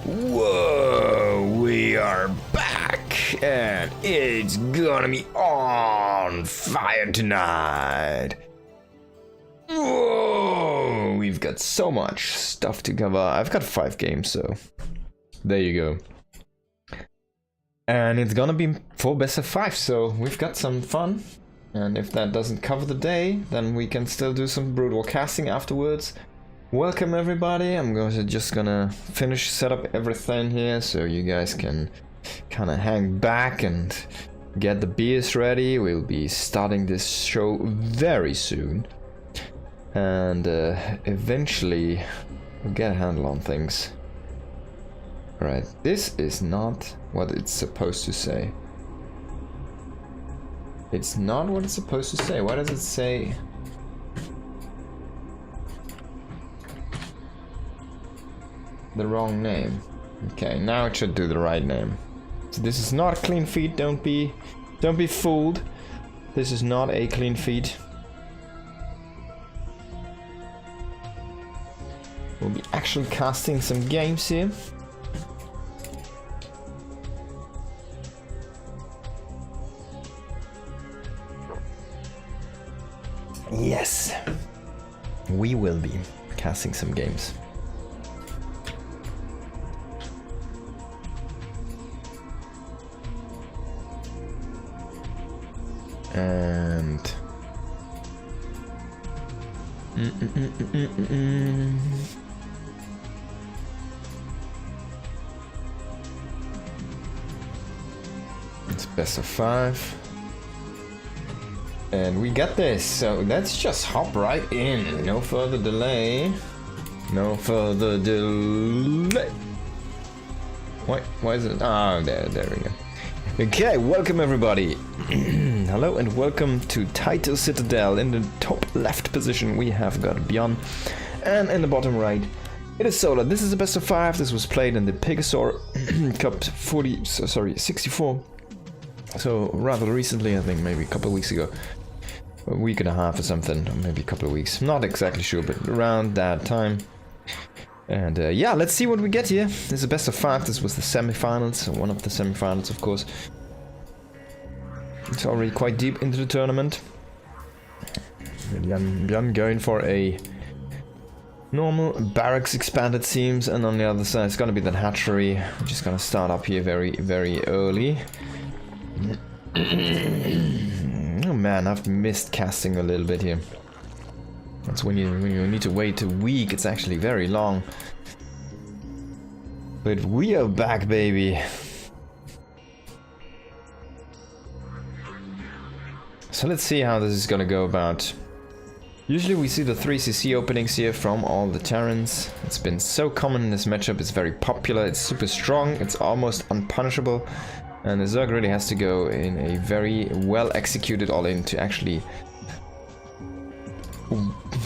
Whoa, we are back, and it's gonna be on fire tonight. Whoa, we've got so much stuff to cover. I've got 5 games, so there you go. And it's gonna be 4 best of 5, so we've got some fun. And if that doesn't cover the day, then we can still do some brutal casting afterwards. Welcome everybody. I'm just gonna finish set up everything here so you guys can kind of hang back and get the beers ready. We'll be starting this show very soon, and eventually we'll get a handle on things. Right, this is not what it's supposed to say. It's not what it's supposed to say. Why does it say? The wrong name. Okay, now it should do the right name. So this is not a clean feed. Don't be fooled. This is not a clean feed. We'll be actually casting some games here. Yes, we will be casting some games. And it's best of 5. And we got this, so let's just hop right in. No further delay. No further delay. Why is it? Ah, there we go. Okay, welcome everybody. Hello and welcome to Taito Citadel. In the top left position we have got Bjorn, and in the bottom right it is Solar. This is the best of 5. This was played in the Pegasaur Cup 64. So rather recently, I think maybe a couple of weeks ago. A week and a half or something, or maybe a couple of weeks. Not exactly sure, but around that time. And yeah, let's see what we get here. This is the best of 5. This was the semi-finals, one of the semi-finals, of course. It's already quite deep into the tournament. Bjorn going for a normal barracks expanded seams, and on the other side it's gonna be that hatchery. We're just gonna start up here very early. Oh man, I've missed casting a little bit here. That's when you need to wait a week. It's actually very long. But we are back, baby. So let's see how this is gonna go about. Usually we see the 3cc openings here from all the Terrans. It's been so common in this matchup. It's very popular. It's super strong. It's almost unpunishable. And the Zerg really has to go in a very well executed all-in to actually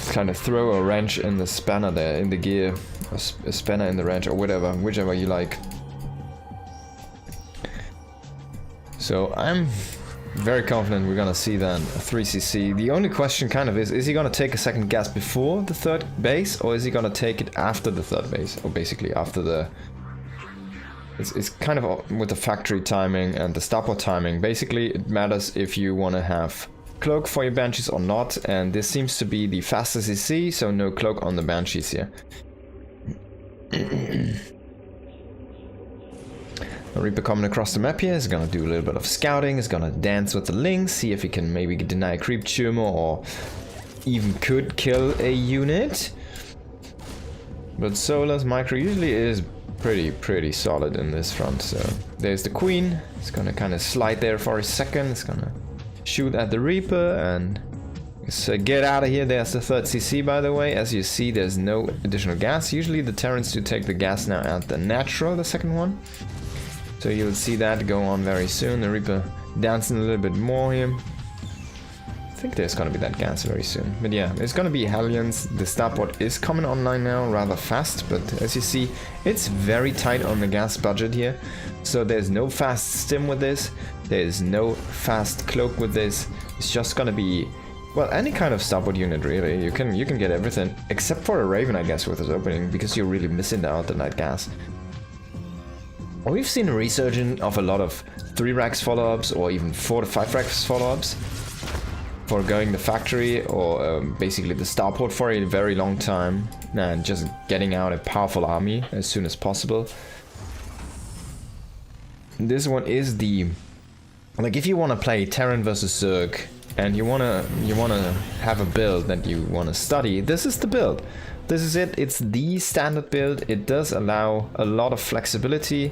kind of throw a wrench in the spanner there, in the gear, a spanner in the wrench, or whatever, whichever you like. So I'm very confident we're gonna see then a 3cc. The only question kind of is he gonna take a second gas before the 3rd base, or is he gonna take it after the 3rd base, or basically after the... It's kind of with the factory timing and the starport timing. Basically, it matters if you want to have cloak for your banshees or not, and this seems to be the fastest CC, so no cloak on the banshees here. The Reaper coming across the map here is gonna do a little bit of scouting, is gonna dance with the Lynx, see if he can maybe deny a creep tumor or even could kill a unit. But Solar's micro usually is pretty solid in this front. So there's the Queen. It's gonna kind of slide there for a second. It's gonna shoot at the Reaper and get out of here. There's the 3rd CC, by the way. As you see, there's no additional gas. Usually the Terrans do take the gas now at the natural, the second one. So you'll see that go on very soon. The Reaper dancing a little bit more here. I think there's gonna be that gas very soon. But yeah, it's gonna be Hellions. The starport is coming online now rather fast, but as you see, it's very tight on the gas budget here. So there's no fast stim with this. There's no fast cloak with this. It's just gonna be, well, any kind of starport unit really. You can get everything except for a Raven, I guess, with this opening, because you're really missing out on that gas. We've seen a resurgence of a lot of 3 racks follow-ups or even 4 to 5 racks follow-ups for going the factory or basically the starport for a very long time and just getting out a powerful army as soon as possible. This one is the, like, if you want to play Terran versus Zerg and you wanna have a build that you wanna study, this is the build. This is it. It's the standard build. It does allow a lot of flexibility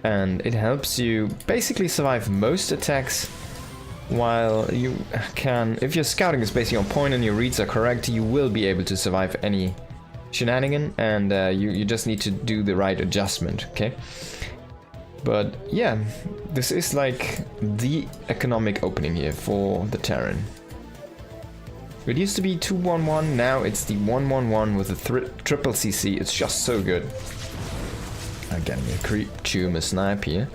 and it helps you basically survive most attacks, while you can, if your scouting is basically on point and your reads are correct, you will be able to survive any shenanigan, and you just need to do the right adjustment, okay? But yeah, this is like the economic opening here for the Terran. It used to be 2-1-1, now it's the 1-1-1 with a triple CC. It's just so good. Again, a creep tumor snipe here.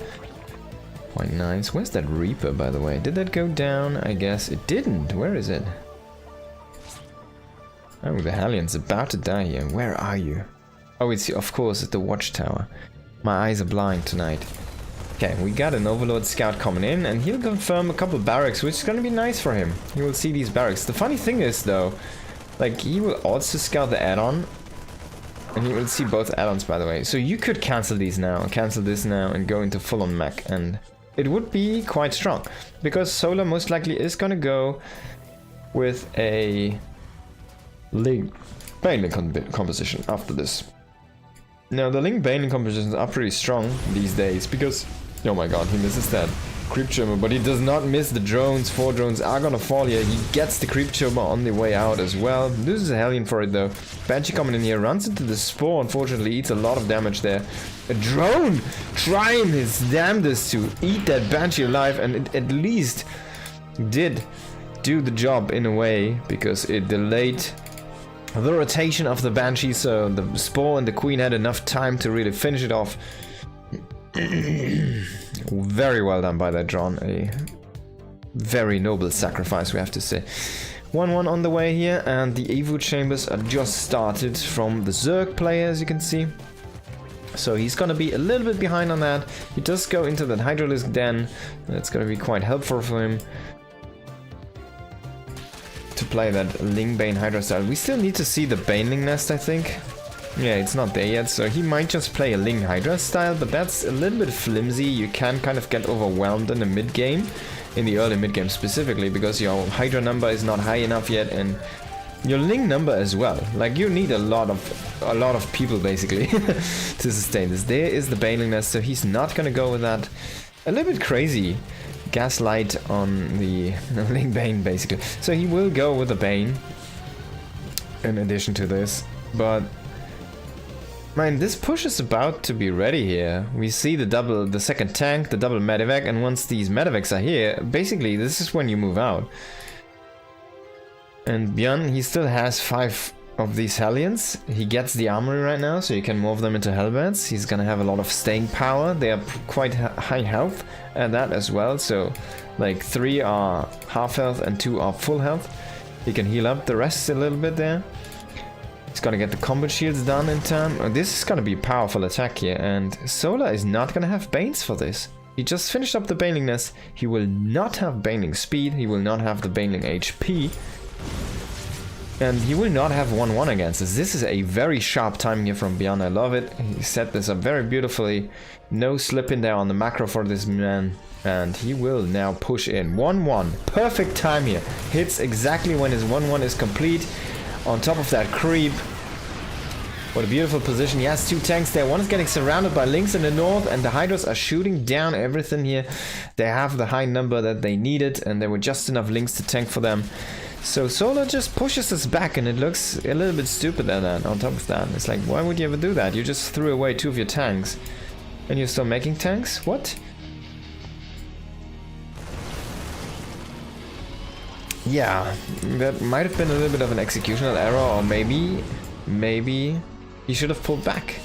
Quite nice. Where's that Reaper, by the way? Did that go down? I guess it didn't. Where is it? Oh, the Hellion's about to die here. Where are you? Oh, it's, of course, at the watchtower. My eyes are blind tonight. Okay, we got an Overlord scout coming in, and he'll confirm a couple barracks, which is gonna be nice for him. He will see these barracks. The funny thing is, though, like, he will also scout the add-on, and he will see both add-ons, by the way. So you could cancel these now, cancel this now, and go into full-on mech, and it would be quite strong, because Solar most likely is gonna go with a Ling Baneling composition after this. Now, the Ling Baneling compositions are pretty strong these days, because, oh my god, he misses that creep tumor, but he does not miss the drones. 4 drones are gonna fall here. He gets the creep tumor on the way out as well. This is a Hellion for it, though. Banshee coming in here, runs into the spore, unfortunately, eats a lot of damage there. A drone trying his damnedest to eat that Banshee alive, and it at least did do the job in a way, because it delayed the rotation of the Banshee, so the spore and the queen had enough time to really finish it off. Very well done by that drone. A very noble sacrifice, we have to say. 1-1 on the way here, and the Evo chambers are just started from the Zerg player, as you can see. So he's gonna be a little bit behind on that. He does go into that Hydralisk den. That's gonna be quite helpful for him to play that Lingbane Hydra style. We still need to see the Baneling nest, I think. Yeah, it's not there yet, so he might just play a Ling Hydra style, but that's a little bit flimsy. You can kind of get overwhelmed in the mid-game, in the early mid-game specifically, because your Hydra number is not high enough yet, and your Ling number as well. Like, you need a lot of people basically to sustain this. There is the Baneling nest, so he's not gonna go with that. A little bit crazy gaslight on the Ling Bane basically. So he will go with the Bane in addition to this, but man, this push is about to be ready here. We see the second tank, the double medevac, and once these medevacs are here, basically this is when you move out. And Björn, he still has 5 of these Hellions. He gets the armory right now, so you can move them into Hellbats. He's gonna have a lot of staying power. They are quite high health and that as well, so like 3 are half health and 2 are full health. He can heal up the rest a little bit there. He's gonna get the combat shields done in time. This is gonna be a powerful attack here, and Solar is not gonna have Banes for this. He just finished up the Baneling nest. He will not have Baneling speed, he will not have the Baneling HP, and he will not have 1-1 against this. This is a very sharp timing here from Björn. I love it. He set this up very beautifully. No slip in there on the macro for this man, and he will now push in. 1-1, perfect time here. Hits exactly when his 1-1 is complete. On top of that creep. What a beautiful position. He has 2 tanks there. One is getting surrounded by Lynx in the north, and the Hydras are shooting down everything here. They have the high number that they needed, and there were just enough Lynx to tank for them. So Solar just pushes us back, and it looks a little bit stupid at that. On top of that, it's like, why would you ever do that? You just threw away 2 of your tanks, and you're still making tanks? What? Yeah, that might have been a little bit of an executional error, or maybe he should have pulled back.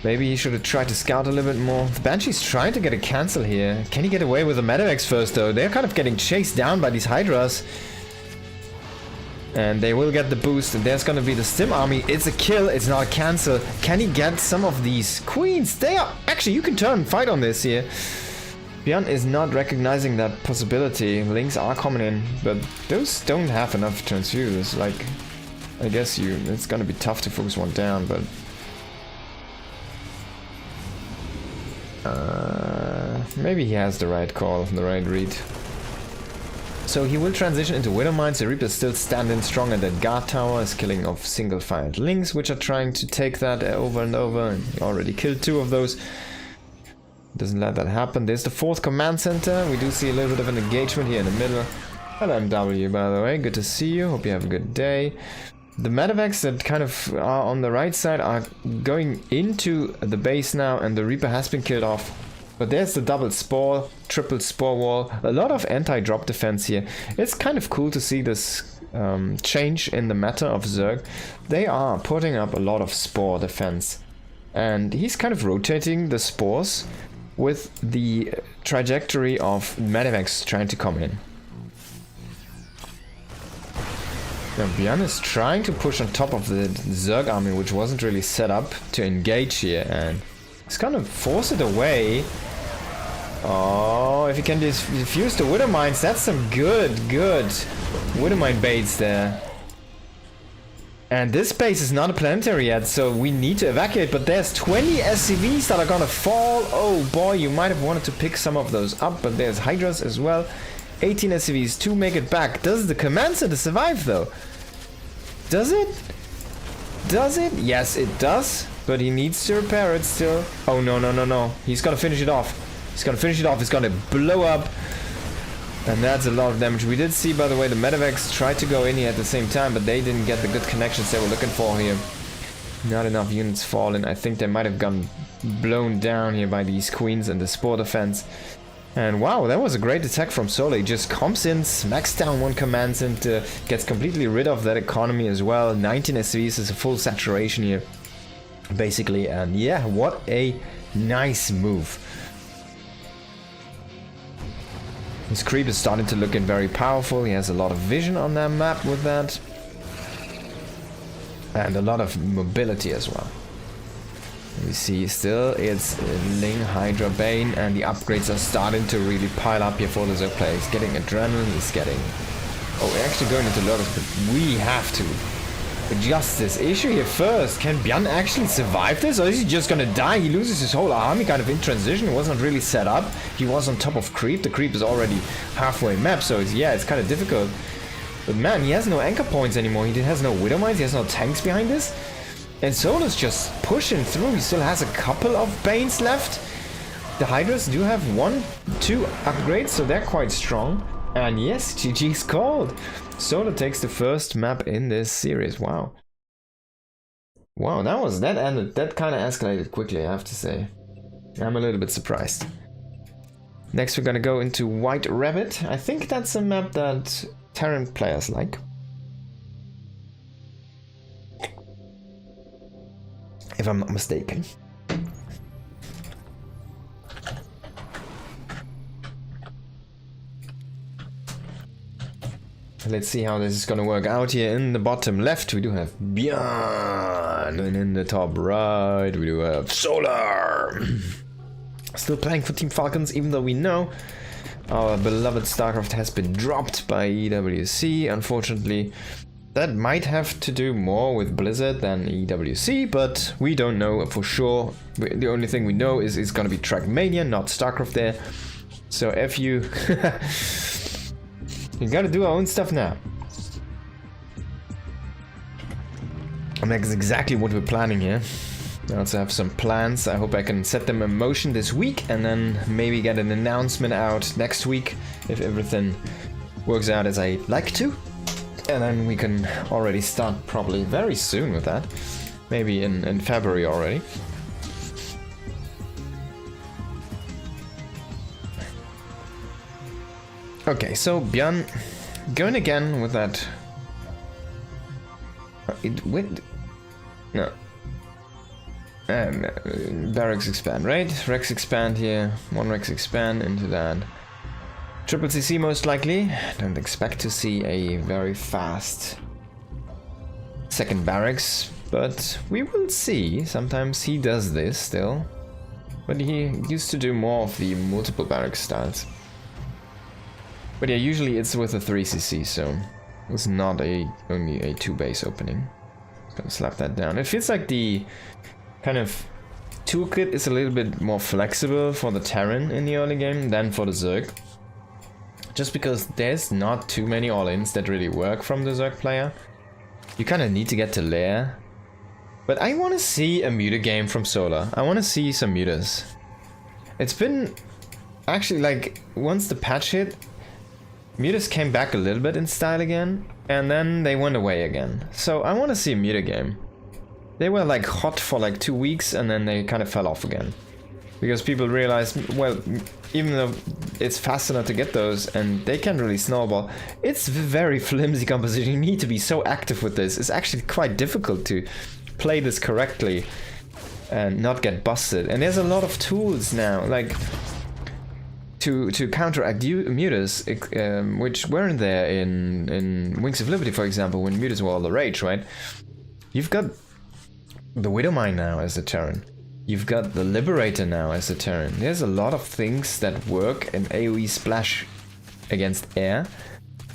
Maybe he should have tried to scout a little bit more. The Banshee's trying to get a cancel here. Can he get away with the medevacs first, though? They're kind of getting chased down by these Hydras. And they will get the boost, and there's gonna be the Stim army. It's a kill, it's not a cancel. Can he get some of these queens? They are... Actually, you can turn and fight on this here. Björn is not recognizing that possibility. Links are coming in, but those don't have enough transfuse. Like, I guess it's gonna be tough to focus one down, but... maybe he has the right call, the right read. So he will transition into Widow Mines. The Reaper is still standing strong, and that guard tower is killing off single-fired links, which are trying to take that over and over, and he already killed 2 of those. Doesn't let that happen. There's the 4th command center. We do see a little bit of an engagement here in the middle. Hello MW, by the way, good to see you. Hope you have a good day. The medevacs that kind of are on the right side are going into the base now, and the Reaper has been killed off. But there's the double spore, triple spore wall, a lot of anti-drop defense here. It's kind of cool to see this change in the meta of Zerg. They are putting up a lot of spore defense. And he's kind of rotating the spores with the trajectory of medevacs trying to come in. Now Björn is trying to push on top of the Zerg army, which wasn't really set up to engage here, and he's gonna force it away. Oh, if he can defuse the Widow Mines, that's some good Widow Mine baits there. And this base is not a planetary yet, so we need to evacuate, but there's 20 SCVs that are gonna fall. Oh boy, you might have wanted to pick some of those up, but there's Hydras as well. 18 SCVs to make it back. Does the command center survive though? Does it? Does it? Yes, it does, but he needs to repair it still. Oh no. He's gonna finish it off. He's gonna finish it off. It's gonna blow up. And that's a lot of damage. We did see, by the way, the medevacs tried to go in here at the same time, but they didn't get the good connections they were looking for here. Not enough units fallen. I think they might have gone blown down here by these queens and the spore defense. And wow, that was a great attack from Solar. He just comes in, smacks down one command center, gets completely rid of that economy as well. 19 SCVs is a full saturation here, basically. And yeah, what a nice move. His creep is starting to look in very powerful. He has a lot of vision on that map with that. And a lot of mobility as well. We see still it's Ling, Hydra, Bane, and the upgrades are starting to really pile up here for the Zerg player. He's getting adrenaline, he's getting... Oh, we're actually going into Lurkers, but we have to adjust this issue here first. Can Björn actually survive this, or is he just gonna die? He loses his whole army kind of in transition. It wasn't really set up. He was on top of creep. The creep is already halfway map, so it's kind of difficult. But man, he has no anchor points anymore. He has no Widow Mines, he has no tanks behind this. And Solar's just pushing through. He still has a couple of Banes left. The Hydras do have 1, 2 upgrades, so they're quite strong. And yes, GG's called. Solar takes the first map in this series. Wow. Wow, that kind of escalated quickly, I have to say. I'm a little bit surprised. Next we're gonna go into White Rabbit. I think that's a map that Terran players like. If I'm not mistaken. Let's see how this is gonna work out here. In the bottom left we do have Björn, and in the top right we do have Solar. Still playing for Team Falcons, even though we know our beloved StarCraft has been dropped by EWC, unfortunately. That might have to do more with Blizzard than EWC, but we don't know for sure. The only thing we know is it's gonna be Trackmania, not StarCraft there. So if you... we gotta do our own stuff now. And that's exactly what we're planning here. I also have some plans. I hope I can set them in motion this week and then maybe get an announcement out next week if everything works out as I like to. And then we can already start probably very soon with that. Maybe in February already. Okay, so Björn going again with that. No. Barracks expand, right? Rex expand here. 1 Rex expand into that. Triple CC most likely. Don't expect to see a very fast second barracks, but we will see. Sometimes he does this still, but he used to do more of the multiple barracks styles. But yeah, usually it's with a 3cc, so it's not only a 2 base opening. Gonna slap that down. It feels like the kind of toolkit is a little bit more flexible for the Terran in the early game than for the Zerg. Just because there's not too many all-ins that really work from the Zerg player. You kind of need to get to Lair. But I want to see a muta game from Solar. I want to see some mutas. It's been... Actually, like, once the patch hit, mutas came back a little bit in style again, and then they went away again. So I want to see a muta game. They were like hot for like 2 weeks, and then they kind of fell off again. Because people realized, well, even though it's faster to get those, and they can really snowball, it's very flimsy composition. You need to be so active with this. It's actually quite difficult to play this correctly and not get busted. And there's a lot of tools now, like to counteract mutas, which weren't there in Wings of Liberty, for example, when mutas were all the rage, right? You've got the Widowmine now as a Terran. You've got the Liberator now as a Terran. There's a lot of things that work in AoE splash against air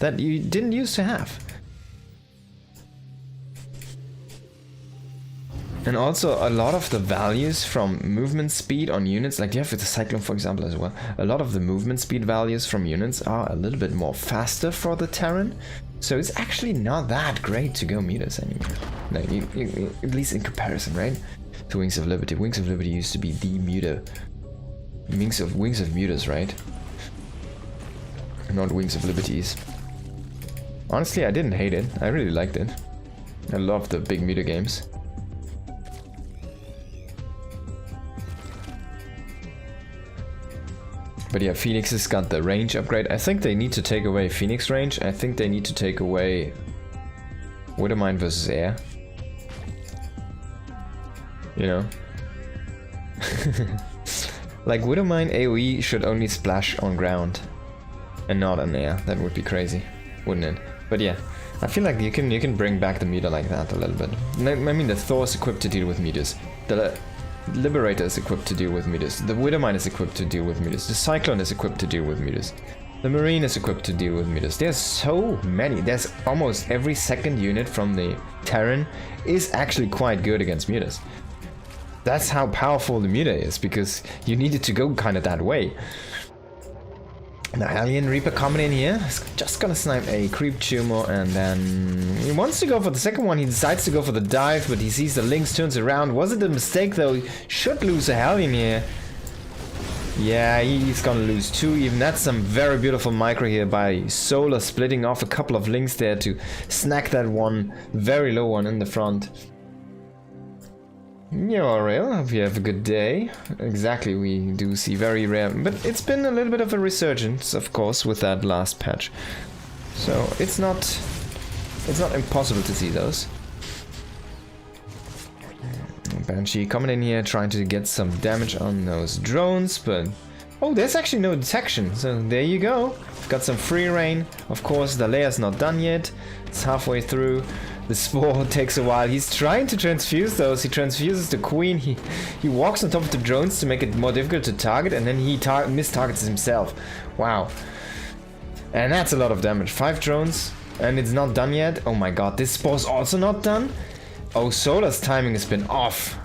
that you didn't used to have. And also a lot of the values from movement speed on units, like you have with the Cyclone for example as well, a lot of the movement speed values from units are a little bit more faster for the Terran. So it's actually not that great to go mutas anymore. No, at least in comparison, right? To Wings of Liberty. Wings of Liberty used to be the muta. Wings of mutas, right? Not Wings of Liberties. Honestly, I didn't hate it. I really liked it. I love the big muta games. But yeah, Phoenix has got the range upgrade. I think they need to take away Phoenix range. I think they need to take away Widowmine versus air. You know? Like Widowmine AoE should only splash on ground and not on air. That would be crazy, wouldn't it? But yeah, I feel like you can bring back the muta like that a little bit. I mean, the Thor is equipped to deal with mutas. The Liberator is equipped to deal with mutas. The Widowmine is equipped to deal with mutas. The Cyclone is equipped to deal with mutas. The Marine is equipped to deal with mutas. There's so many. There's almost every second unit from the Terran is actually quite good against mutas. That's how powerful the muta is, because you needed to go kind of that way. Now Alien Reaper coming in here, he's just gonna snipe a creep tumor, and then he wants to go for the second one. He decides to go for the dive, but he sees the Lynx, turns around. Was it a mistake though? He should lose a Hellion here. Yeah, he's gonna lose 2 even. That's some very beautiful micro here by Solar, splitting off a couple of Lynx there to snack that one very low one in the front. Yo, Rail, hope you have a good day. Exactly, we do see very rare, but it's been a little bit of a resurgence, of course, with that last patch. So it's not impossible to see those. Banshee coming in here, trying to get some damage on those drones, but oh, there's actually no detection. So there you go. We've got some free reign. Of course, the layer's not done yet. It's halfway through. The Spore takes a while. He's trying to transfuse those. He transfuses the Queen. He walks on top of the drones to make it more difficult to target, and then he mistargets himself. Wow. And that's a lot of damage. 5 drones, and it's not done yet. Oh my god, this Spore's also not done? Oh, Solar's timing has been off.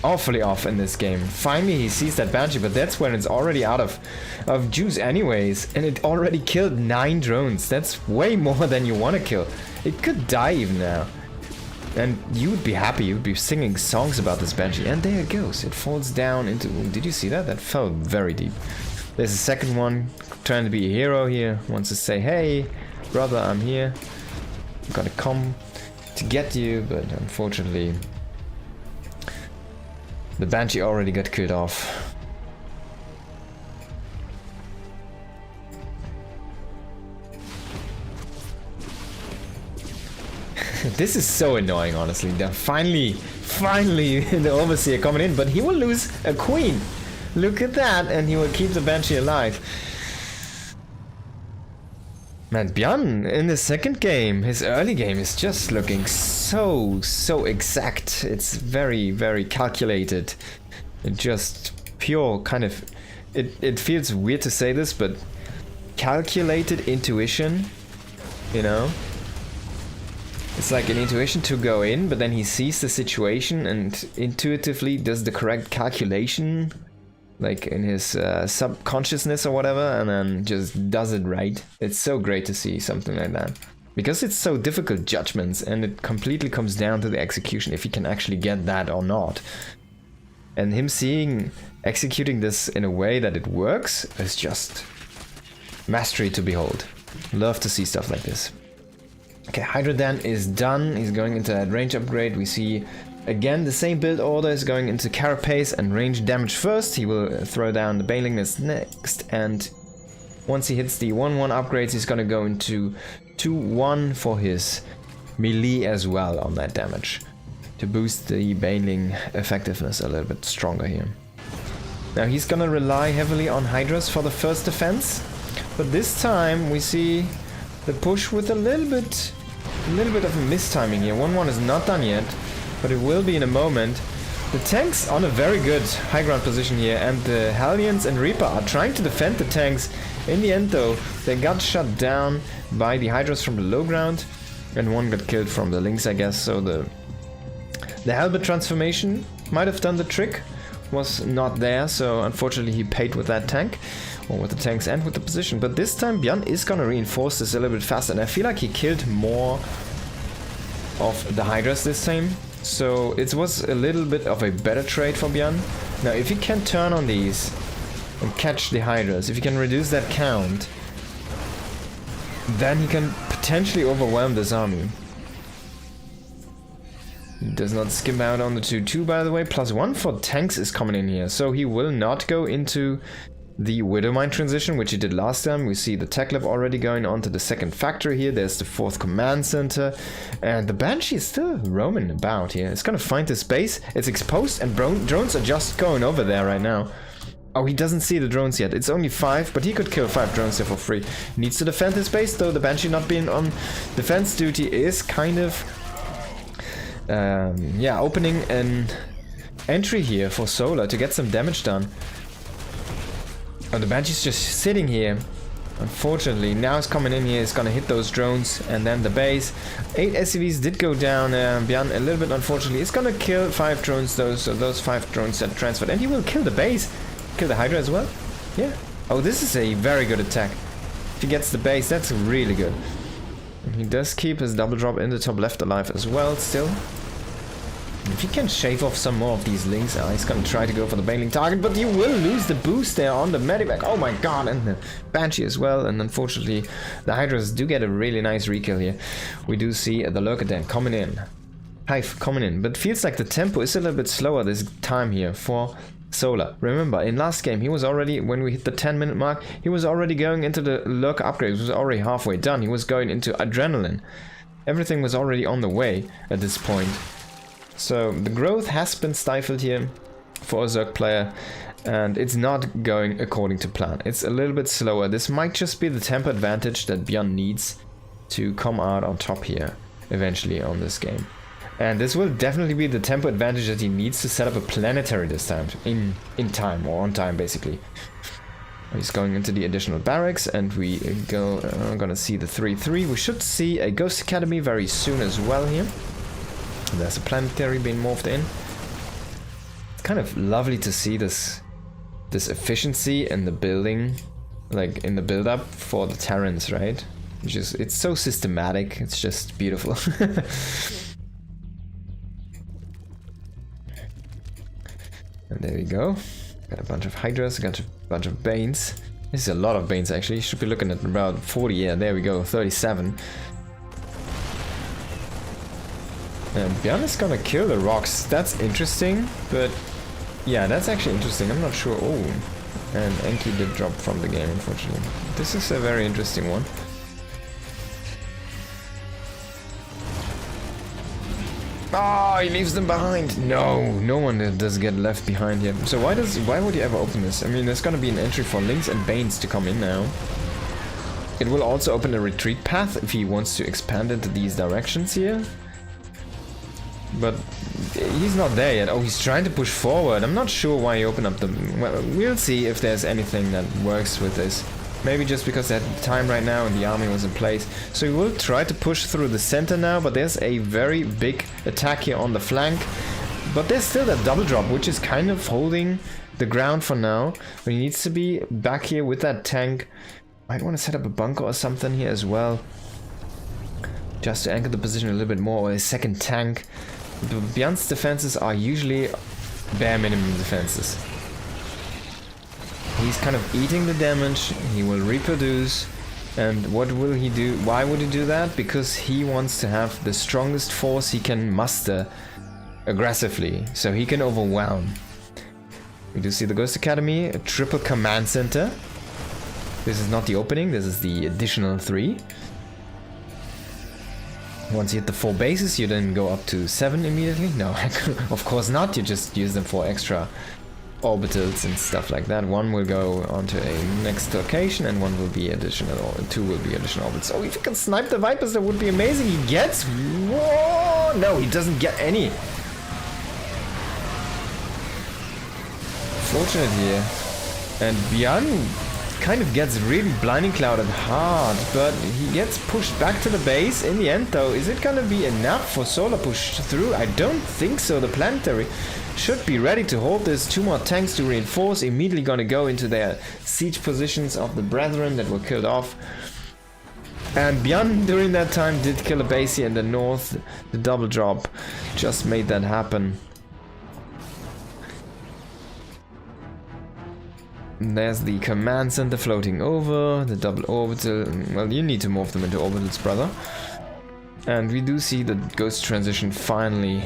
Awfully off in this game. Finally he sees that Banshee, but that's when it's already out of juice anyways. And it already killed 9 drones. That's way more than you want to kill. It could die even now. And you would be happy, you would be singing songs about this Banshee. And there it goes. It falls down into... Did you see that? That fell very deep. There's a second one trying to be a hero here. Wants to say, hey, brother, I'm here. I'm gonna come to get you, but unfortunately... The Banshee already got killed off. This is so annoying, honestly. Finally, the Overseer coming in, but he will lose a Queen. Look at that, and he will keep the Banshee alive. Man, Björn in the second game, his early game is just looking so exact. It's very, very calculated. It just pure kind of... It feels weird to say this, but calculated intuition, you know? It's like an intuition to go in, but then he sees the situation and intuitively does the correct calculation, like in his subconsciousness or whatever, and then just does it right. It's so great to see something like that. Because it's so difficult judgments, and it completely comes down to the execution, if he can actually get that or not. And him executing this in a way that it works is just mastery to behold. Love to see stuff like this. Okay, Hydrodan is done. He's going into that range upgrade. We see again the same build order is going into Carapace and range damage first. He will throw down the Baneling next, and once he hits the 1-1 upgrades, he's gonna go into 2-1 for his melee as well on that damage, to boost the Baneling effectiveness a little bit stronger here. Now he's gonna rely heavily on Hydras for the first defense, but this time we see the push with a little bit of a mistiming here. 1-1 is not done yet, but it will be in a moment. The tanks on a very good high ground position here, and the Hellions and Reaper are trying to defend the tanks. In the end though, they got shut down by the Hydras from the low ground, and one got killed from the Lynx, I guess, so the Halberd transformation might have done the trick, was not there, so unfortunately he paid with that tank, or with the tanks and with the position. But this time Björn is gonna reinforce this a little bit faster, and I feel like he killed more of the Hydras this time, so it was a little bit of a better trade for Björn. Now if he can turn on these and catch the Hydras, if he can reduce that count, then he can potentially overwhelm this army. He does not skim out on the 2-2, by the way. +1 for tanks is coming in here, so he will not go into the Widowmine transition, which he did last time. We see the Tech Lab already going on to the second factory here. There's the 4th command center, and the Banshee is still roaming about here. It's gonna find this base. It's exposed, and drones are just going over there right now. Oh, he doesn't see the drones yet. It's only 5, but he could kill 5 drones here for free. Needs to defend his base, though. The Banshee not being on defense duty is kind of... yeah, opening an entry here for Solar to get some damage done. Oh, the Banshee's just sitting here. Unfortunately, now it's coming in here. It's gonna hit those drones and then the base. 8 SCVs did go down. Björn, a little bit unfortunately. It's gonna kill 5 drones, those 5 drones that transferred. And he will kill the base. Kill the Hydra as well. Yeah. Oh, this is a very good attack. If he gets the base, that's really good. And he does keep his double drop in the top left alive as well, still. If he can shave off some more of these Lynx, he's gonna try to go for the Baneling target, but he will lose the boost there on the Medivac. Oh my god, and the Banshee as well, and unfortunately the Hydras do get a really nice rekill here. We do see the Lurker coming in. Hive coming in, but feels like the tempo is a little bit slower this time here for Solar. Remember, in last game he was already, when we hit the 10-minute mark, he was already going into the Lurker upgrade. It was already halfway done. He was going into Adrenaline. Everything was already on the way at this point. So the growth has been stifled here for a Zerg player, and it's not going according to plan. It's a little bit slower. This might just be the tempo advantage that Björn needs to come out on top here eventually on this game. And this will definitely be the tempo advantage that he needs to set up a planetary this time, in time, or on time basically. He's going into the additional barracks, and we gonna see the 3-3. We should see a Ghost Academy very soon as well here. There's a planetary being morphed in. It's kind of lovely to see this efficiency in the building, like in the build-up for the Terrans, right? It's so systematic. It's just beautiful. And there we go. Got a bunch of Hydras, got a bunch of Banes. This is a lot of Banes actually. You should be looking at about 40. Yeah, there we go, 37. And Björn is gonna kill the rocks. That's interesting, but yeah, that's actually interesting. I'm not sure. Oh, and Enki did drop from the game, unfortunately. This is a very interesting one. Oh, he leaves them behind. No, no one does get left behind here. So why would he ever open this? I mean, there's gonna be an entry for Lynx and Banes to come in now. It will also open a retreat path if he wants to expand into these directions here. But he's not there yet. Oh, he's trying to push forward. I'm not sure why he opened up the... Well, we'll see if there's anything that works with this. Maybe just because they had time right now and the army was in place. So he will try to push through the center now, but there's a very big attack here on the flank. But there's still that double drop, which is kind of holding the ground for now. But he needs to be back here with that tank. Might want to set up a bunker or something here as well. Just to anchor the position a little bit more, or a second tank. Bjorn's defenses are usually bare minimum defenses. He's kind of eating the damage, he will reproduce, and what will he do? Why would he do that? Because he wants to have the strongest force he can muster aggressively, so he can overwhelm. We do see the Ghost Academy, a triple command center. This is not the opening, this is the additional 3. Once you hit the 4 bases, you then go up to 7 immediately? No, of course not, you just use them for extra orbitals and stuff like that. 1 will go onto a next location and 1 will be additional, or 2 will be additional orbitals. Oh, if you can snipe the Vipers, that would be amazing. He gets... Whoa! No, he doesn't get any. Fortunate here. And Bjorn kind of gets really blinding clouded hard, but he gets pushed back to the base. In the end though, is it gonna be enough for Solar push through? I don't think so. The planetary should be ready to hold this. 2 more tanks to reinforce, immediately gonna go into their siege positions of the Brethren that were killed off. And Bjorn during that time did kill a base here in the north. The double drop just made that happen. And there's the command center floating over, the double orbital. Well, you need to morph them into orbitals, brother. And we do see the ghost transition finally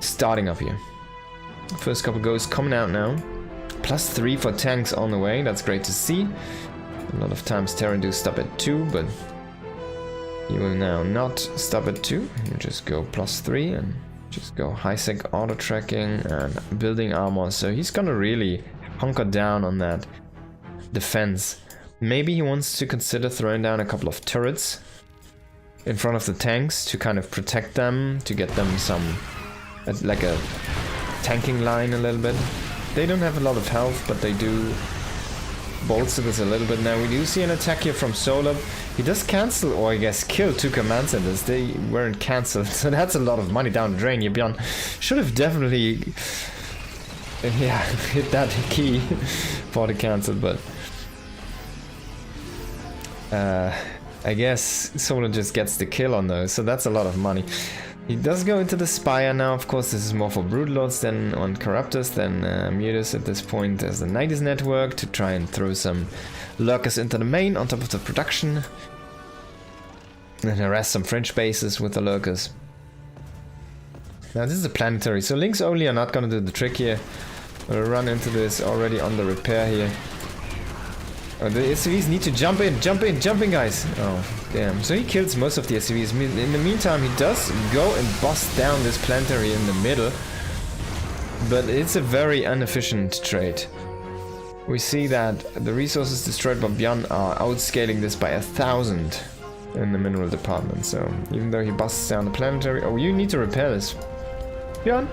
starting up here. First couple ghosts coming out now. +3 for tanks on the way, that's great to see. A lot of times Terran do stop at 2, but he will now not stop at 2. You just go +3 and just go high-sec auto tracking and building armor. So he's gonna really hunker down on that defense. Maybe he wants to consider throwing down a couple of turrets in front of the tanks to kind of protect them, to get them some, like a tanking line a little bit. They don't have a lot of health, but they do bolster this a little bit. Now we do see an attack here from Solar. He does cancel, or I guess kill 2 command centers. They weren't cancelled, so that's a lot of money down the drain. Bjorn should have definitely hit that key for the cancel, but I guess Solar just gets the kill on those, so that's a lot of money. He does go into the Spire now. Of course, this is more for Broodlords than on Corruptors than Mutus at this point. There's the Nidus network to try and throw some Lurkers into the main on top of the production and harass some French bases with the Lurkers. Now this is a planetary, so links only are not gonna do the trick here. We'll run into this already on the repair here. Oh, the SCVs need to jump in, guys! Oh, damn. So he kills most of the SCVs. In the meantime, he does go and bust down this planetary in the middle. But it's a very inefficient trade. We see that the resources destroyed by Bjorn are outscaling this by 1,000 in the mineral department. So even though he busts down the planetary... Oh, you need to repair this. Bjorn?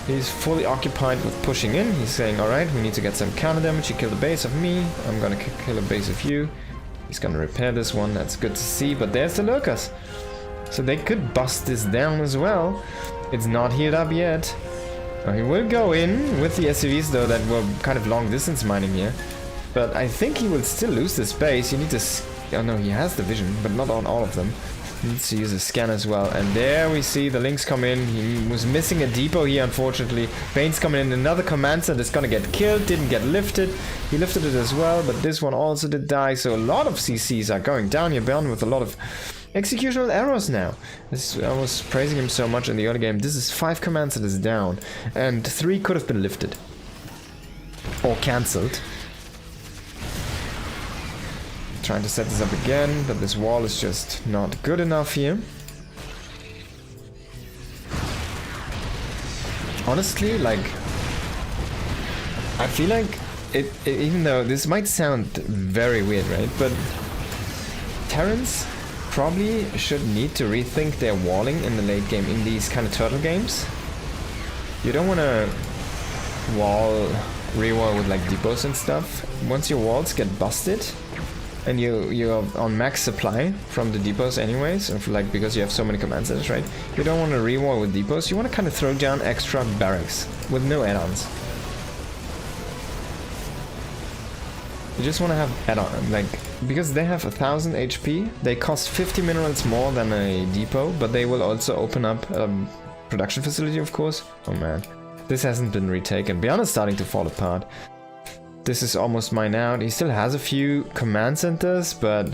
He's fully occupied with pushing in. He's saying, alright, we need to get some counter damage. You kill the base of me, I'm gonna kill a base of you. He's gonna repair this one, that's good to see. But there's the Lurkers. So they could bust this down as well. It's not healed up yet. He will go in with the SCVs though that were kind of long distance mining here. But I think he will still lose this base. You need to... Oh no, he has the vision, but not on all of them. Needs to use a scan as well. And there we see the links come in. He was missing a depot here, unfortunately. Bane's coming in. Another command center that's gonna get killed. Didn't get lifted. He lifted it as well, but this one also did die. So a lot of CCs are going down here. Bjorn with a lot of executional errors now. I was praising him so much in the early game. This is 5 command centers down. And 3 could have been lifted. Or cancelled. Trying to set this up again, but this wall is just not good enough here. Honestly, like, I feel like even though this might sound very weird, right? But Terrans probably should need to rethink their walling in the late game in these kind of turtle games. You don't want to re-wall with like depots and stuff. Once your walls get busted and you're on max supply from the depots anyways, like because you have so many command centers, right? You don't want to re-wall with depots. You want to kind of throw down extra barracks with no add-ons. You just want to have add-on, like, because they have 1000 HP, they cost 50 minerals more than a depot, but they will also open up a production facility, of course. Oh man, this hasn't been retaken. Beyond is starting to fall apart. This is almost mined out. He still has a few command centers, but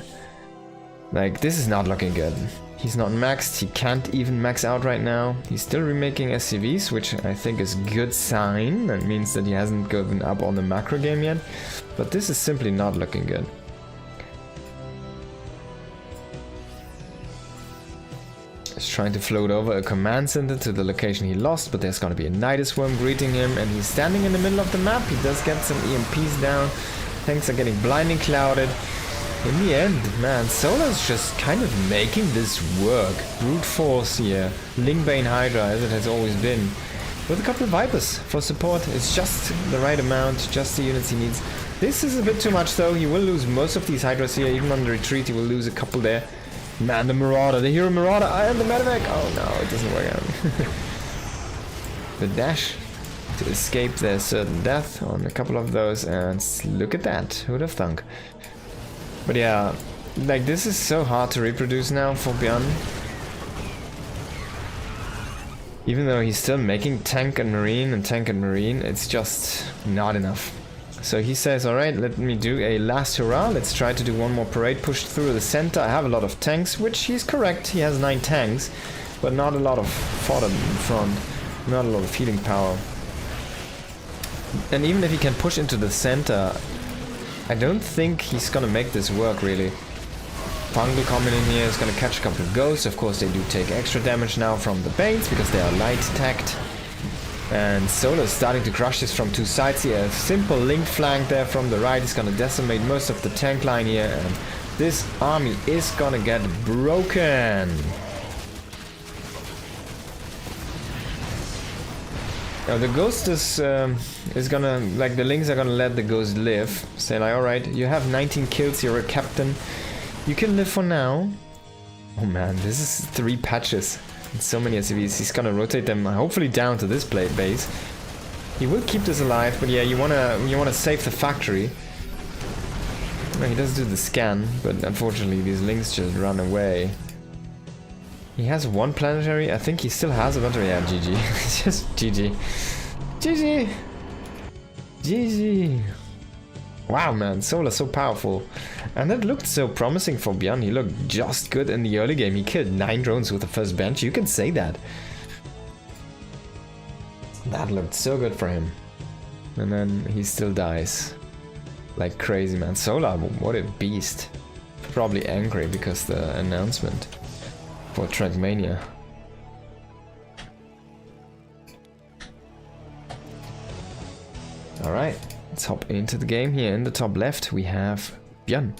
like, this is not looking good. He's not maxed, he can't even max out right now. He's still remaking SCVs, which I think is a good sign. That means that he hasn't given up on the macro game yet. But this is simply not looking good. He's trying to float over a command center to the location he lost, but there's gonna be a Nidus Worm greeting him, and he's standing in the middle of the map. He does get some EMPs down. Tanks are getting blinding clouded. In the end, man, Solar's just kind of making this work. Brute force here, Lingbane Hydra as it has always been. With a couple of Vipers for support, it's just the right amount, just the units he needs. This is a bit too much though, he will lose most of these Hydras here, even on the retreat he will lose a couple there. Man, the Marauder, the Hero Marauder, and the Medevac! Oh no, it doesn't work out. The dash to escape their certain death on a couple of those, and look at that, who'd have thunk. But yeah, like, this is so hard to reproduce now for Bjorn. Even though he's still making tank and marine, it's just not enough. So he says, alright, let me do a last hurrah, let's try to do one more parade push through the center. I have a lot of tanks, which he's correct, he has 9 tanks, but not a lot of fodder in front, not a lot of healing power. And even if he can push into the center, I don't think he's gonna make this work really. Fungal coming in here is gonna catch a couple of ghosts. Of course they do take extra damage now from the Banes because they are light tacked. And Solar is starting to crush this from 2 sides here. A simple link flank there from the right is gonna decimate most of the tank line here, and this army is gonna get broken. Now the ghost is gonna, like, the links are gonna let the ghost live. Say like, alright, you have 19 kills, you're a captain. You can live for now. Oh man, this is 3 patches. And so many SCVs. He's gonna rotate them hopefully down to this blade base. He will keep this alive, but yeah, you wanna save the factory. Well, he does do the scan, but unfortunately these links just run away. He has 1 planetary. I think he still has a bunch of... Yeah, GG. It's just GG. GG! GG! Wow, man. Solar so powerful. And that looked so promising for Bjorn. He looked just good in the early game. He killed 9 drones with the first bench. You can say that. That looked so good for him. And then he still dies. Like crazy, man. Solar, what a beast. Probably angry because the announcement for Trackmania. Alright, let's hop into the game here. In the top left we have Bjorn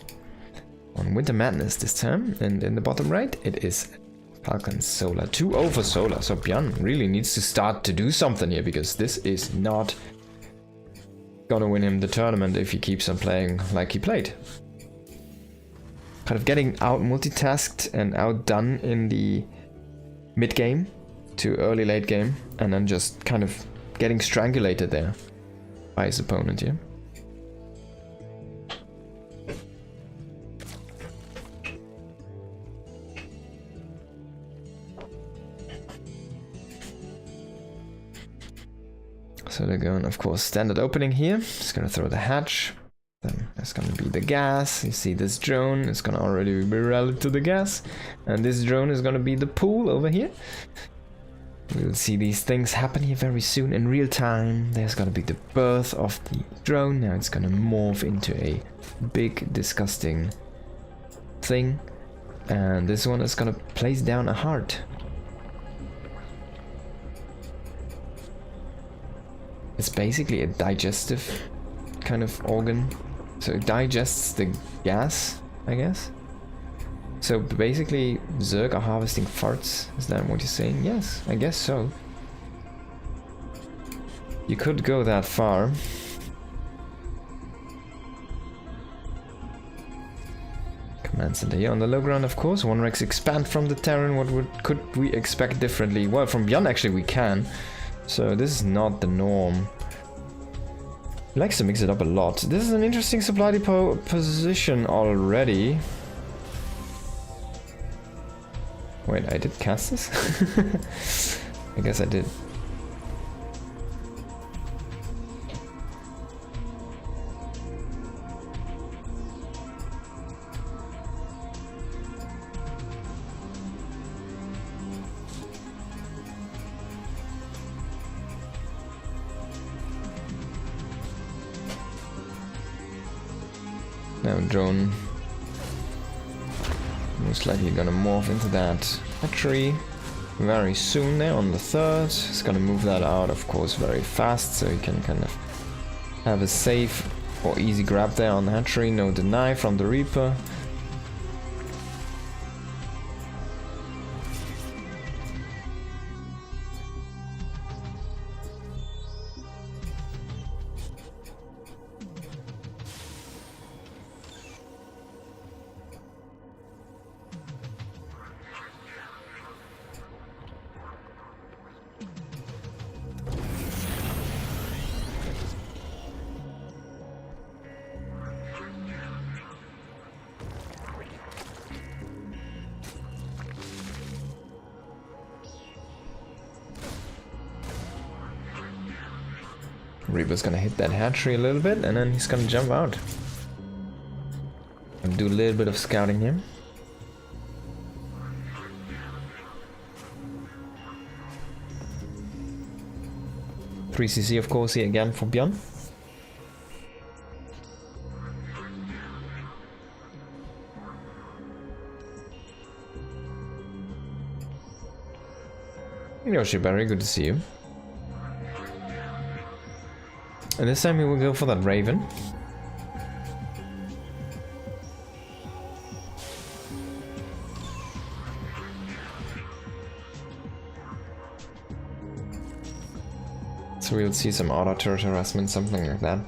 on Winter Madness this time, and in the bottom right it is Falcon Solar. 2-0 for Solar, so Bjorn really needs to start to do something here, because this is not gonna win him the tournament if he keeps on playing like he played. Kind of getting out multitasked and outdone in the mid game to early late game, and then just kind of getting strangulated there by his opponent here. So they're going, of course, standard opening here. Just gonna throw the hatch. Then there's gonna be the gas. You see this drone is gonna already be routed to the gas, and this drone is gonna be the pool over here. We'll see these things happen here very soon in real time. There's gonna be the birth of the drone. Now it's gonna morph into a big, disgusting thing, and this one is gonna place down a heart. It's basically a digestive kind of organ. So it digests the gas, I guess. So basically, Zerg are harvesting farts. Is that what you're saying? Yes, I guess so. You could go that far. Command center here on the low ground, of course. 1-Rex expand from the Terran. Could we expect differently? Well, from beyond actually we can. So this is not the norm. He likes to mix it up a lot. This is an interesting supply depot position already. Wait, I did cast this? I guess I did. Now drone most likely gonna morph into that hatchery very soon there on the 3rd. It's gonna move that out, of course, very fast, so you can kind of have a safe or easy grab there on the hatchery. No deny from the Reaper. Reaper's gonna hit that hatchery a little bit, and then he's gonna jump out. And do a little bit of scouting here. .3cc of course here again for Bjorn. Yoshi Berry, good to see you. And this time we will go for that Raven. So we'll see some auto turret harassment, something like that.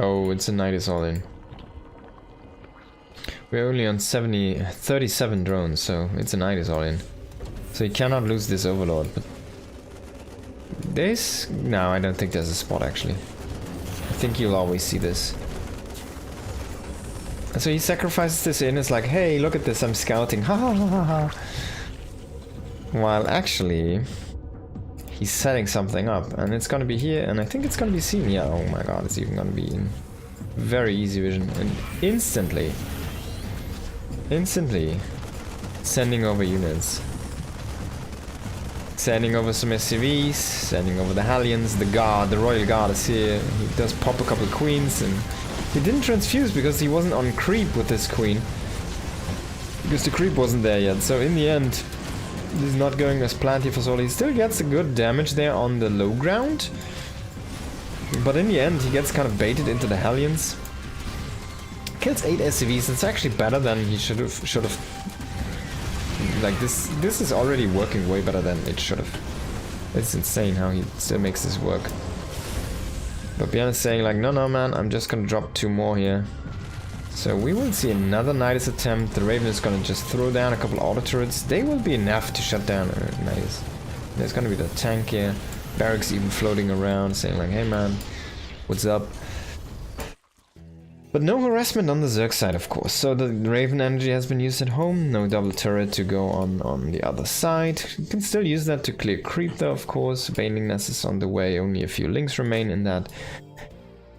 Oh, it's a Nidus all in. We're only on 37 drones, so it's a Nidus all in. So you cannot lose this Overlord, but... This? No, I don't think there's a spot actually. I think you'll always see this. And so he sacrifices this in, it's like, hey, look at this, I'm scouting, ha ha ha ha ha. While actually... He's setting something up, and it's gonna be here, and I think it's gonna be seen. Yeah, oh my god, it's even gonna be in very easy vision. And instantly sending over units. Sending over some SCVs, sending over the Hellions, the Guard, the Royal Guard is here. He does pop a couple of queens, and he didn't transfuse because he wasn't on creep with this queen. Because the creep wasn't there yet, so in the end... This is not going as planned here for Solo. He still gets a good damage there on the low ground. But in the end, he gets kind of baited into the Hellions. Kills 8 SCVs. It's actually better than he should have. Like, this is already working way better than it should have. It's insane how he still makes this work. But Bjorn is saying like, no, man, I'm just gonna drop 2 more here. So we will see another Nidus attempt. The Raven is gonna just throw down a couple auto turrets. They will be enough to shut down Nidus. There's gonna be the tank here. Barracks even floating around saying like, hey man, what's up? But no harassment on the Zerg side, of course. So the Raven energy has been used at home. No double turret to go on the other side. You can still use that to clear creep though, of course. Baneling Nest is on the way. Only a few links remain in that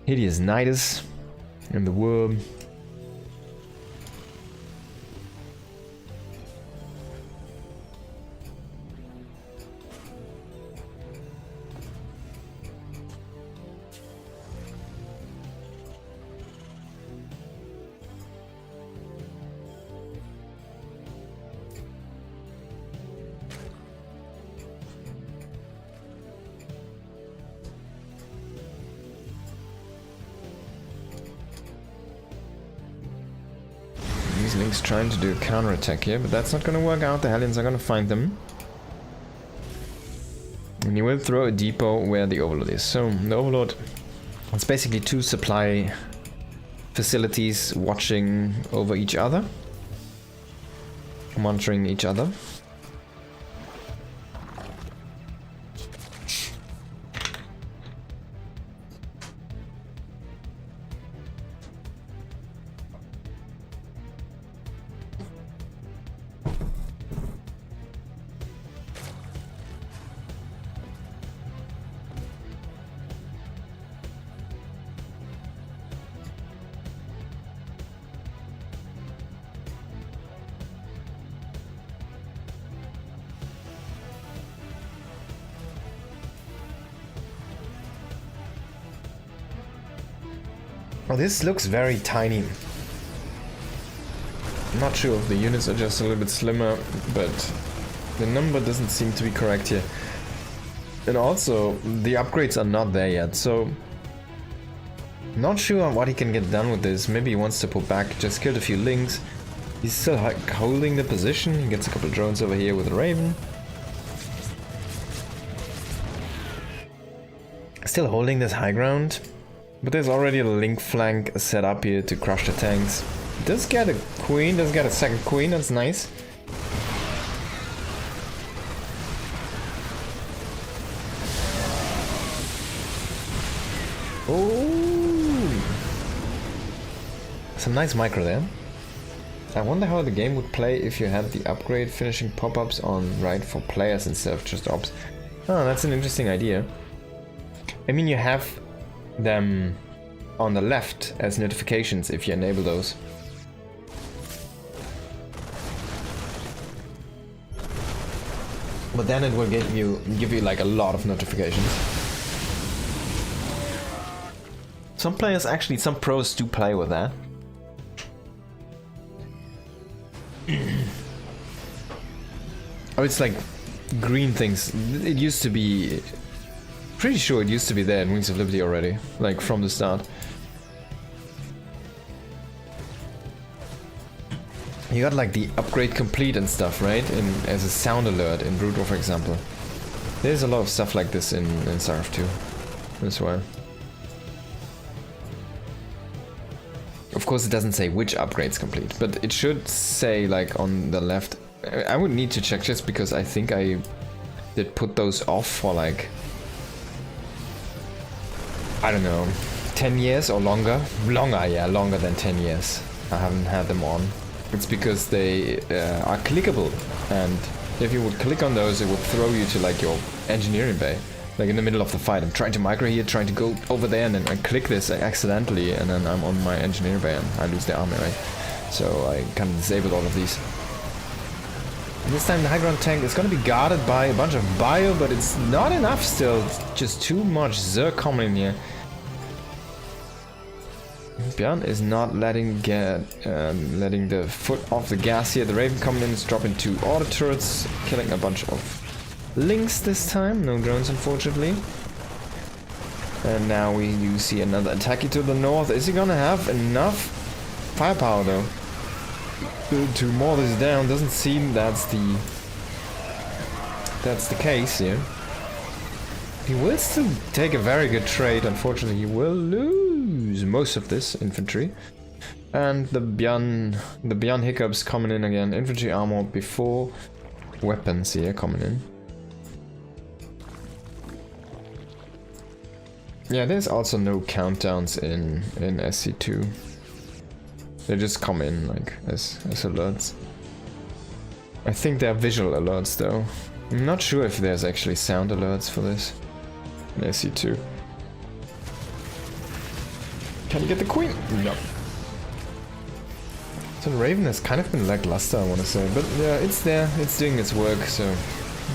hideous Nidus and the worm. These Lynx trying to do a counterattack here, but that's not gonna work out. The Hellions are gonna find them. And he will throw a depot where the Overlord is. So, the Overlord, it's basically two supply facilities watching over each other. Monitoring each other. Well, this looks very tiny. I'm not sure if the units are just a little bit slimmer, but the number doesn't seem to be correct here. And also, the upgrades are not there yet, so not sure what he can get done with this. Maybe he wants to pull back, just killed a few Lynx. He's still holding the position. He gets a couple of drones over here with a Raven. Still holding this high ground. But there's already a link flank set up here to crush the tanks. Does get a queen, does get a second queen, that's nice. Oh, some nice micro there. I wonder how the game would play if you had the upgrade finishing pop-ups on right for players instead of just ops. Oh, that's an interesting idea. I mean, you have them on the left as notifications if you enable those. But then it will give you like a lot of notifications. Some players actually, some pros do play with that. Oh, it's like green things. It used to be... Pretty sure it used to be there in Wings of Liberty already, like from the start. You got like the upgrade complete and stuff, right? As a sound alert in Brood War, for example. There's a lot of stuff like this in StarCraft 2 as well. Of course, it doesn't say which upgrade's complete, but it should say like on the left. I would need to check just because I think I did put those off for like, I don't know, 10 years or longer? Longer than 10 years. I haven't had them on. It's because they are clickable, and if you would click on those, it would throw you to like your engineering bay. Like in the middle of the fight, I'm trying to micro here, trying to go over there, and then I click this accidentally, and then I'm on my engineering bay and I lose the army, right? So I kind of disabled all of these. And this time the high ground tank is going to be guarded by a bunch of bio, but it's not enough still. It's just too much Zerg coming in here. Björn is not letting the foot off the gas here. The Raven coming in is dropping 2 auto turrets, killing a bunch of Lynx this time. No drones, unfortunately. And now we do see another attack to the north. Is he gonna have enough firepower though to mow this down? Doesn't seem that's the case here. He will still take a very good trade. Unfortunately, he will lose most of this infantry. And the Björn hiccups coming in again. Infantry armor before weapons here coming in. Yeah, there's also no countdowns in SC2. They just come in like as alerts. I think they're visual alerts though. I'm not sure if there's actually sound alerts for this in SC2. Can you get the queen? No. So Raven has kind of been lackluster, I want to say, but yeah, it's there, it's doing its work, so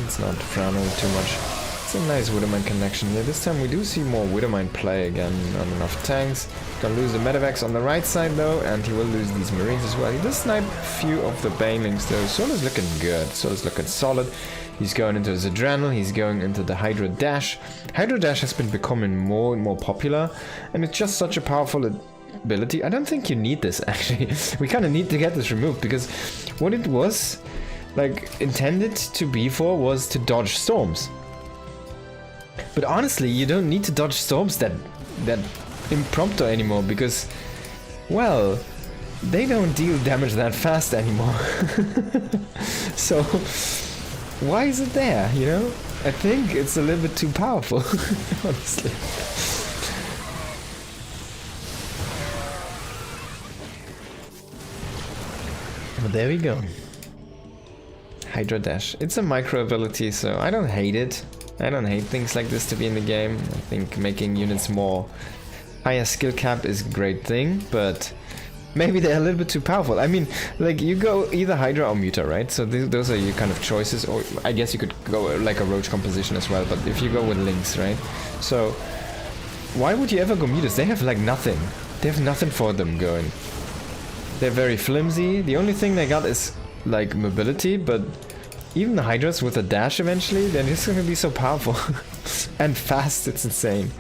it's not frowning too much. It's a nice Widowmine connection here. This time we do see more Widowmine play again, not enough tanks. Gonna lose the Medivacs on the right side though, and he will lose these Marines as well. He does snipe a few of the Banelings though. Solo's looking good, Solo's looking solid. He's going into his Adrenal, he's going into the Hydra Dash. Hydra Dash has been becoming more and more popular, and it's just such a powerful ability. I don't think you need this, actually. We kind of need to get this removed, because what it was, like, intended to be for was to dodge storms. But honestly, you don't need to dodge storms that impromptu anymore, because, well, they don't deal damage that fast anymore. So, why is it there, you know? I think it's a little bit too powerful, honestly. But there we go. Hydra Dash. It's a micro ability, so I don't hate it. I don't hate things like this to be in the game. I think making units more higher skill cap is a great thing, but maybe they're a little bit too powerful. I mean, like, you go either Hydra or Muta, right? So those are your kind of choices, or I guess you could go like a Roach composition as well, but if you go with Lynx, right? So why would you ever go Mutas? They have like nothing. They have nothing for them going. They're very flimsy. The only thing they got is like mobility, but even the Hydras with a dash eventually, they're just gonna be so powerful and fast, it's insane.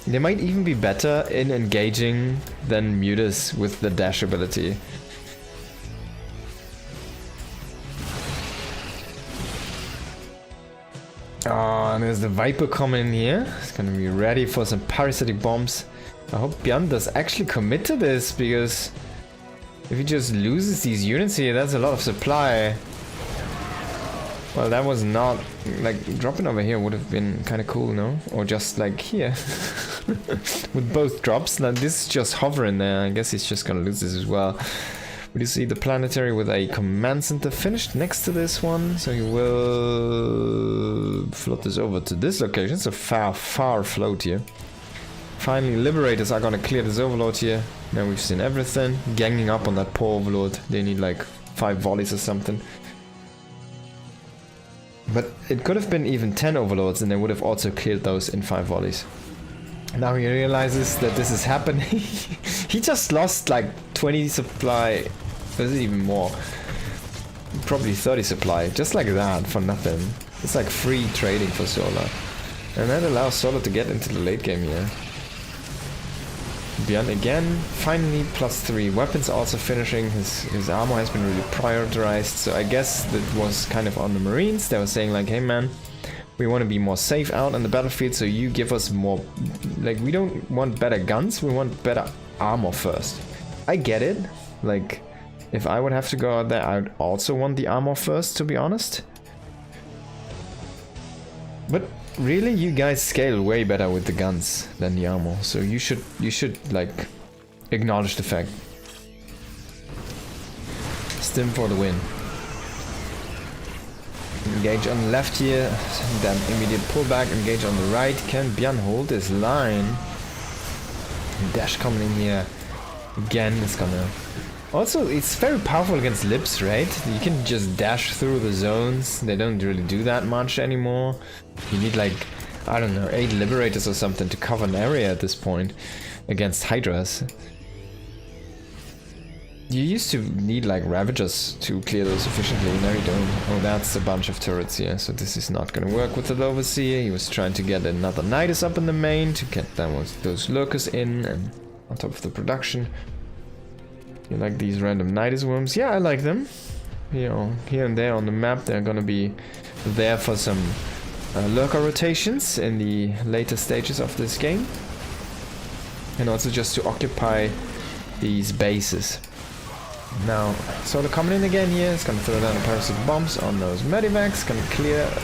They might even be better in engaging than Mutas with the dash ability. Oh, and there's the Viper coming in here. It's gonna be ready for some parasitic bombs. I hope Björn does actually commit to this, because if he just loses these units here, that's a lot of supply. Well, that was not... like, dropping over here would have been kind of cool, no? Or just like here. With both drops. Now this is just hovering there. I guess he's just gonna lose this as well. We do see the planetary with a command center finished next to this one. So he will float this over to this location. It's a far float here. Finally, Liberators are gonna clear this Overlord here. Now we've seen everything. Ganging up on that poor Overlord. They need like 5 volleys or something. But it could have been even 10 Overlords, and they would have also cleared those in 5 volleys. Now he realizes that this is happening. He just lost like 20 supply. There's even more. Probably 30 supply. Just like that, for nothing. It's like free trading for Solar. And that allows Solar to get into the late game here. Björn again, finally +3. Weapons also finishing. His armor has been really prioritized, so I guess that was kind of on the Marines. They were saying like, hey man, we want to be more safe out on the battlefield, so you give us more... like, we don't want better guns, we want better armor first. I get it. Like, if I would have to go out there, I would also want the armor first, to be honest. But really, you guys scale way better with the guns than the armor, so you should like acknowledge the fact. Stim for the win. Engage on the left here, then immediate pullback. Engage on the right. Can Björn hold his line? Dash coming in here again. It's gonna. Also, it's very powerful against Lips, right? You can just dash through the zones. They don't really do that much anymore. You need like, I don't know, 8 Liberators or something to cover an area at this point against Hydras. You used to need like Ravagers to clear those efficiently, now you don't. Oh, that's a bunch of turrets here, so this is not gonna work with the Overseer. He was trying to get another Nidus up in the main to get those Lurkers in and on top of the production. You like these random Nidus worms? Yeah, I like them. You know, here and there on the map, they're gonna be there for some lurker rotations in the later stages of this game. And also just to occupy these bases. Now, Solar coming in again here. It's gonna throw down the parasitic bombs on those Medivacs. Gonna clear a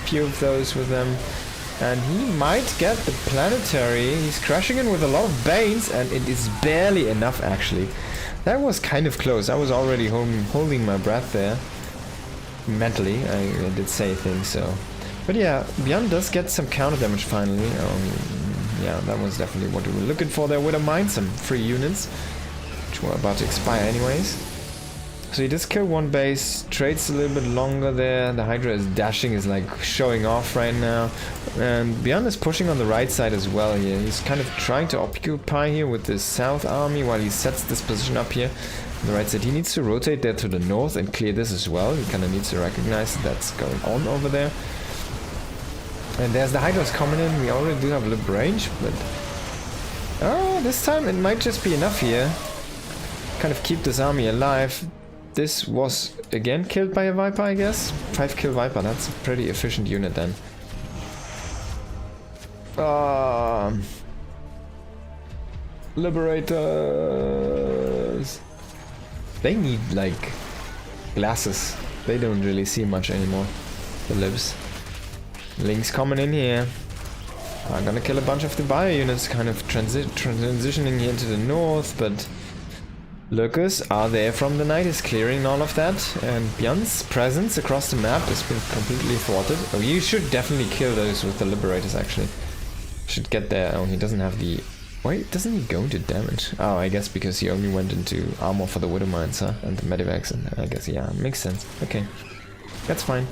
few of those with them. And he might get the planetary. He's crashing in with a lot of Banes, and it is barely enough actually. That was kind of close. I was already holding my breath there. Mentally, I did say things, so. But yeah, Björn does get some counter damage finally. Yeah, that was definitely what we were looking for there with a mine. Some free units, which were about to expire anyways. So he does kill one base, trades a little bit longer there. The Hydra is dashing, is like showing off right now. And Björn is pushing on the right side as well here. He's kind of trying to occupy here with the south army while he sets this position up here. On the right side, he needs to rotate there to the north and clear this as well. He kind of needs to recognize that's going on over there. And there's the Hydras coming in. We already do have a little range, but Oh, this time it might just be enough here. Kind of keep this army alive. This was again killed by a Viper, I guess. 5 kill Viper, that's a pretty efficient unit then. Liberators. They need like glasses. They don't really see much anymore. The libs. Lynx coming in here. I'm gonna kill a bunch of the bio units, kind of transitioning here into the north, but Lurkers are there from the night, is clearing all of that, and Björn's presence across the map has been completely thwarted. Oh, you should definitely kill those with the Liberators, actually. Should get there. Oh, he doesn't have the... Why doesn't he go into damage? Oh, I guess because he only went into armor for the Widow Mines, huh? And the Medivacs, and I guess, yeah, makes sense. Okay. That's fine.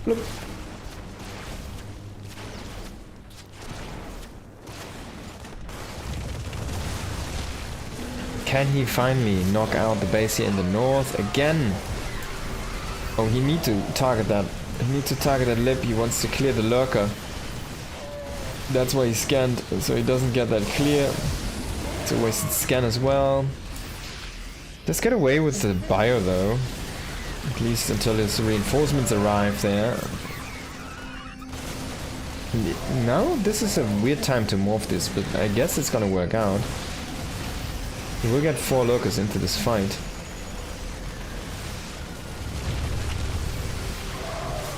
Bloop. Can he finally knock out the base here in the north again? Oh, he need to target that. He needs to target that lip. He wants to clear the lurker. That's why he scanned, so he doesn't get that clear. It's a wasted scan as well. Let's get away with the bio though. At least until his reinforcements arrive there. Now this is a weird time to morph this, but I guess it's gonna work out. He will get 4 lurkers into this fight.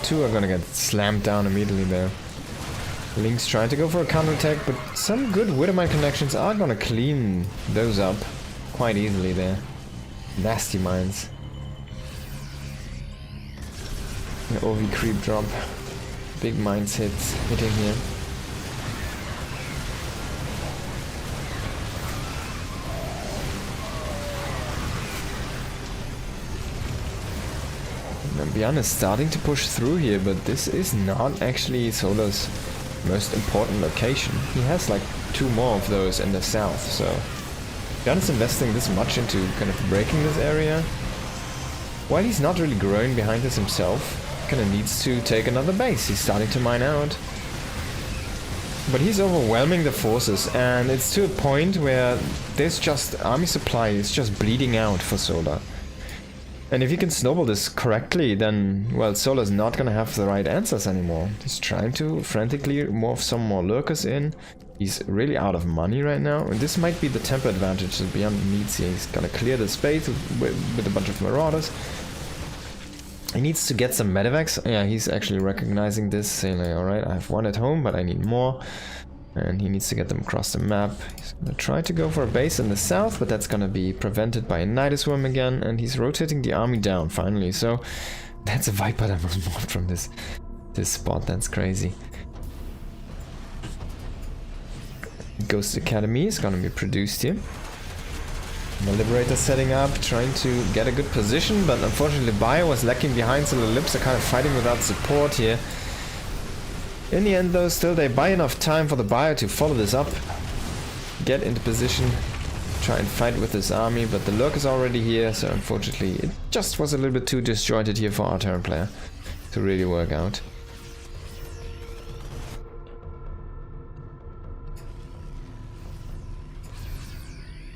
2 are gonna get slammed down immediately there. Lynx trying to go for a counterattack, but some good Widowmine connections are gonna clean those up quite easily there. Nasty mines. The OV creep drop. Big mines hitting here. Björn is starting to push through here, but this is not actually Solar's most important location. He has like 2 more of those in the south, so Björn is investing this much into kind of breaking this area. While he's not really growing behind this himself, kind of needs to take another base. He's starting to mine out. But he's overwhelming the forces, and it's to a point where there's just army supply is just bleeding out for Solar. And if you can snowball this correctly, then, well, Solar's not gonna have the right answers anymore. He's trying to frantically morph some more lurkers in. He's really out of money right now, and this might be the tempo advantage that Björn needs here. He's gonna clear the space with a bunch of marauders. He needs to get some medivacs. Yeah, he's actually recognizing this, saying like, alright, I have 1 at home, but I need more. And he needs to get them across the map. He's gonna try to go for a base in the south, but that's gonna be prevented by a Nidus Worm again, and he's rotating the army down finally. So that's a Viper that was morphed from this spot. That's crazy. Ghost Academy is gonna be produced here. The Liberator setting up, trying to get a good position, but unfortunately Bio was lacking behind, so the Lips are kind of fighting without support here. In the end though, still they buy enough time for the Bio to follow this up, get into position, try and fight with this army, but the Lurk is already here, so unfortunately it just was a little bit too disjointed here for our Terran player to really work out.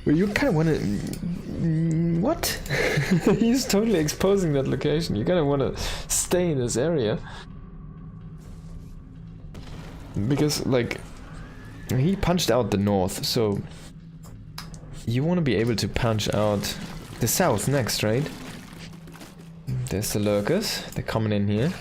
Well, you kind of want to... What? He's totally exposing that location. You kind of want to stay in this area. Because, like, he punched out the north, so you want to be able to punch out the south next, right? There's the lurkers. They're coming in here.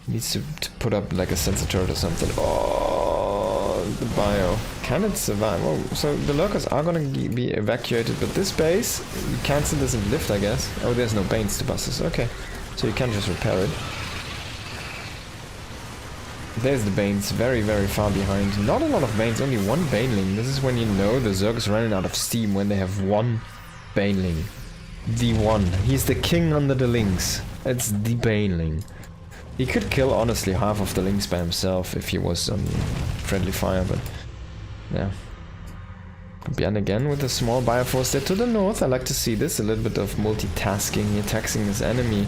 Needs to put up like a sensor turret or something. Oh, the bio. Can it survive? Oh, so the lurkers are gonna be evacuated, but this base, you cancel this and lift, I guess. Oh, there's no Banes to bust this. Okay, so you can just repair it. There's the Banes, very, very far behind. Not a lot of Banes, only 1 Baneling. This is when you know the Zerg is running out of steam, when they have 1 Baneling. The one. He's the king under the Lynx. It's the Baneling. He could kill, honestly, half of the Lynx by himself if he was on friendly fire, but... yeah. Björn again with a small bioforce there to the north. I like to see this, a little bit of multitasking here, taxing his enemy.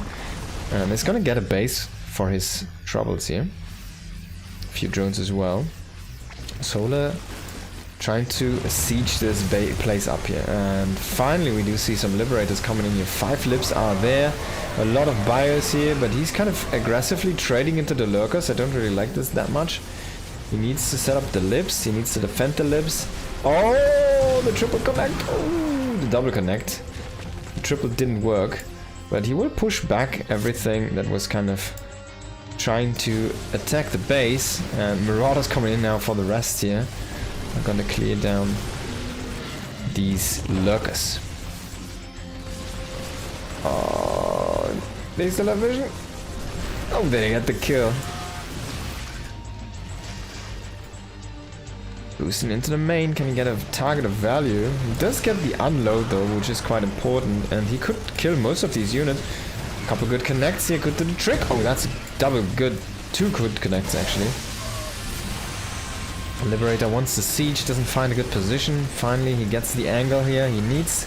And he's gonna get a base for his troubles here. A few drones as well. Solar trying to siege this place up here. And finally we do see some liberators coming in here. 5 lips are there, a lot of bios here, but he's kind of aggressively trading into the lurkers. I don't really like this that much. He needs to set up the lips, he needs to defend the lips. Oh, the triple connect, oh, the double connect. The triple didn't work, but he will push back everything that was kind of trying to attack the base. And Marauders coming in now for the rest here. I'm gonna clear down these lurkers. Oh, they still have vision. Oh, they get the kill. Boosting into the main, can he get a target of value? He does get the unload though, which is quite important, and he could kill most of these units. A couple good connects here, could do the trick. Oh, that's double good. 2 good connects actually. Liberator wants to siege, doesn't find a good position. Finally he gets the angle here he needs,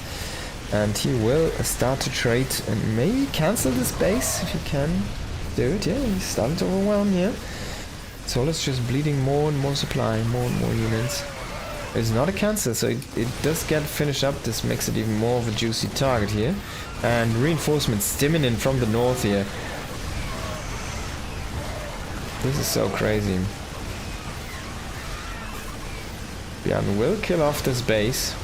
and he will start to trade and maybe cancel this base if he can do it. Yeah, he's starting to overwhelm here. So let's just bleeding more and more supply, more and more units. It's not a cancel, so it does get finished up. This makes it even more of a juicy target here. And reinforcements stimming in from the north here. This is so crazy. Bjarn will kill off this base.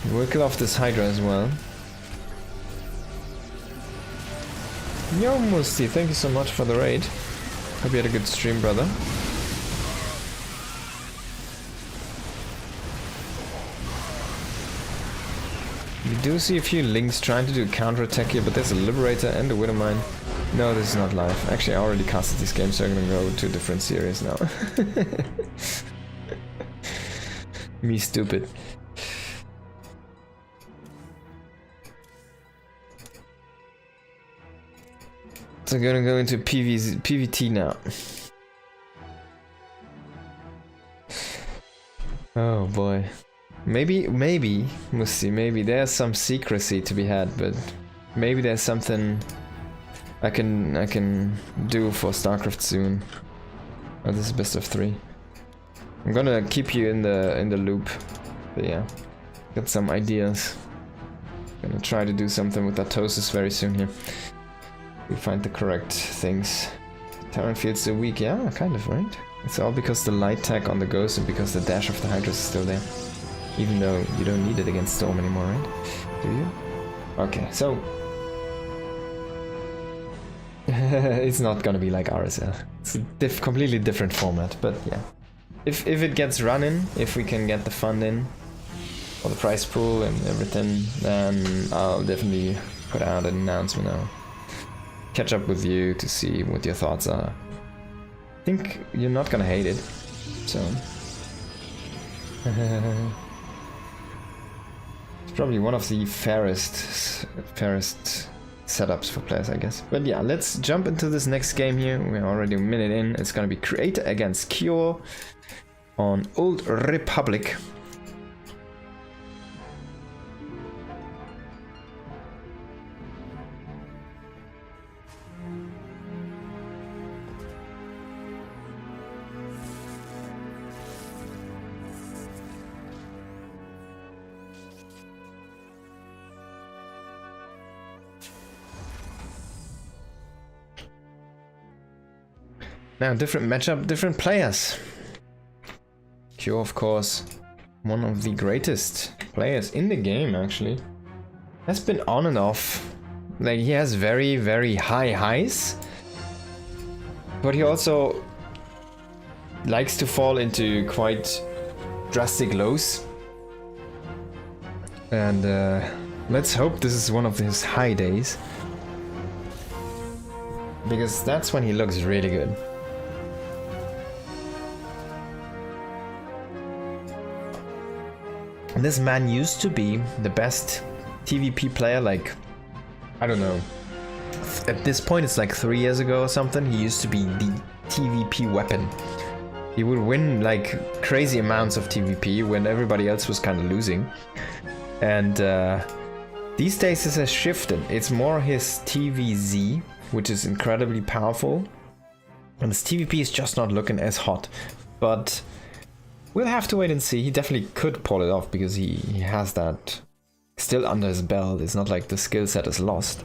He will kill off this Hydra as well. Yo Musti, thank you so much for the raid. Hope you had a good stream, brother. We do see a few links trying to do counter-attack here, but there's a Liberator and a Widowmine. No, this is not live. Actually, I already casted this game, so I'm gonna go to a different series now. Me stupid. So I'm gonna go into PVT now. Oh boy. Maybe, we'll see, maybe there's some secrecy to be had, but maybe there's something I can do for StarCraft soon. Oh, this is best of 3. I'm gonna keep you in the loop. But yeah, got some ideas. Gonna try to do something with Atosis very soon here. We find the correct things. Terran feels so weak, yeah, kind of, right? It's all because the light tag on the Ghost and because the dash of the Hydra is still there. Even though you don't need it against Storm anymore, right? Do you? Okay, so it's not gonna be like RSL. It's a completely different format, but yeah. If it gets running, if we can get the fund in, or the prize pool and everything, then I'll definitely put out an announcement. I'll catch up with you to see what your thoughts are. I think you're not gonna hate it, so... It's probably one of the fairest setups for players, I guess. But yeah, let's jump into this next game here. We're already a minute in. It's gonna be Creator against Cure on Old Republic. Now, different matchup, different players. Cure, of course, one of the greatest players in the game, actually. Has been on and off. Like, he has very, very high highs. But he also likes to fall into quite drastic lows. And let's hope this is one of his high days. Because that's when he looks really good. This man used to be the best TVP player, like, I don't know, at this point it's like 3 years ago or something. He used to be the TVP weapon. He would win like crazy amounts of TVP when everybody else was kind of losing. And these days this has shifted. It's more his TVZ, which is incredibly powerful. And his TVP is just not looking as hot. but we'll have to wait and see. He definitely could pull it off because he has that still under his belt. It's not like the skill set is lost.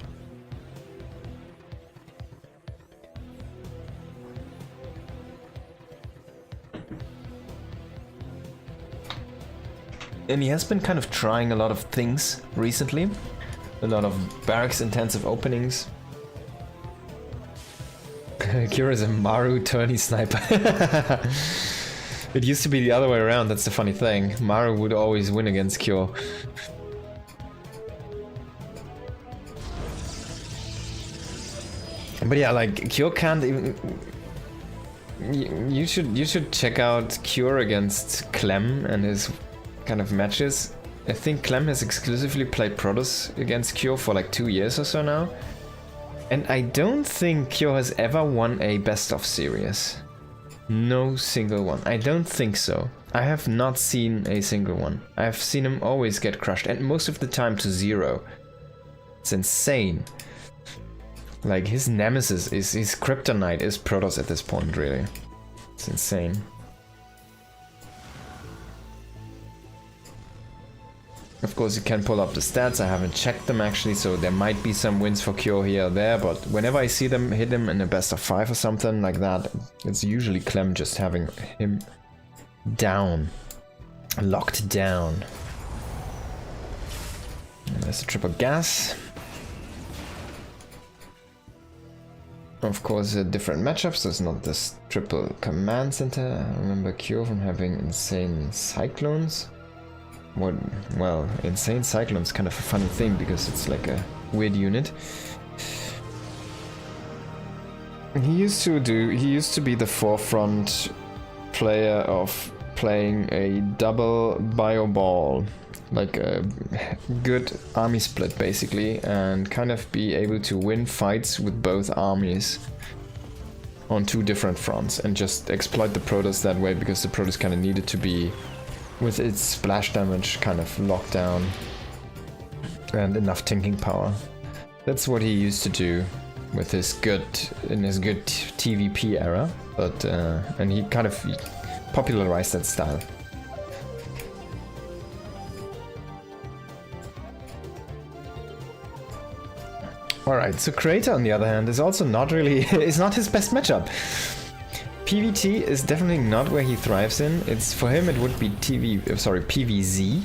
And he has been kind of trying a lot of things recently. A lot of barracks intensive openings. Kira is a Maru tourney sniper. It used to be the other way around, that's the funny thing. Maru would always win against Kyo. But yeah, like Kyo can't even... You should check out Cure against Clem and his kind of matches. I think Clem has exclusively played Protoss against Cure for like 2 years or so now. And I don't think Cure has ever won a best of series. No single one. I don't think so. I have not seen a single one. I have seen him always get crushed, and most of the time to 0. It's insane. Like his nemesis is his kryptonite is Protoss at this point, really. It's insane. Of course, you can pull up the stats. I haven't checked them actually, so there might be some wins for Cure here or there, but whenever I see them hit him in a best of 5 or something like that, it's usually Clem just having him down. Locked down. And there's a triple gas. Of course, different matchups, so it's not this triple command center. I remember Cure from having insane cyclones. Well, insane cyclone's kind of a funny thing because it's like a weird unit. He used to be the forefront player of playing a double bio ball, like a good army split basically, and kind of be able to win fights with both armies on 2 different fronts and just exploit the Protoss that way, because the Protoss kind of needed to be with its splash damage kind of locked down and enough tanking power. That's what he used to do with his good TVP era, but and he kind of popularized that style. Alright, so Creator on the other hand is also not really is not his best matchup. PVT is definitely not where he thrives in. It's for him it would be PVZ.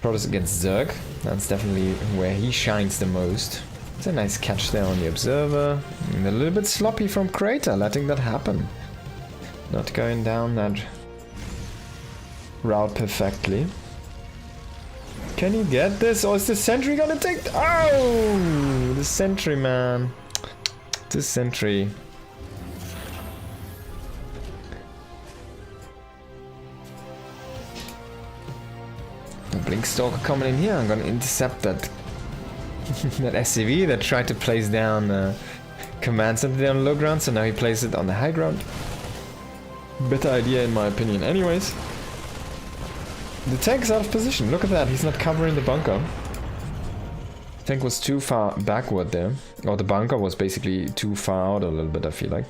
Protoss against Zerg. That's definitely where he shines the most. It's a nice catch there on the Observer. And a little bit sloppy from Creator, letting that happen. Not going down that route perfectly. Can you get this, or is the sentry gonna take... Oh! The sentry, man. The sentry. Blinkstalker coming in here. I'm gonna intercept that that SCV that tried to place down command center there on low ground, so now he plays it on the high ground. Better idea in my opinion anyways. The tank's out of position, look at that, he's not covering the bunker. The tank was too far backward there, or the bunker was basically too far out a little bit, I feel like.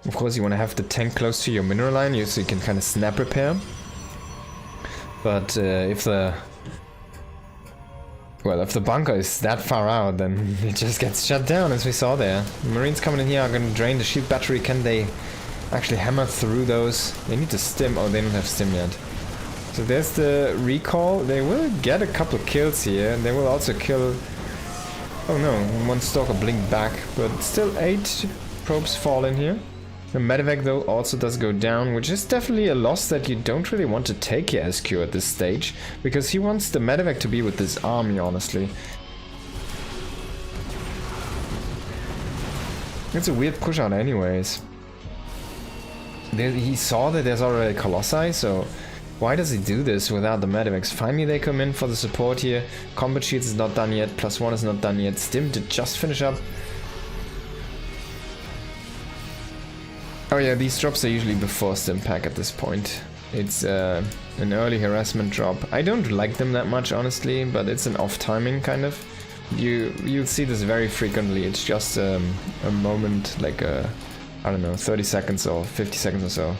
Of course you want to have the tank close to your mineral line so you can kind of snap repair. But if the bunker is that far out, then it just gets shut down, as we saw there. The Marines coming in here are going to drain the shield battery. Can they actually hammer through those? They need to stim. Oh, they don't have stim yet. So there's the recall. They will get a couple of kills here. They will also kill... Oh no, 1 Stalker blinked back, but still 8 probes fall in here. The medevac though also does go down, which is definitely a loss that you don't really want to take here as Q at this stage, because he wants the medevac to be with this army, honestly. It's a weird push out anyways. He saw that there's already a Colossi, so why does he do this without the medevacs? Finally they come in for the support here. Combat Shields is not done yet, +1 is not done yet. Stim did just finish up. Oh yeah, these drops are usually before Stimpack at this point. It's an early harassment drop. I don't like them that much, honestly, but it's an off timing kind of. You'll see this very frequently. It's just a moment, like a I don't know, 30 seconds or 50 seconds or so.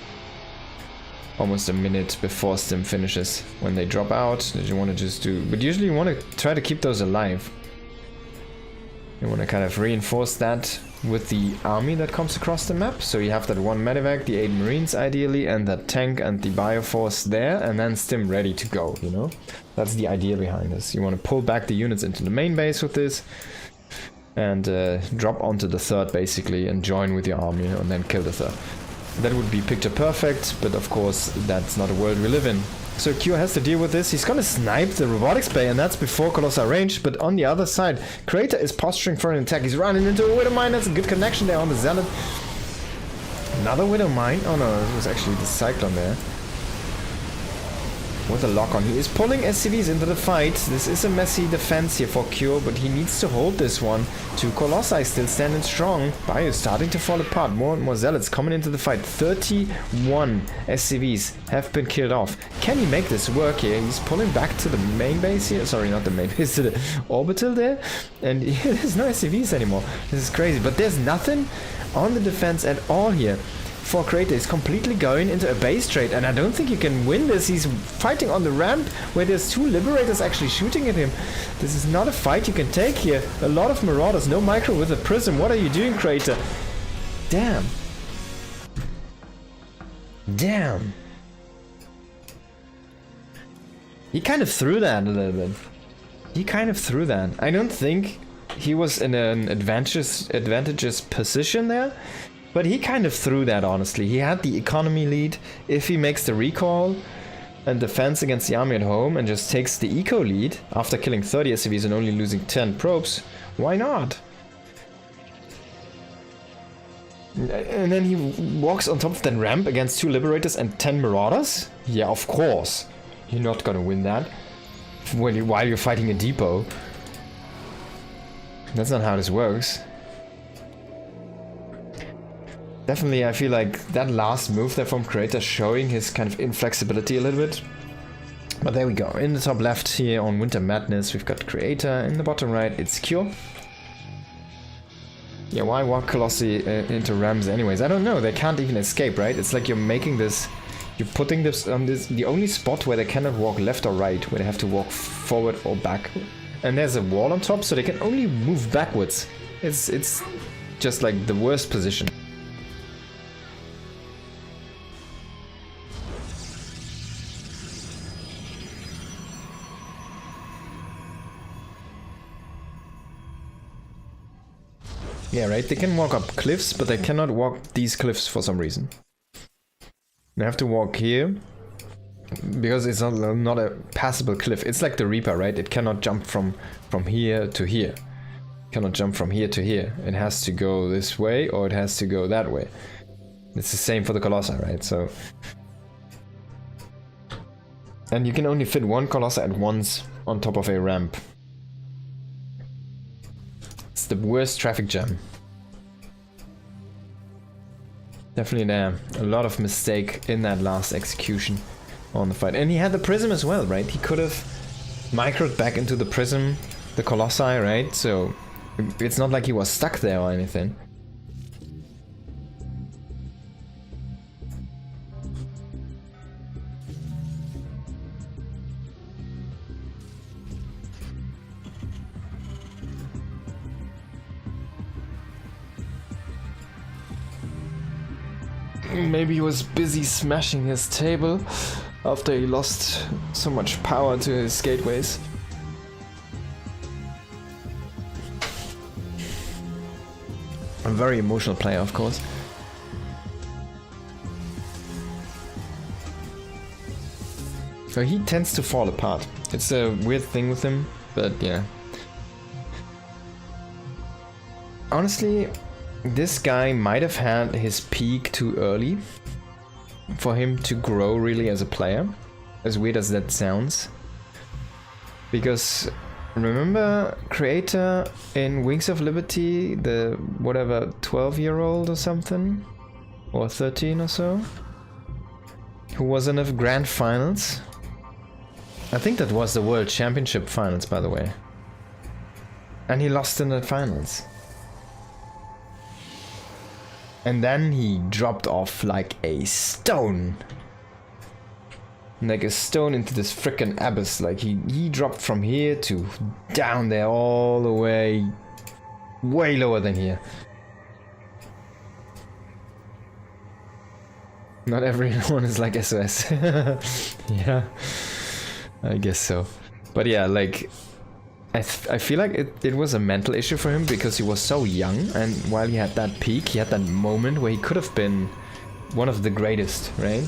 Almost a minute before Stim finishes. When they drop out, you want to just do... But usually you want to try to keep those alive. You want to kind of reinforce that with the army that comes across the map. So you have that one medevac, the 8 marines ideally, and that tank and the bioforce there, and then Stim ready to go, you know? That's the idea behind this. You want to pull back the units into the main base with this, and drop onto the third basically, and join with your army, and then kill the third. That would be picture perfect, but of course that's not a world we live in. So Q has to deal with this. He's gonna snipe the robotics bay, and that's before Colossi range, but on the other side, Creator is posturing for an attack. He's running into a Widow Mine. That's a good connection there on the Zealot. Another Widow Mine. Oh no, it was actually the Cyclone there. With a lock on. He is pulling SCVs into the fight. This is a messy defense here for Cure, but he needs to hold this one. Two Colossi still standing strong. Bio starting to fall apart. More and more Zealots coming into the fight. 31 SCVs have been killed off. Can he make this work here? He's pulling back to the main base here. Sorry, not the main base, to the orbital there. And there's no SCVs anymore. This is crazy. But there's nothing on the defense at all here. For Creator is completely going into a base trade, and I don't think you can win this. He's fighting on the ramp where there's 2 Liberators actually shooting at him. This is not a fight you can take here. A lot of Marauders, no micro with a prism. What are you doing, Creator? Damn. Damn. He kind of threw that a little bit. He kind of threw that. I don't think he was in an advantageous position there. But he kind of threw that, honestly. He had the economy lead. If he makes the recall and defense against the army at home and just takes the eco lead after killing 30 SCVs and only losing 10 probes, why not? And then he walks on top of that ramp against 2 Liberators and 10 Marauders? Yeah, of course. You're not gonna win that while you're fighting a depot. That's not how this works. Definitely, I feel like that last move there from Creator showing his kind of inflexibility a little bit. But there we go. In the top left here on Winter Madness, we've got Creator. In the bottom right, it's Cure. Yeah, why walk Colossi into Rams anyways? I don't know. They can't even escape, right? It's like you're making this... You're putting this on this... The only spot where they cannot walk left or right, where they have to walk forward or back. And there's a wall on top, so they can only move backwards. It's just like the worst position. Yeah, right, they can walk up cliffs, but they cannot walk these cliffs for some reason. They have to walk here, because it's not a passable cliff. It's like the Reaper, right? It cannot jump from here to here. It cannot jump from here to here. It has to go this way, or it has to go that way. It's the same for the Colossi, right? So... And you can only fit 1 Colossi at once on top of a ramp. It's the worst traffic jam. Definitely there. A lot of mistake in that last execution on the fight. And he had the prism as well, right? He could have microed back into the prism, the Colossi, right? So it's not like he was stuck there or anything. Maybe he was busy smashing his table after he lost so much power to his gateways. A very emotional player, of course. So he tends to fall apart. It's a weird thing with him, but yeah. Honestly, this guy might have had his peak too early for him to grow really as a player, as weird as that sounds. Because remember Creator in Wings of Liberty, the whatever 12-year-old or something, or 13 or so, who was in the grand finals? I think that was the World Championship finals, by the way. And he lost in the finals. And then he dropped off like a stone. Like a stone into this frickin' abyss. Like he dropped from here to down there all the way. Way lower than here. Not everyone is like SOS. Yeah, I guess so. But yeah, like, I feel like it was a mental issue for him because he was so young, and while he had that peak, he had that moment where he could have been one of the greatest, right?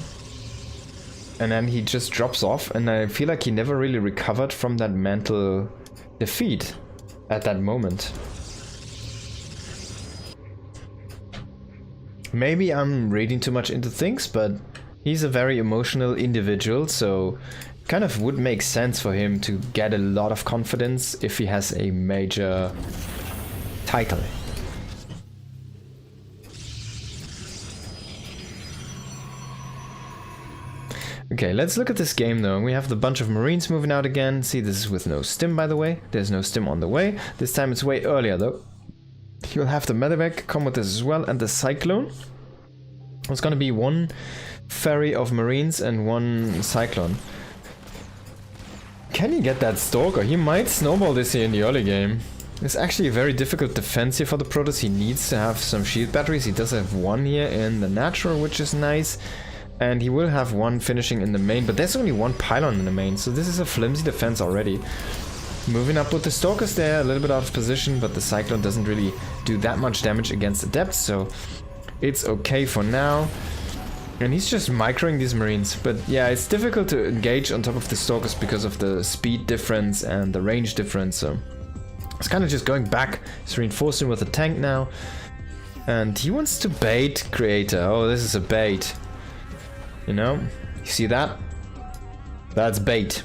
And then he just drops off, and I feel like he never really recovered from that mental defeat at that moment. Maybe I'm reading too much into things, but he's a very emotional individual, so it kind of would make sense for him to get a lot of confidence if he has a major title. Okay, let's look at this game though. We have the bunch of Marines moving out again. See, this is with no stim, by the way. There's no stim on the way. This time it's way earlier though. You'll have the medevac come with this as well, and the Cyclone. It's gonna be one ferry of Marines and one Cyclone. Can he get that Stalker? He might snowball this here in the early game. It's actually a very difficult defense here for the Protoss. He needs to have some shield batteries. He does have one here in the natural, which is nice. And he will have one finishing in the main, but there's only one pylon in the main, so this is a flimsy defense already. Moving up with the Stalkers there, a little bit out of position, but the Cyclone doesn't really do that much damage against Adepts, so it's okay for now. And he's just microing these Marines, but yeah, it's difficult to engage on top of the Stalkers because of the speed difference and the range difference, so it's kind of just going back. He's reinforcing with a tank now, and he wants to bait Creator. Oh, this is a bait. You know, you see that? That's bait.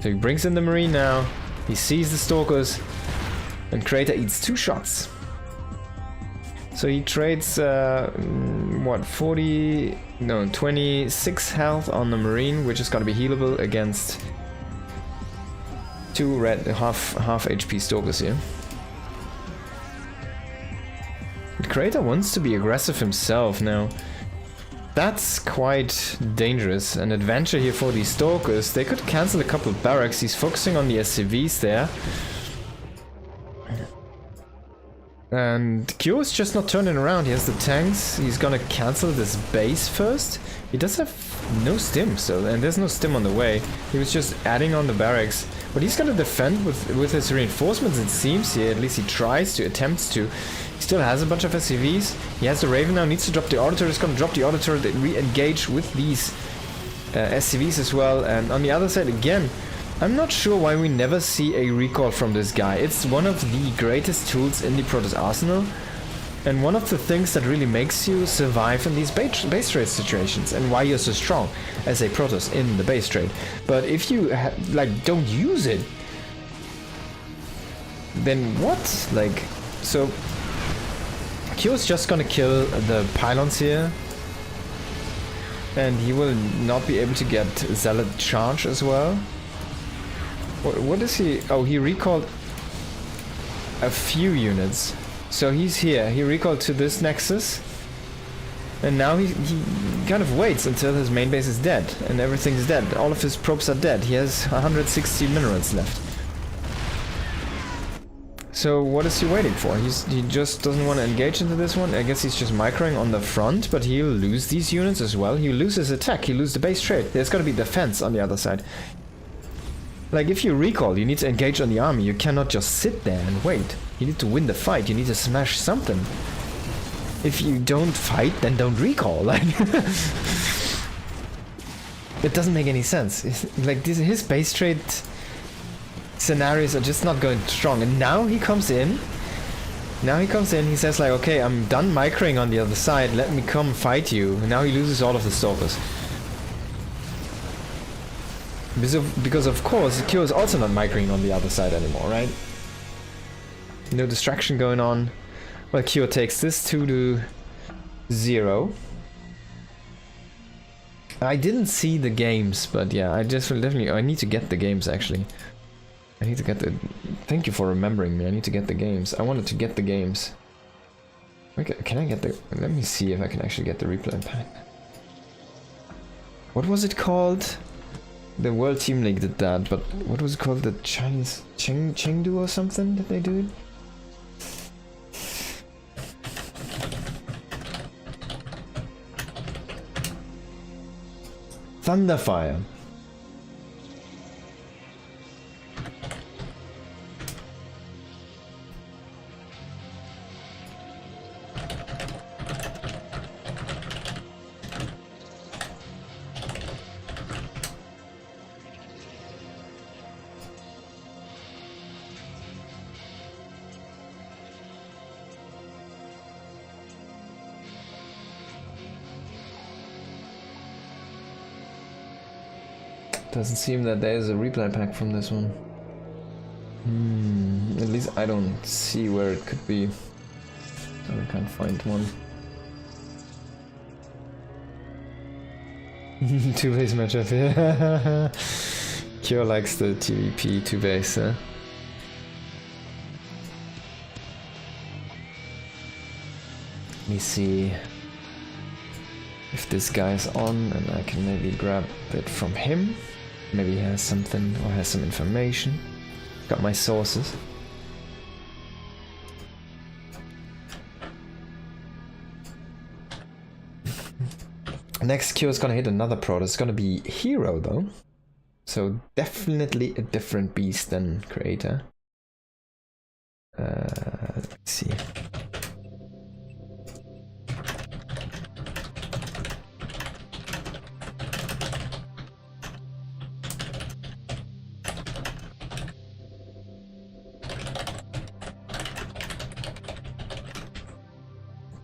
So he brings in the Marine now. He sees the Stalkers, and Creator eats 2 shots. So he trades, what, 26 health on the Marine, which is gonna be healable against 2 red half HP Stalkers here. But Creator wants to be aggressive himself now. That's quite dangerous. An adventure here for these Stalkers. They could cancel a couple of barracks. He's focusing on the SCVs there. And Q is just not turning around. He has the tanks. He's gonna cancel this base first. He does have no stim, so, and there's no stim on the way. He was just adding on the barracks. But he's gonna defend with his reinforcements, it seems here. At least he tries to, attempts to. He still has a bunch of SCVs. He has the Raven now, needs to drop the auto turret. He's gonna drop the auto turret and re-engage with these SCVs as well. And on the other side again, I'm not sure why we never see a recall from this guy. It's one of the greatest tools in the Protoss arsenal, and one of the things that really makes you survive in these base trade situations, and why you're so strong as a Protoss in the base trade. But if you like don't use it, then what? Like, so Q is just gonna kill the pylons here, and he will not be able to get Zealot charge as well. What is he? Oh, he recalled a few units. So he's here. He recalled to this nexus. And now he kind of waits until his main base is dead. And everything's dead. All of his probes are dead. He has 160 minerals left. So what is he waiting for? He just doesn't want to engage into this one. I guess he's just microing on the front. But he'll lose these units as well. He'll lose his attack. He'll lose the base trade. There's got to be defense on the other side. Like, if you recall, you need to engage on the army. You cannot just sit there and wait. You need to win the fight. You need to smash something. If you don't fight, then don't recall. Like, it doesn't make any sense. Like, his base trade scenarios are just not going strong. And now he comes in. He says like, okay, I'm done microing on the other side. Let me come fight you. And now he loses all of the Stalkers. Because of course, Q is also not microing on the other side anymore, right? No distraction going on. Well, Q takes this 2-0. I didn't see the games, but yeah, I need to get the games actually. I need to get the... Thank you for remembering me. I need to get the games. I wanted to get the games. Okay, can I get the... Let me see if I can actually get the replay pack. What was it called? The World Team League did that, but what was it called? The Chinese... Chengdu or something? Did they do it? Thunderfire. Doesn't seem that there is a replay pack from this one. At least I don't see where it could be. I can't find one. 2-base matchup, yeah. Kyo likes the TVP 2-base, huh? Let me see if this guy's on and I can maybe grab it from him. Maybe he has something or has some information. Got my sources. Next Q is gonna hit another pro. It's gonna be Hero though. So definitely a different beast than Creator. Let's see.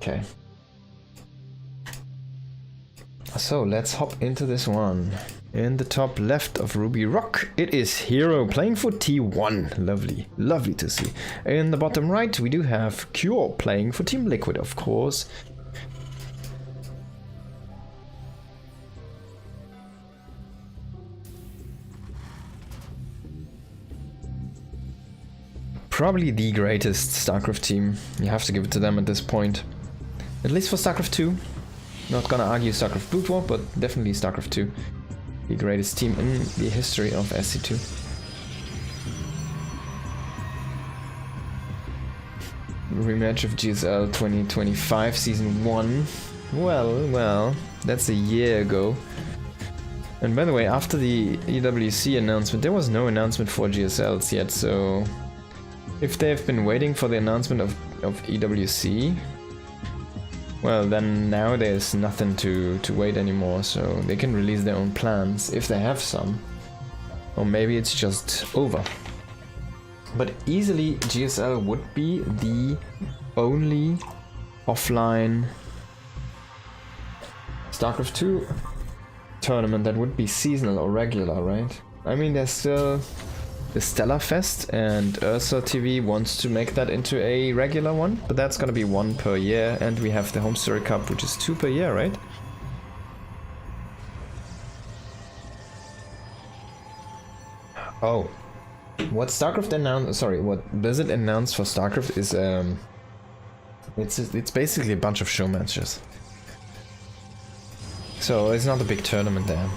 Okay. So let's hop into this one. In the top left of Ruby Rock, it is Hero playing for T1. Lovely, lovely to see. In the bottom right, we do have Cure playing for Team Liquid, of course. Probably the greatest StarCraft team. You have to give it to them at this point. At least for StarCraft 2. Not gonna argue StarCraft Brood War, but definitely StarCraft 2. The greatest team in the history of SC2. Rematch of GSL 2025 Season 1. Well, that's a year ago. And by the way, after the EWC announcement, there was no announcement for GSLs yet, so... If they've been waiting for the announcement of EWC, well, then now there's nothing to wait anymore, so they can release their own plans, if they have some. Or maybe it's just over. But easily GSL would be the only offline StarCraft 2 tournament that would be seasonal or regular, right? I mean, there's still the Stellar Fest, and Ursa TV wants to make that into a regular one, but that's gonna be 1 per year, and we have the Home Story Cup, which is 2 per year, right? Oh, what StarCraft announced? Sorry, what Blizzard announced for StarCraft is it's basically a bunch of show matches. So it's not a big tournament there.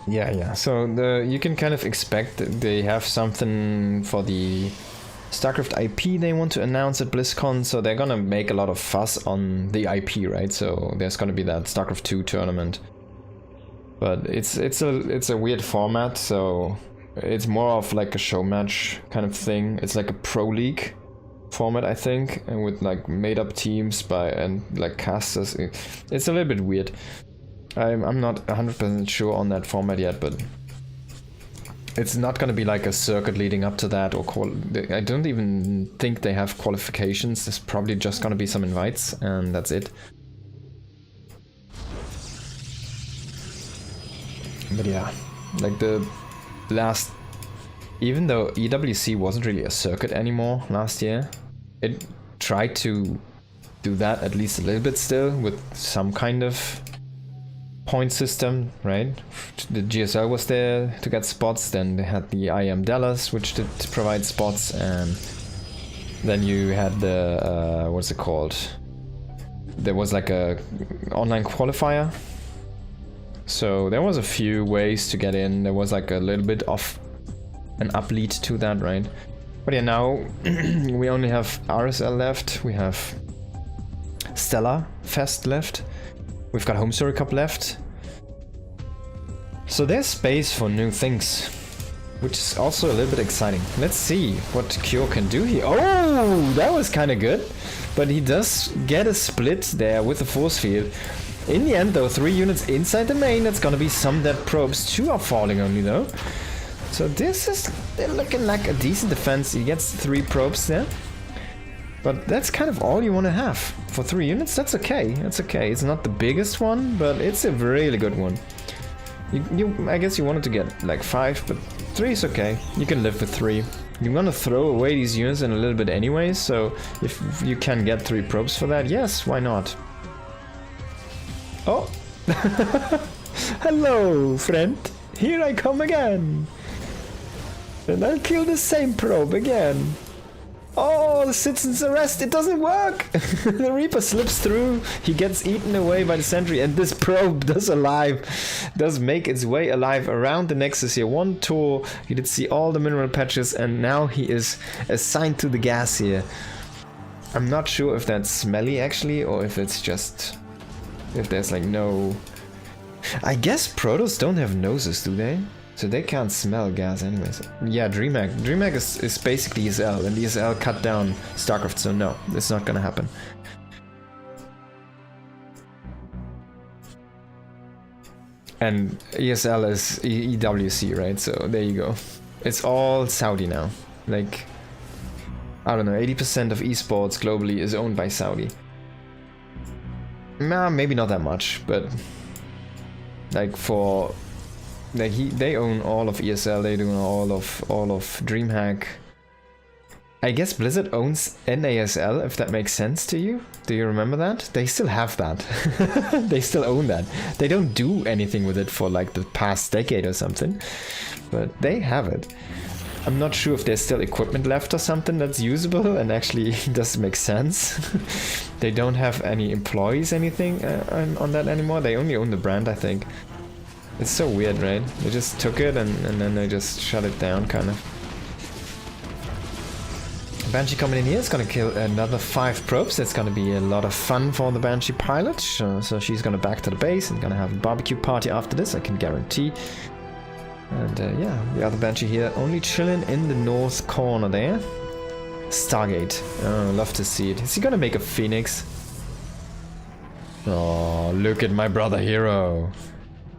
Yeah. So you can kind of expect that they have something for the StarCraft IP they want to announce at BlizzCon, so they're gonna make a lot of fuss on the IP, right? So there's gonna be that StarCraft 2 tournament. But it's a weird format, so it's more of like a show match kind of thing. It's like a pro league format, I think, and with like made up teams and like casters. It's a little bit weird. I'm not 100% sure on that format yet, but it's not going to be like a circuit leading up to that, or I don't even think they have qualifications. There's probably just going to be some invites, and that's it. But yeah, like the last, even though EWC wasn't really a circuit anymore last year, it tried to do that at least a little bit still, with some kind of point system, right? The GSL was there to get spots, then they had the IM Dallas, which did provide spots, and then you had the, what's it called? There was like a online qualifier. So there was a few ways to get in. There was like a little bit of an up-lead to that, right? But yeah, now we only have RSL left. We have Stella Fest left. We've got Home Story Cup left. So there's space for new things, which is also a little bit exciting. Let's see what Cure can do here. Oh, that was kind of good. But he does get a split there with the force field. In the end though, 3 units inside the main, that's gonna be some dead probes. 2 are falling only though. So this is looking like a decent defense. He gets 3 probes there. But that's kind of all you want to have. For 3 units, that's okay. That's okay. It's not the biggest one, but it's a really good one. I guess you wanted to get like 5, but 3 is okay. You can live with 3. You're gonna throw away these units in a little bit anyway, so if you can get 3 probes for that, yes, why not? Oh! Hello, friend! Here I come again! And I'll kill the same probe again. Oh, the citizen's arrest, it doesn't work! The Reaper slips through, he gets eaten away by the sentry, and this probe does make its way alive around the Nexus here. 1 tour, you did see all the mineral patches, and now he is assigned to the gas here. I'm not sure if that's smelly actually, or if it's just... if there's like no... I guess Protoss don't have noses, do they? So they can't smell gas anyways. Yeah, DreamHack. DreamHack is basically ESL, and ESL cut down StarCraft, so no, it's not gonna happen. And ESL is EWC, right? So there you go. It's all Saudi now. Like, I don't know, 80% of esports globally is owned by Saudi. Nah, maybe not that much, but like for... like they own all of ESL, they do all of DreamHack. I guess Blizzard owns NASL, if that makes sense to you. Do you remember that? They still have that. They still own that. They don't do anything with it for like the past decade or something, but they have it. I'm not sure if there's still equipment left or something that's usable and actually does make sense. They don't have any employees, anything on that anymore. They only own the brand, I think. It's so weird, right? They just took it and then they just shut it down, kind of. Banshee coming in here is gonna kill another 5 probes. That's gonna be a lot of fun for the Banshee pilot. So she's gonna back to the base and gonna have a barbecue party after this, I can guarantee. And yeah, the other Banshee here only chilling in the north corner there. Stargate. Oh, love to see it. Is he gonna make a Phoenix? Oh, look at my brother hero.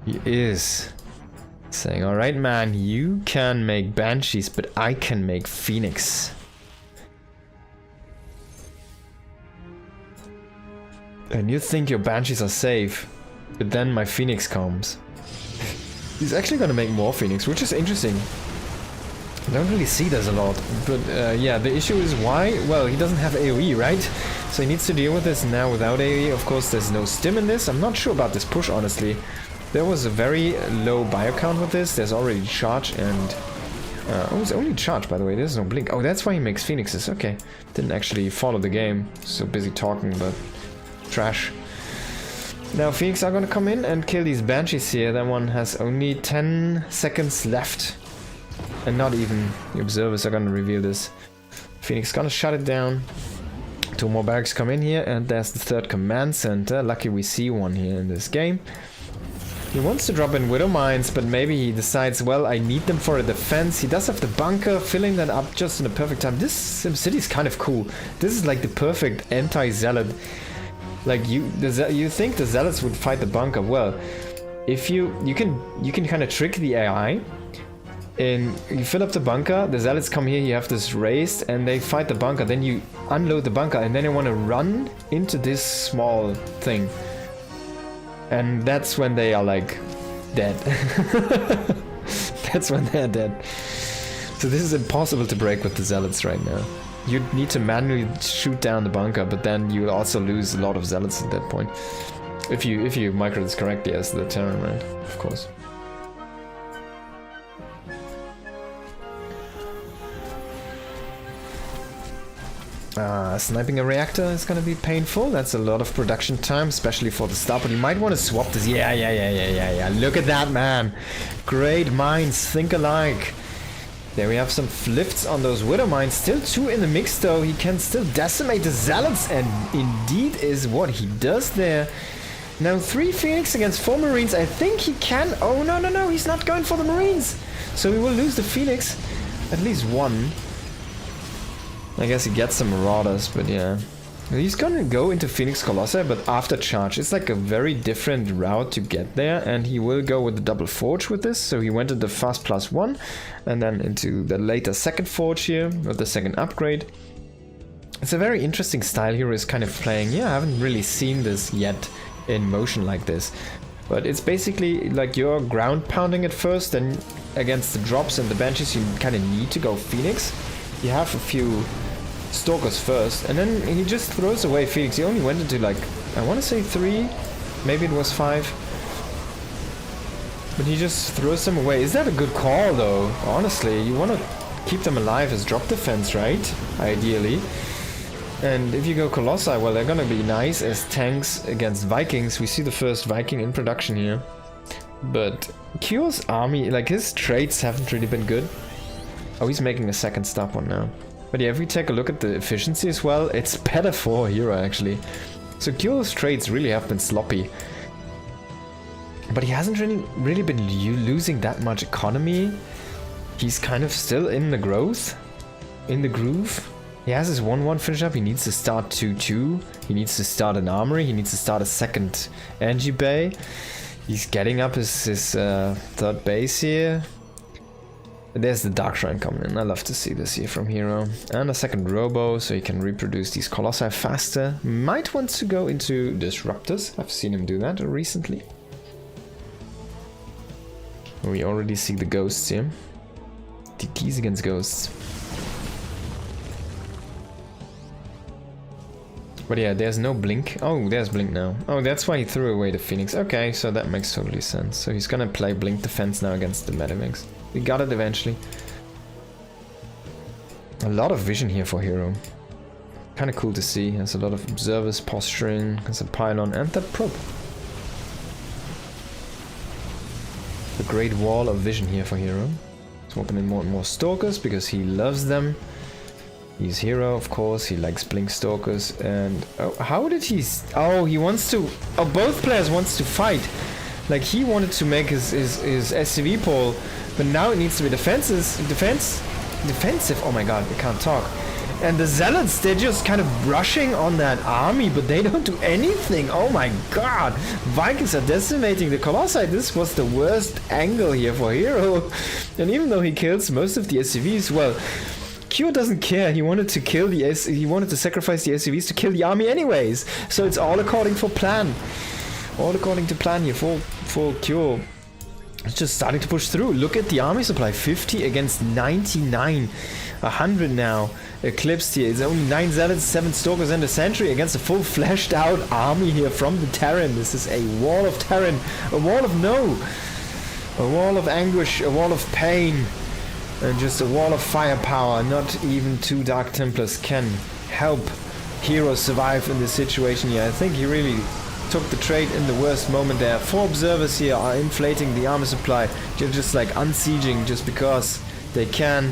He is saying, alright man, you can make Banshees, but I can make Phoenix. And you think your Banshees are safe, but then my Phoenix comes. He's actually gonna make more Phoenix, which is interesting. I don't really see this a lot, but yeah, the issue is why? Well, he doesn't have AoE, right? So he needs to deal with this now without AoE. Of course, there's no stim in this. I'm not sure about this push, honestly. There was a very low bio count with this. There's already charge and... oh, it's only charge, by the way. There's no blink. Oh, that's why he makes Phoenixes. Okay. Didn't actually follow the game. So busy talking, but... trash. Now Phoenix are gonna come in and kill these Banshees here. That one has only 10 seconds left. And not even the observers are gonna reveal this. Phoenix gonna shut it down. 2 more barracks come in here, and there's the 3rd command center. Lucky we see one here in this game. He wants to drop in Widow Mines, but maybe he decides, well, I need them for a defense. He does have the bunker, filling that up just in the perfect time. This SimCity is kind of cool. This is like the perfect anti-zealot. Like you think the zealots would fight the bunker? Well, if you can kind of trick the AI. And you fill up the bunker, the zealots come here, you have this raised, and they fight the bunker. Then you unload the bunker, and then they want to run into this small thing. And that's when they are like dead. That's when they're dead. So this is impossible to break with the zealots right now. You need to manually shoot down the bunker, but then you also lose a lot of zealots at that point. If you micro this correctly as the Terran, right? Of course. Sniping a reactor is gonna be painful. That's a lot of production time, especially for the start. But you might want to swap this. Yeah. Look at that, man. Great minds think alike. There we have some lifts on those Widow mines. Still 2 in the mix, though. He can still decimate the Zealots, and indeed is what he does there. Now 3 Phoenix against 4 Marines. I think he can. Oh no! He's not going for the Marines. So he will lose the Phoenix. At least 1. I guess he gets some Marauders, but yeah. He's gonna go into Phoenix Colossi, but after charge. It's like a very different route to get there, and he will go with the double forge with this. So he went into fast +1, and then into the later second forge here, with the second upgrade. It's a very interesting style Hero is kind of playing. Yeah, I haven't really seen this yet in motion like this. But it's basically like you're ground pounding at first, and against the drops and the benches you kind of need to go Phoenix. You have a few Stalkers first, and then he just throws away Phoenix. He only went into like, I want to say 3, maybe it was 5. But he just throws them away. Is that a good call though? Honestly, you want to keep them alive as drop defense, right? Ideally. And if you go Colossi, well, they're gonna be nice as tanks against Vikings. We see the first Viking in production here. But Kyo's army, like his traits haven't really been good. Oh, he's making a second stop one now. But yeah, if we take a look at the efficiency as well, it's better for Hero actually. So Kyo's traits really have been sloppy. But he hasn't really been losing that much economy. He's kind of still in the growth, in the groove. He has his 1-1 finish up. He needs to start 2-2. He needs to start an armory. He needs to start a second energy bay. He's getting up his third base here. There's the Dark Shrine coming in. I love to see this here from Hero. And a second Robo, so he can reproduce these Colossi faster. Might want to go into Disruptors. I've seen him do that recently. We already see the Ghosts here. TTs against Ghosts. But yeah, there's no Blink. Oh, there's Blink now. Oh, that's why he threw away the Phoenix. Okay, so that makes totally sense. So he's gonna play Blink Defense now against the Metamax. We got it eventually. A lot of vision here for Hero. Kind of cool to see. Has a lot of observers posturing. Has a pylon and that probe. The great wall of vision here for Hero. Swapping in more and more Stalkers because he loves them. He's Hero, of course. He likes Blink Stalkers. And oh, how did he? Oh, he wants to. Oh, both players wants to fight. Like he wanted to make his SCV pole. But now it needs to be defensive. Oh my god, I can't talk. And the Zealots, they're just kind of brushing on that army, but they don't do anything. Oh my god. Vikings are decimating the Colossi. This was the worst angle here for Hero. And even though he kills most of the SCVs, well, Q doesn't care. He wanted to kill he wanted to sacrifice the SCVs to kill the army anyways. So it's all according to plan. All according to plan here for Q. It's just starting to push through. Look at the army supply. 50 against 99. 100 now. Eclipsed here. It's only 9 Zealots, 7 Stalkers and a Sentry against a full fleshed out army here from the Terran. This is a wall of Terran. A wall of no. A wall of anguish. A wall of pain. And just a wall of firepower. Not even 2 Dark Templars can help Hero survive in this situation here. I think he really took the trade in the worst moment there. 4 observers here are inflating the armor supply. They're just like unsieging just because they can.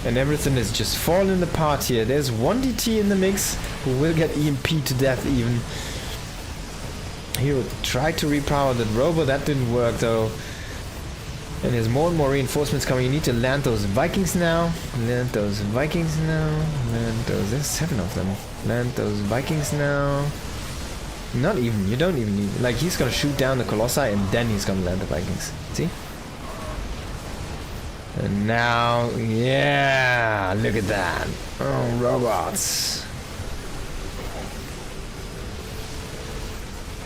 And everything is just falling apart here. There's 1 DT in the mix who will get EMP to death even. Hero tried to repower that Robo. That didn't work though. And there's more and more reinforcements coming. You need to land those Vikings now. Land those Vikings now. Land those. There's 7 of them. Land those Vikings now. Not even, you don't even need, like he's gonna shoot down the Colossi and then he's gonna land the Vikings. See? And now, yeah, look at that. Oh, robots.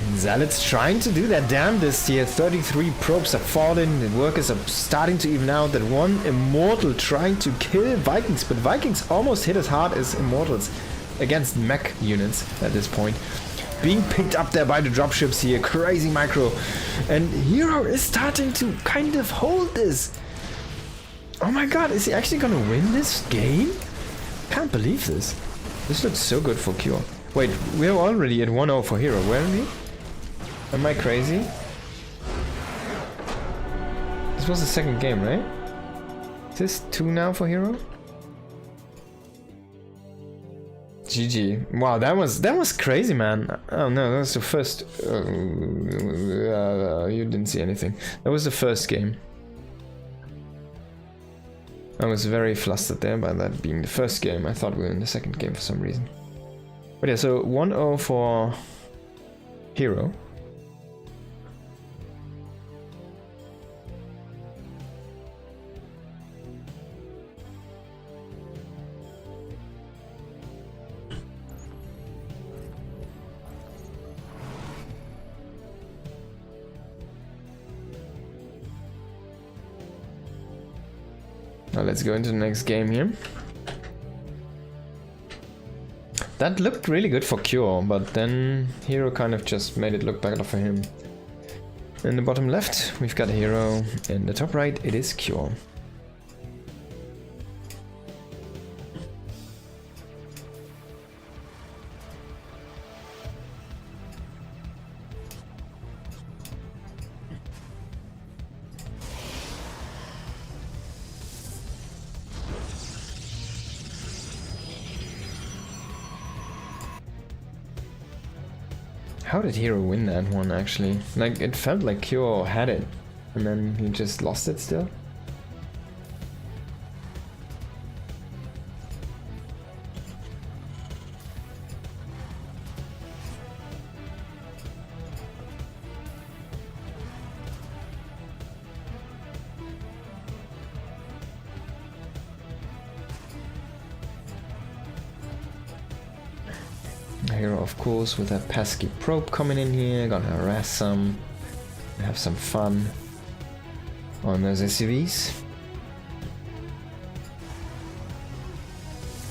And Zealots trying to do that damnedest here. 33 probes have fallen. The workers are starting to even out. That one Immortal trying to kill Vikings, but Vikings almost hit as hard as Immortals against mech units at this point. being picked up there by the dropships here. Crazy micro. And Hero is starting to kind of hold this. Oh my god, is he actually gonna win this game? Can't believe this. This looks so good for Cure. Wait, we're already at 1-0 for Hero, weren't we? Am I crazy? This was the second game, right? Is this 2 now for Hero? GG. Wow, that was crazy, man. Oh no, that was the first... you didn't see anything. That was the first game. I was very flustered there by that being the first game. I thought we were in the second game for some reason. But yeah, so 1-0 for Hero. Now let's go into the next game here. That looked really good for Cure, but then Hero kind of just made it look better for him. In the bottom left, we've got Hero. In the top right, it is Cure. How did Hero win that one, actually? Like, it felt like Cure had it, and then he just lost it still. Hero, of course, with that pesky probe coming in here, gonna harass some, have some fun on those SCVs.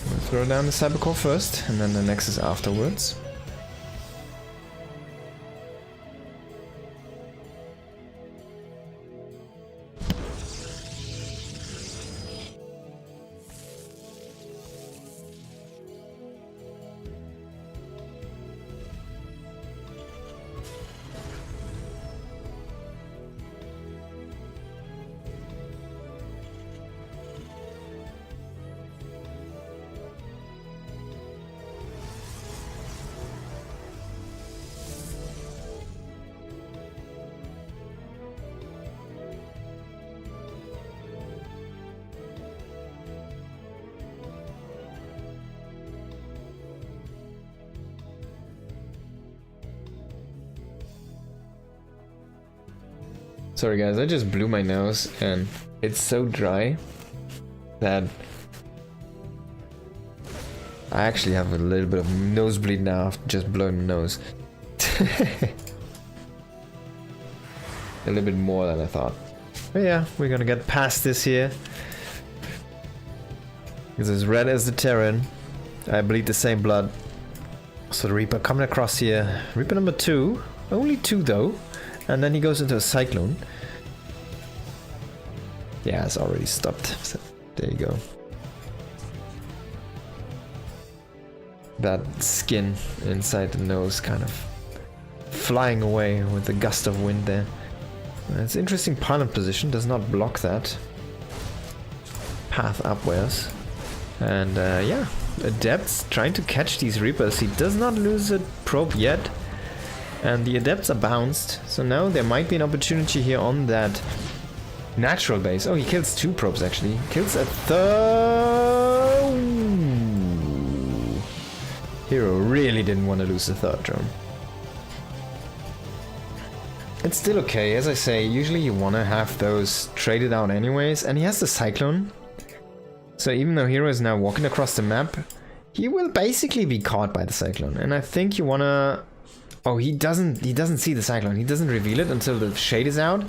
We'll throw down the Cybercore first, and then the Nexus afterwards. Sorry guys, I just blew my nose and it's so dry that I actually have a little bit of nosebleed now after just blowing my nose. A little bit more than I thought. But yeah, we're gonna get past this here. It's as red as the Terran. I bleed the same blood. So the Reaper coming across here. Reaper number 2. Only 2 though. And then he goes into a Cyclone. Yeah, it's already stopped. So there you go. That skin inside the nose kind of flying away with a gust of wind there. It's interesting pylon position, does not block that path upwards. And yeah, Adepts trying to catch these Reapers. He does not lose a probe yet. And the Adepts are bounced, so now there might be an opportunity here on that natural base. Oh, he kills 2 probes actually. Kills a third. Hero really didn't want to lose the 3rd drone. It's still okay, as I say, usually you want to have those traded out anyways, and he has the Cyclone. So even though Hero is now walking across the map, he will basically be caught by the Cyclone, and I think you want to... Oh, he doesn't see the Cyclone. He doesn't reveal it until the shade is out.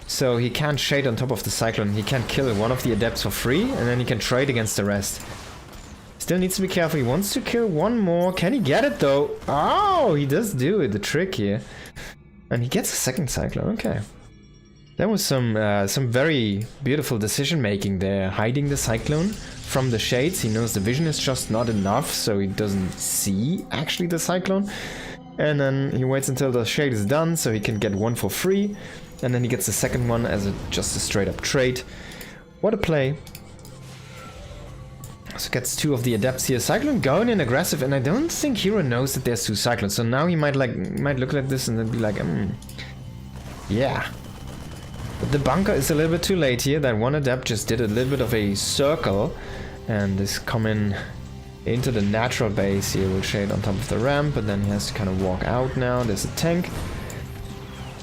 So he can't shade on top of the Cyclone. He can't kill one of the Adepts for free, and then he can trade against the rest. Still needs to be careful. He wants to kill one more. Can he get it though? Oh, he does do it. The trick here. And he gets a second Cyclone. Okay. That was some very beautiful decision making there. Hiding the Cyclone from the shades. He knows the vision is just not enough, so he doesn't see actually the Cyclone. And then he waits until the shade is done, so he can get one for free. And then he gets the second one as just a straight up trade. What a play. So gets 2 of the Adepts here. Cyclone going in aggressive, and I don't think Hero knows that there's 2 Cyclones. So now he might look at this and then be like, yeah. But the bunker is a little bit too late here. That one Adept just did a little bit of a circle and is coming into the natural base here with Shade on top of the ramp, but then he has to kind of walk out now. There's a tank.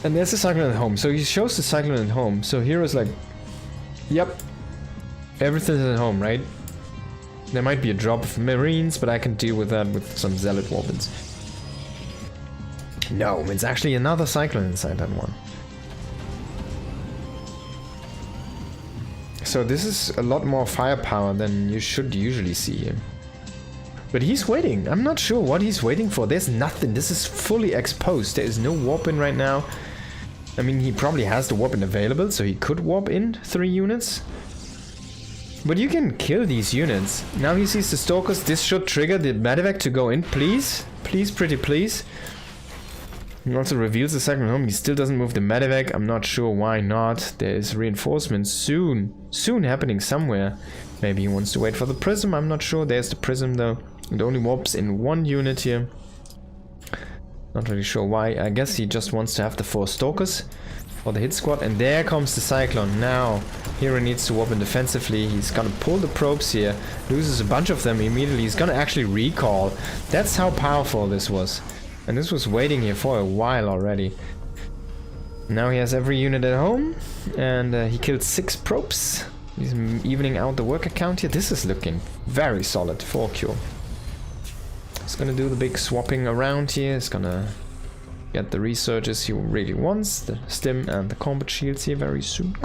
And there's a Cyclone at home. So he shows the Cyclone at home. So Hero's like, yep, everything's at home, right? There might be a drop of Marines, but I can deal with that with some Zealot weapons. No, it's actually another Cyclone inside that one. So this is a lot more firepower than you should usually see here. But he's waiting. I'm not sure what he's waiting for. There's nothing. This is fully exposed. There is no warp in right now. I mean, he probably has the warp in available, so he could warp in 3 units. But you can kill these units. Now he sees the Stalkers. This should trigger the Medivac to go in. Please. Please, pretty please. He also reveals the second home. He still doesn't move the Medivac. I'm not sure why not. There is reinforcement soon happening somewhere. Maybe he wants to wait for the Prism. I'm not sure. There's the Prism though. It only warps in 1 unit here. Not really sure why. I guess he just wants to have the 4 Stalkers for the hit squad. And there comes the Cyclone. Now, Hero needs to warp in defensively. He's gonna pull the probes here. Loses a bunch of them immediately. He's gonna actually recall. That's how powerful this was. And this was waiting here for a while already. Now he has every unit at home. And he killed 6 probes. He's evening out the worker count here. This is looking very solid for Cure. He's gonna do the big swapping around here. He's gonna get the researches he really wants, the stim and the combat shields here very soon.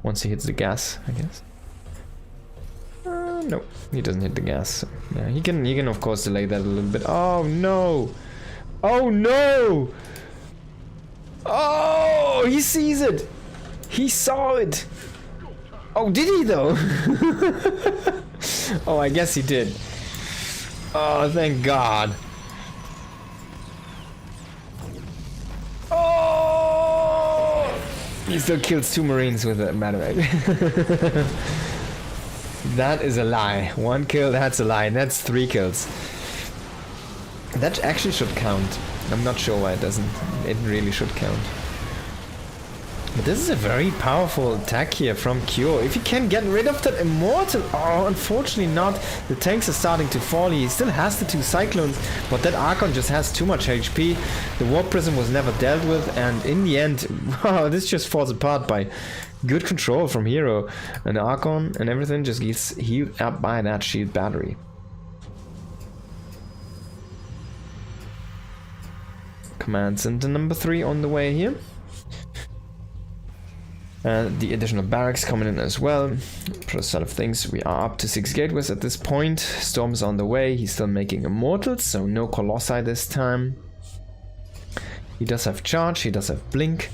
Once he hits the gas, I guess. No, he doesn't hit the gas. So, yeah, he can of course delay that a little bit. Oh no! Oh no! Oh, he sees it. He saw it. Oh, did he though? Oh, I guess he did. Oh, thank God. Oh! He still kills 2 Marines with a Medivac. That is a lie. 1 kill, that's a lie. And that's 3 kills. That actually should count. I'm not sure why it doesn't. It really should count. But this is a very powerful attack here from Cure. If he can get rid of that Immortal... Oh, unfortunately not. The tanks are starting to fall. He still has the 2 Cyclones, but that Archon just has too much HP. The Warp Prism was never dealt with, and in the end, wow, this just falls apart by good control from Hero. And the Archon and everything just gets healed up by that shield battery. Command Center number 3 on the way here. The additional barracks coming in as well. For a sort of things, we are up to 6 gateways at this point. Storm's on the way. He's still making Immortals, so no Colossi this time. He does have Charge, he does have Blink.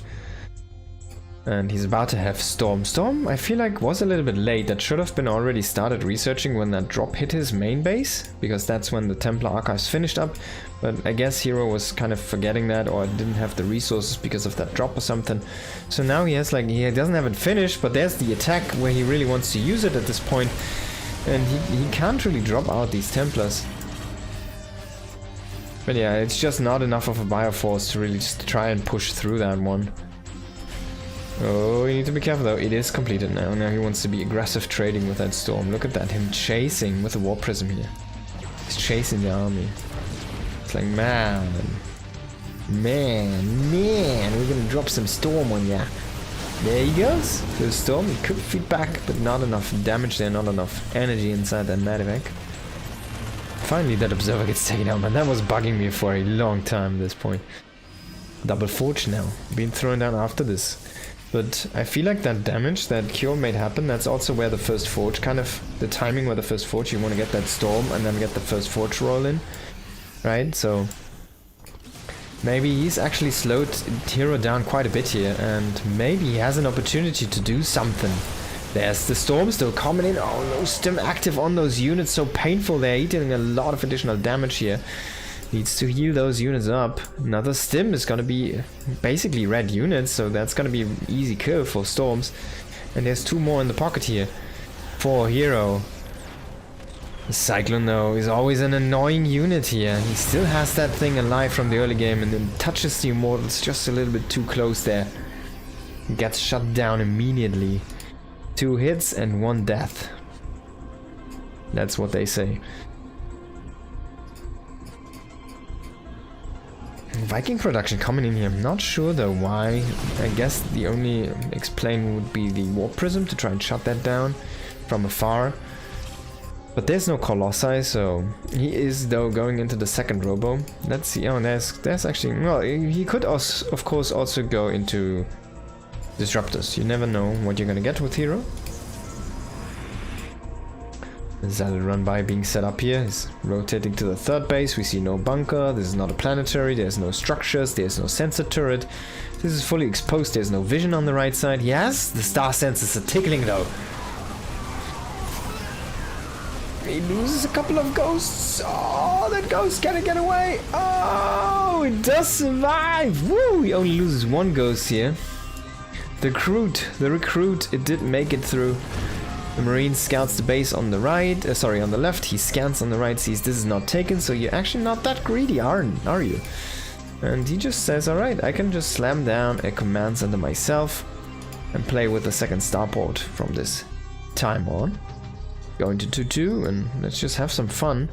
And he's about to have Storm. Storm, I feel like, was a little bit late. That should have been already started researching when that drop hit his main base, because that's when the Templar Archives finished up. But I guess Hero was kind of forgetting that, or didn't have the resources because of that drop or something. So now he has, like, he doesn't have it finished, but there's the attack where he really wants to use it at this point. And he can't really drop out these Templars. But yeah, it's just not enough of a Bioforce to really just try and push through that one. Oh, you need to be careful though. It is completed now. Now he wants to be aggressive trading with that Storm. Look at that, him chasing with the Warp Prism here. He's chasing the army. It's like, man, we're gonna drop some Storm on ya. There he goes. The Storm, he could feed back, but not enough damage there, not enough energy inside that Medivac. Finally that Observer gets taken out, man. That was bugging me for a long time at this point. Double Forge now, being thrown down after this. But I feel like that damage that Cure made happen, that's also where the first Forge kind of, the timing where the first Forge, you want to get that Storm and then get the first Forge roll in, right? So maybe he's actually slowed Hero down quite a bit here, and maybe he has an opportunity to do something. There's the Storm still coming in. Oh no, Stim active on those units, so painful. They're eating a lot of additional damage here. Needs to heal those units up. Another Stim is gonna be basically red units, so that's gonna be an easy kill for Storms. And there's 2 more in the pocket here for Hero. The Cyclone though is always an annoying unit here. He still has that thing alive from the early game and then touches the Immortals just a little bit too close there. Gets shut down immediately. 2 hits and 1 death. That's what they say. Viking production coming in here. I'm not sure though why. I guess the only explain would be the Warp Prism to try and shut that down from afar. But there's no Colossi, so he is though going into the second Robo. Let's see. Oh, there's actually, well, he could also, of course, also go into Disruptors. You never know what you're gonna get with Hero. Zal run by being set up here. He's rotating to the 3rd base. We see no bunker. This is not a planetary. There's no structures. There's no sensor turret. This is fully exposed. There's no vision on the right side. Yes, the star sensors are tickling though. He loses a couple of ghosts. Oh, that ghost can't get away. Oh, it does survive. Woo! He only loses 1 ghost here. The recruit, it did make it through. The Marine scouts the base on the right, on the left. He scans on the right, sees this is not taken, so you're actually not that greedy, are you? And he just says, alright, I can just slam down a command center myself and play with the second starport from this time on. Go into 2-2 and let's just have some fun.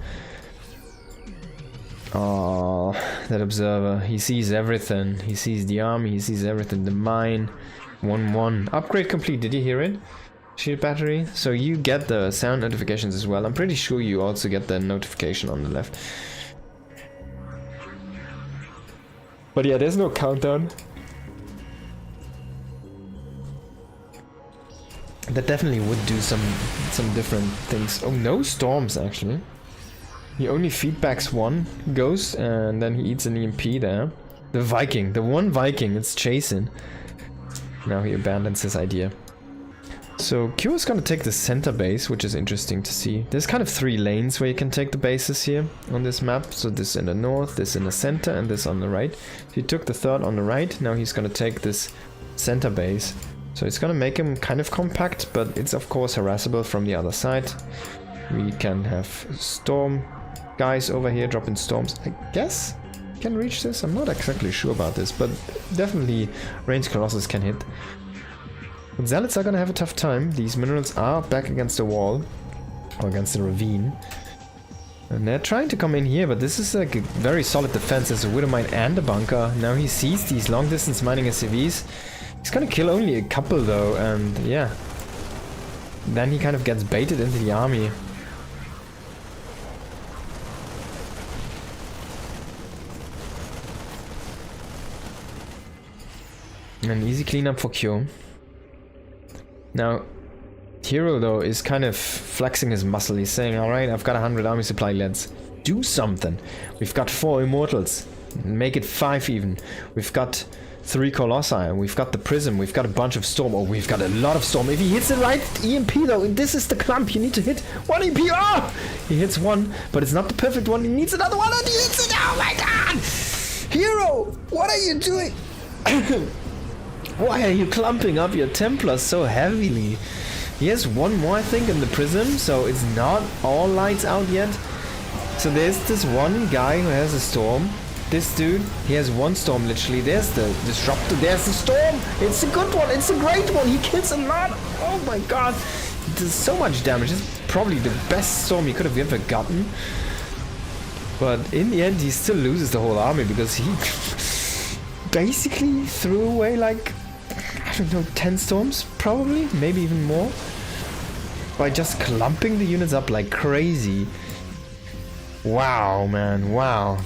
Oh, that observer, he sees everything. He sees the army, he sees everything, the mine. 1-1. Upgrade complete, did you hear it? Shield battery. So you get the sound notifications as well. I'm pretty sure you also get the notification on the left. But yeah, there's no countdown. That definitely would do some different things. Oh, no storms actually. He only feedbacks 1 ghost and then he eats an EMP there. The Viking, the one Viking, it's chasing. Now he abandons his idea. So Q is gonna take the center base, which is interesting to see. There's kind of 3 lanes where you can take the bases here on this map. So this in the north, this in the center, and this on the right. He took the 3rd on the right. Now he's gonna take this center base. So it's gonna make him kind of compact, but it's of course harassable from the other side. We can have storm guys over here dropping storms. I guess can reach this. I'm not exactly sure about this, but definitely ranged Colossus can hit. But Zealots are gonna have a tough time. These minerals are back against the wall, or against the ravine. And they're trying to come in here, but this is like a very solid defense. There's a Widow Mine and a bunker. Now he sees these long distance mining SCVs. He's gonna kill only a couple though, and yeah. Then he kind of gets baited into the army. An easy cleanup for Q. Now, Hero though is kind of flexing his muscle. He's saying, alright, I've got 100 army supply, let's do something. We've got 4 Immortals, make it 5 even. We've got 3 Colossi, we've got the Prism, we've got a bunch of Storm. Oh, we've got a lot of Storm. If he hits the right EMP though, this is the clump, you need to hit 1 EMP. Oh! He hits 1, but it's not the perfect one. He needs another one and he hits it. Oh my god! Hero, what are you doing? Why are you clumping up your Templars so heavily? He has 1 more, I think, in the Prism, so it's not all lights out yet. So there's this one guy who has a Storm. This dude, he has 1 Storm literally. There's the Disruptor, there's the Storm. It's a good one, it's a great one. He kills a lot. Oh my god. It does so much damage. It's probably the best Storm he could have ever gotten. But in the end, he still loses the whole army because he basically threw away like, I don't know, 10 storms, probably, maybe even more, by just clumping the units up like crazy. Wow, man, wow.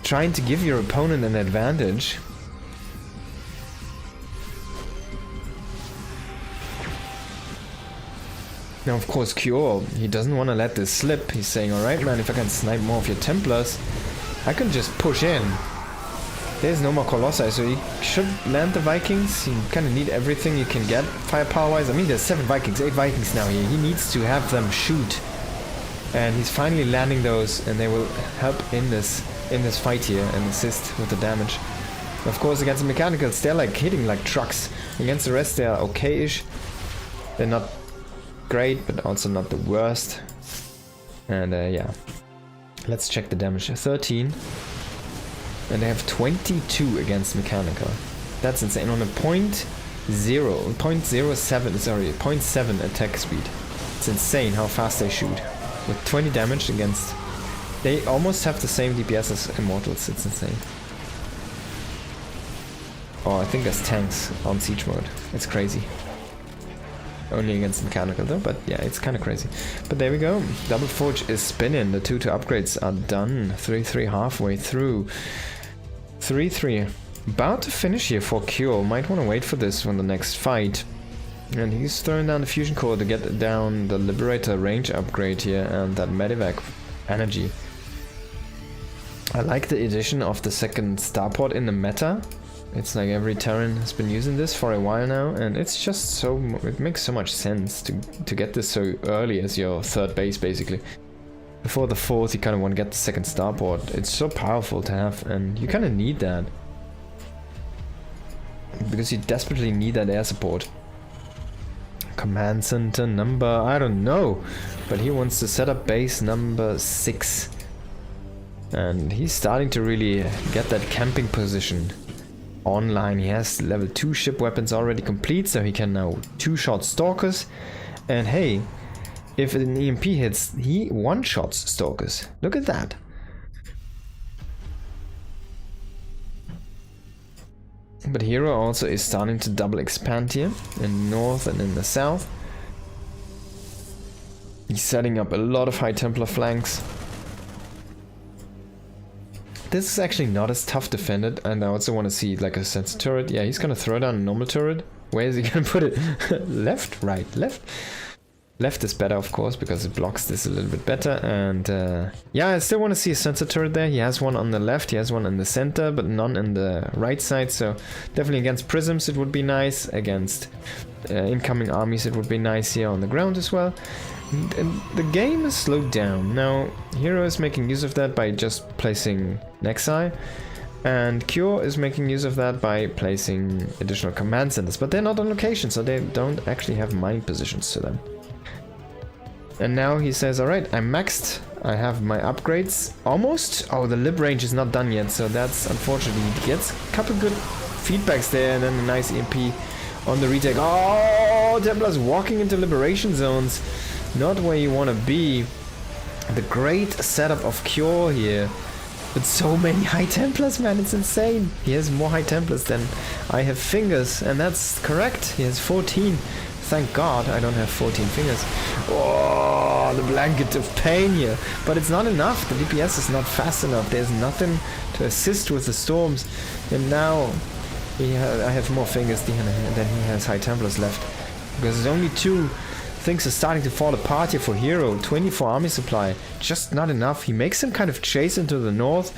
Trying to give your opponent an advantage. Now, of course, Cure, he doesn't want to let this slip. He's saying, alright, man, if I can snipe more of your Templars, I can just push in. There's no more Colossi, so he should land the Vikings. You kind of need everything you can get firepower-wise. I mean, there's 7 Vikings, 8 Vikings now here. He needs to have them shoot. And he's finally landing those, and they will help in this fight here and assist with the damage. Of course, against the Mechanicals, they're like hitting like trucks. Against the rest, they are okay-ish. They're not great, but also not the worst. And yeah, let's check the damage. 13, and they have 22 against Mechanical. That's insane. On a 0.7 attack speed. It's insane how fast they shoot. With 20 damage against... They almost have the same DPS as Immortals. It's insane. Oh, I think as tanks on Siege mode. It's crazy. Only against Mechanical though, but yeah, it's kind of crazy. But there we go. Double Forge is spinning. The 2 upgrades are done. 3-3 halfway through. 3-3. About to finish here for Cure. Might want to wait for this for the next fight. And he's throwing down the Fusion Core to get down the Liberator range upgrade here and that Medivac energy. I like the addition of the second starport in the meta. It's like every Terran has been using this for a while now, and it's just so... it makes so much sense to get this so early as your 3rd base, basically. Before the 4th, you kind of want to get the second starport. It's so powerful to have, and you kind of need that. Because you desperately need that air support. Command center number... I don't know. But he wants to set up base number 6. And he's starting to really get that camping position online. He has level 2 ship weapons already complete, so he can now 2-shot Stalkers. And hey, if an EMP hits, he 1-shots Stalkers. Look at that. But Hero also is starting to double expand here in the north and in the south. He's setting up a lot of High Templar flanks. This is actually not as tough defended, and I also want to see like a sensor turret. Yeah, he's gonna throw down a normal turret. Where is he gonna put it? Left? Right? Left? Left is better, of course, because it blocks this a little bit better. And yeah, I still want to see a sensor turret there. He has one on the left, he has one in the center, but none in the right side. So definitely against prisms it would be nice. Against incoming armies it would be nice here on the ground as well. And the game is slowed down. Now, Hero is making use of that by just placing Nexi, and Cure is making use of that by placing additional command centers, but they're not on location, so they don't actually have mine positions to them. And now he says, alright, I'm maxed, I have my upgrades almost. Oh, the lib range is not done yet, so that's unfortunately. He gets a couple good feedbacks there, and then a nice EMP on the retake. Oh, Templars walking into liberation zones. Not where you want to be. The great setup of Cure here. But so many High Templars, man, it's insane. He has more High Templars than I have fingers, and that's correct. He has 14. Thank God I don't have 14 fingers. Oh, the blanket of pain here. But it's not enough. The DPS is not fast enough. There's nothing to assist with the storms. And now I have more fingers than he has High Templars left. Because there's only 2. Things are starting to fall apart here for Hero. 24 army supply, just not enough. He makes some kind of chase into the north,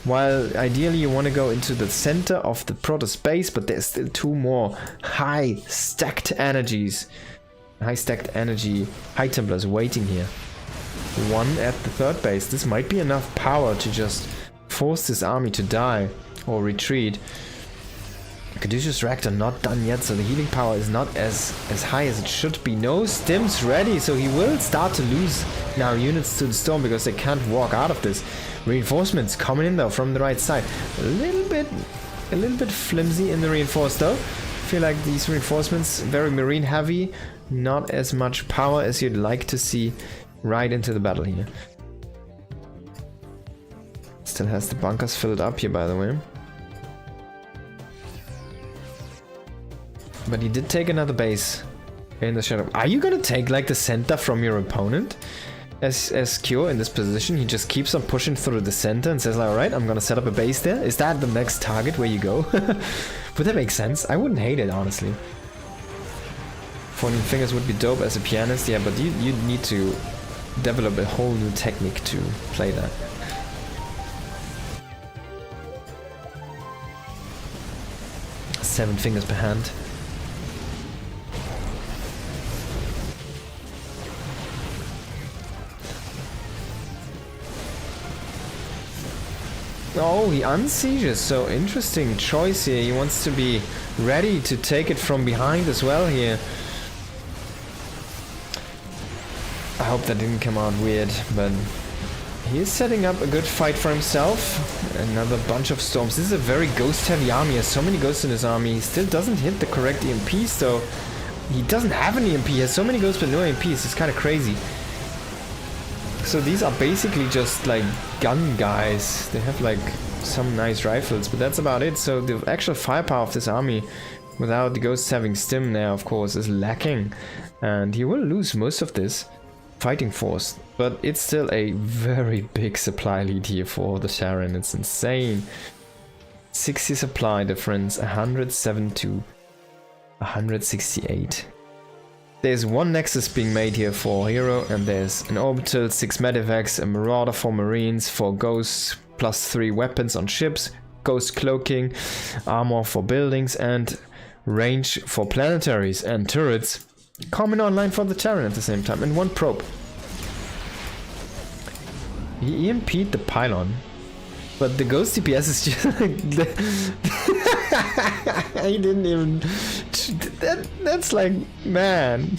while ideally you want to go into the center of the Protoss base, but there's still 2 more high stacked energy High Templars waiting here. 1 at the 3rd base. This might be enough power to just force this army to die or retreat. Caduceus Reactor not done yet, so the healing power is not as high as it should be. No stims ready, so he will start to lose now units to the storm because they can't walk out of this. Reinforcements coming in though from the right side. A little bit flimsy in the reinforced though. I feel like these reinforcements very marine heavy, not as much power as you'd like to see right into the battle here. Still has the bunkers filled up here, by the way. But he did take another base in the shadow. Are you gonna take like the center from your opponent? As Cure in this position, he just keeps on pushing through the center and says, alright, I'm gonna set up a base there. Is that the next target where you go? Would that make sense? I wouldn't hate it, honestly. 14 fingers would be dope as a pianist, yeah, but you need to develop a whole new technique to play that. Seven fingers per hand. Oh, he unsieges, so interesting choice here. He wants to be ready to take it from behind as well here. I hope that didn't come out weird, but he's setting up a good fight for himself. Another bunch of storms. This is a very ghost-heavy army. He has so many ghosts in his army. He still doesn't hit the correct EMPs, though. He doesn't have an EMP. He has so many ghosts but no EMPs. It's kind of crazy. So these are basically just like gun guys. They have like some nice rifles, but that's about it. So the actual firepower of this army, without the ghosts having stim there, of course, is lacking. And he will lose most of this fighting force, but it's still a very big supply lead here for the Terran. It's insane. 60 supply difference, 107 to 168. There's one Nexus being made here for Hero, and there's an Orbital, 6 Medivacs, a Marauder for Marines, 4 Ghosts, plus 3 weapons on ships, Ghost Cloaking, Armor for buildings, and range for planetaries and turrets. Coming online for the Terran at the same time, and 1 probe. He EMP'd the pylon, but the Ghost DPS is just like... he didn't even... That's like... man.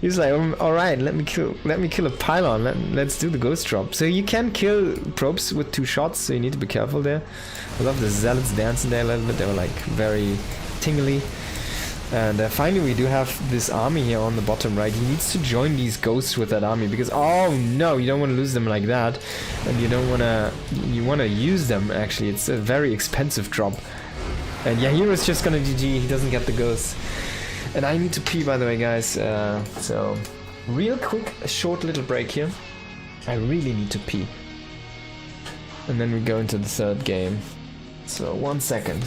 He's like, alright, let me kill a pylon, let's do the Ghost drop. So you can kill probes with 2 shots, so you need to be careful there. I love the Zealots dancing there a little bit, they were like very tingly. And finally we do have this army here on the bottom right. He needs to join these ghosts with that army because, oh no, you don't want to lose them like that. And you don't want to, you want to use them actually. It's a very expensive drop. And yeah, Hero's just gonna GG, he doesn't get the ghosts. And I need to pee, by the way, guys. So real quick, a short little break here. I really need to pee. And then we go into the third game. So 1 second.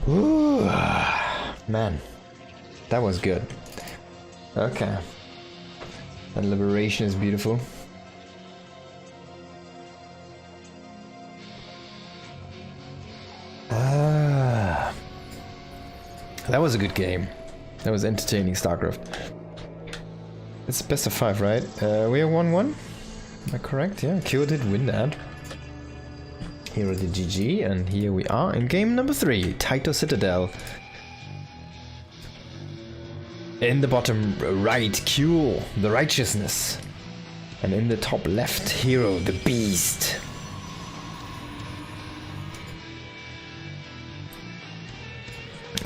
Ooh, man, that was good. Okay, and liberation is beautiful. That was a good game. That was entertaining, StarCraft. It's best of 5, right? We are 1-1. Am I correct? Yeah, Kyo did win that. Hero did GG, and here we are in game number 3, Tyto Citadel. In the bottom right, Q, the Righteousness. And in the top left, Hero, the Beast.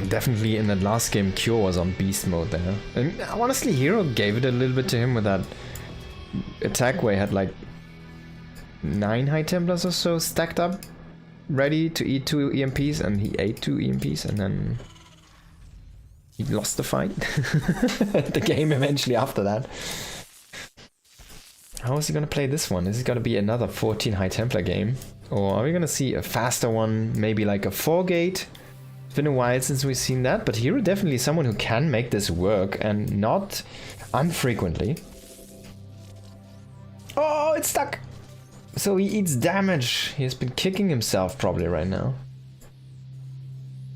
Definitely in that last game, Cure was on beast mode there. And honestly, Hero gave it a little bit to him with that attack where he had like 9 High Templars or so stacked up, ready to eat 2 EMPs, and he ate 2 EMPs, and then he lost the fight. The game eventually after that. How is he gonna play this one? Is it gonna be another 14 High Templar game? Or are we gonna see a faster one, maybe like a 4-gate? It's been a while since we've seen that, but Hero definitely someone who can make this work, and not unfrequently. Oh, it's stuck! So he eats damage. He has been kicking himself probably right now.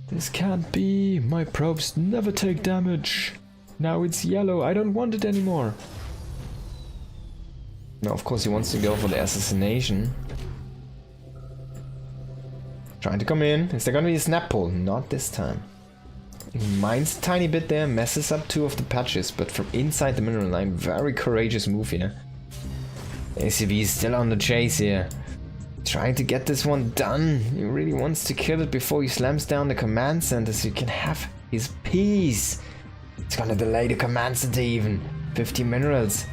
This can't be. My probes never take damage. Now it's yellow. I don't want it anymore. No, of course he wants to go for the assassination. Trying to come in. Is there gonna be a snap pull? Not this time. He mines a tiny bit there, messes up 2 of the patches, but from inside the mineral line, very courageous move here. ACV is still on the chase here. Trying to get this one done. He really wants to kill it before he slams down the command center so he can have his peace. It's gonna delay the command center even. 50 minerals.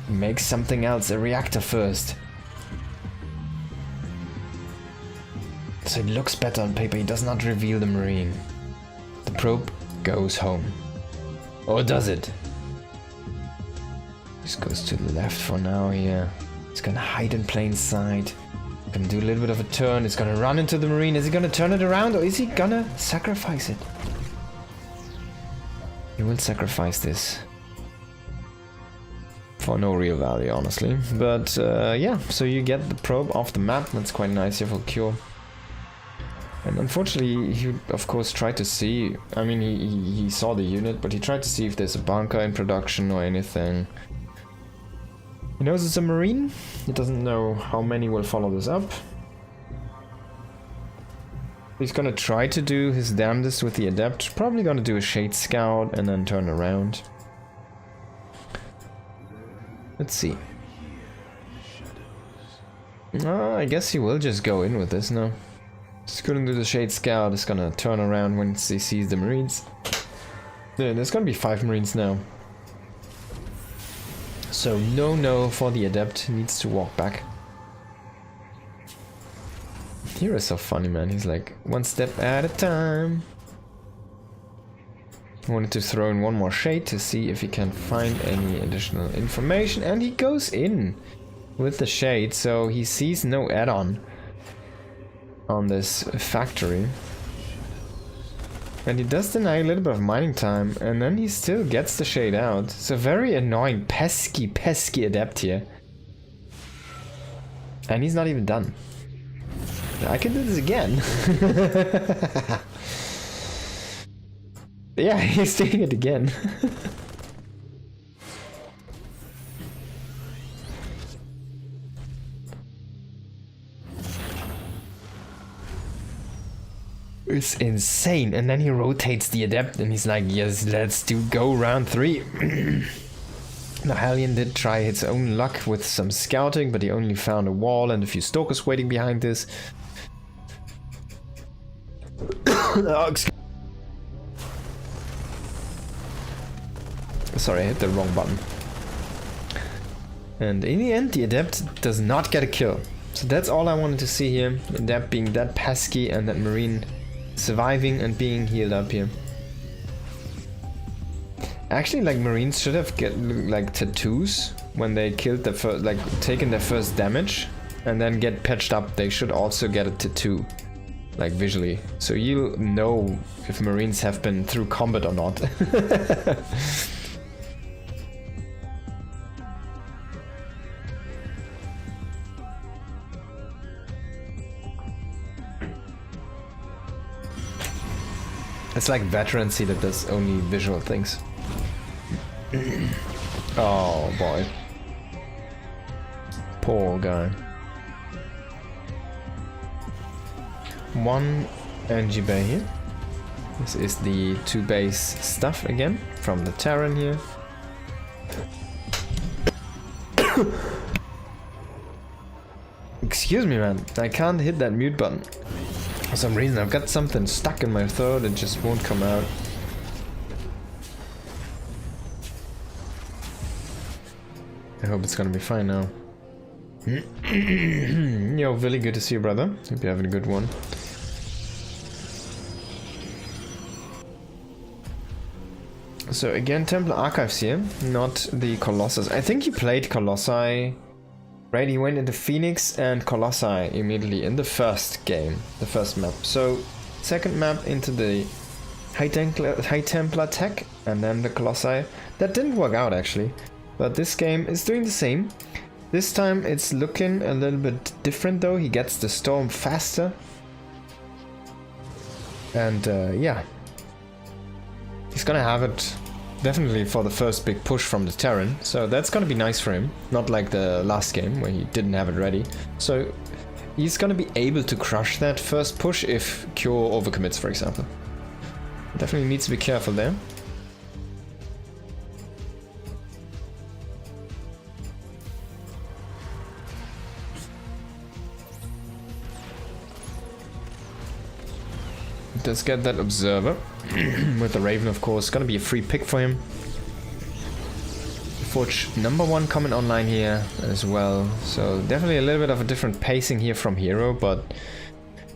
Make something else, a reactor first. So it looks better on paper, he does not reveal the marine. The probe goes home. Or does it? Just goes to the left for now here. It's gonna hide in plain sight. Gonna do a little bit of a turn. It's gonna run into the marine. Is he gonna turn it around or is he gonna sacrifice it? He will sacrifice this. For no real value, honestly. But yeah, so you get the probe off the map. That's quite nice here for Cure. And unfortunately, he of course tried to see. I mean, he saw the unit, but he tried to see if there's a bunker in production or anything. He knows it's a marine. He doesn't know how many will follow this up. He's gonna try to do his damnedest with the adept. Probably gonna do a shade scout and then turn around. Let's see. I guess he will just go in with this now. He's gonna do the shade scout. He's gonna turn around once he sees the marines. Yeah, there's gonna be 5 marines now. So no for the adept. He needs to walk back. Here is so funny, man. He's like, 1 step at a time. Wanted to throw in 1 more shade to see if he can find any additional information, and he goes in with the shade, so he sees no add-on on this factory. And he does deny a little bit of mining time, and then he still gets the shade out. So very annoying, pesky adept here. And he's not even done. I can do this again. Yeah, he's doing it again. It's insane. And then he rotates the adept and he's like, yes, let's go round 3. Now Hellion did try its own luck with some scouting, but he only found a wall and a few stalkers waiting behind this. Oh, sorry, I hit the wrong button. And in the end, the adept does not get a kill. So that's all I wanted to see here. Adept being that pesky and that marine surviving and being healed up here. Actually, like, marines should have get like tattoos when they killed the first, like, taken their first damage and then get patched up. They should also get a tattoo, like, visually, so you'll know if marines have been through combat or not. It's like veterancy that does only visual things. Oh boy. Poor guy. 1 energy bay here. This is the 2 base stuff again from the Terran here. Excuse me, man. I can't hit that mute button. For some reason I've got something stuck in my throat, it just won't come out. I hope it's gonna be fine now. Yo, really good to see you, brother. Hope you're having a good one. So again, Templar Archives here, not the Colossus. I think he played Colossi. Right, he went into Phoenix and Colossi immediately in the first game, the first map. So, second map into the High Templar tech, and then the Colossi. That didn't work out actually, but this game is doing the same. This time it's looking a little bit different though. He gets the storm faster. And yeah, he's gonna have it definitely for the first big push from the Terran, so that's gonna be nice for him. Not like the last game where he didn't have it ready. So he's gonna be able to crush that first push if Cure overcommits, for example. Definitely needs to be careful there. Let's get that Observer with the Raven, of course. Gonna be a free pick for him. Forge #1 coming online here as well. So definitely a little bit of a different pacing here from Hero, but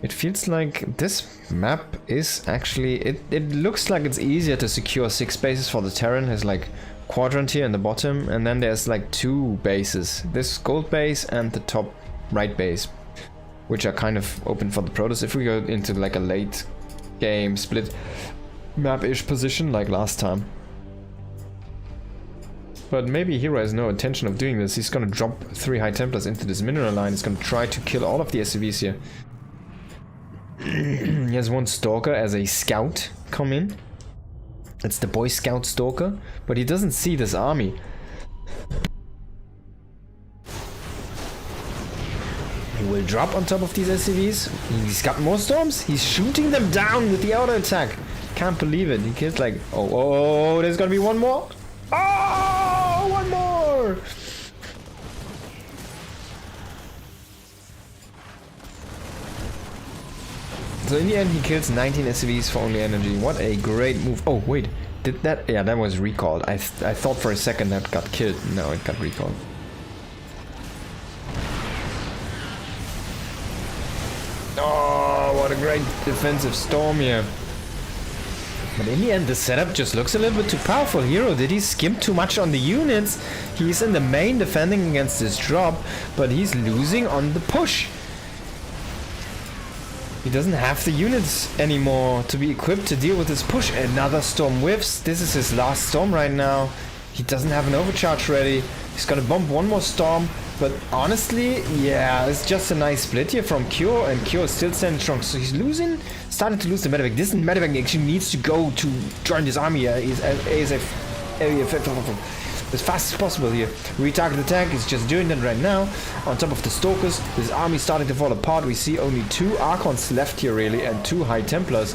it feels like this map is actually... It looks like it's easier to secure 6 bases for the Terran. There's like quadrant here in the bottom, and then there's like 2 bases. This gold base and the top right base, which are kind of open for the Protoss. If we go into like a late game split map-ish position like last time. But maybe Hero has no intention of doing this. He's gonna drop 3 High Templars into this mineral line. He's gonna try to kill all of the SCVs here. He has 1 Stalker as a scout come in. It's the Boy Scout Stalker, but he doesn't see this army. He will drop on top of these SCVs. He's got more storms. He's shooting them down with the auto attack. Can't believe it. He kills like... Oh, there's gonna be 1 more. Oh, 1 more. So in the end, he kills 19 SCVs for only energy. What a great move. Oh, wait. Did that... Yeah, that was recalled. I thought for a second that got killed. No, it got recalled. Oh, what a great defensive storm here. But in the end, the setup just looks a little bit too powerful. Hero, did he skimp too much on the units? He's in the main defending against this drop, but he's losing on the push. He doesn't have the units anymore to be equipped to deal with this push. Another storm whiffs. This is his last storm right now. He doesn't have an overcharge ready. He's gonna bump 1 more storm. But honestly, yeah, it's just a nice split here from Cure, and Cure is still standing strong. So he's starting to lose the medevac. This medevac actually needs to go to join this army as fast as possible here. Retarget the tank, he's just doing that right now. On top of the Stalkers, this army starting to fall apart. We see only 2 Archons left here really, and 2 High Templars.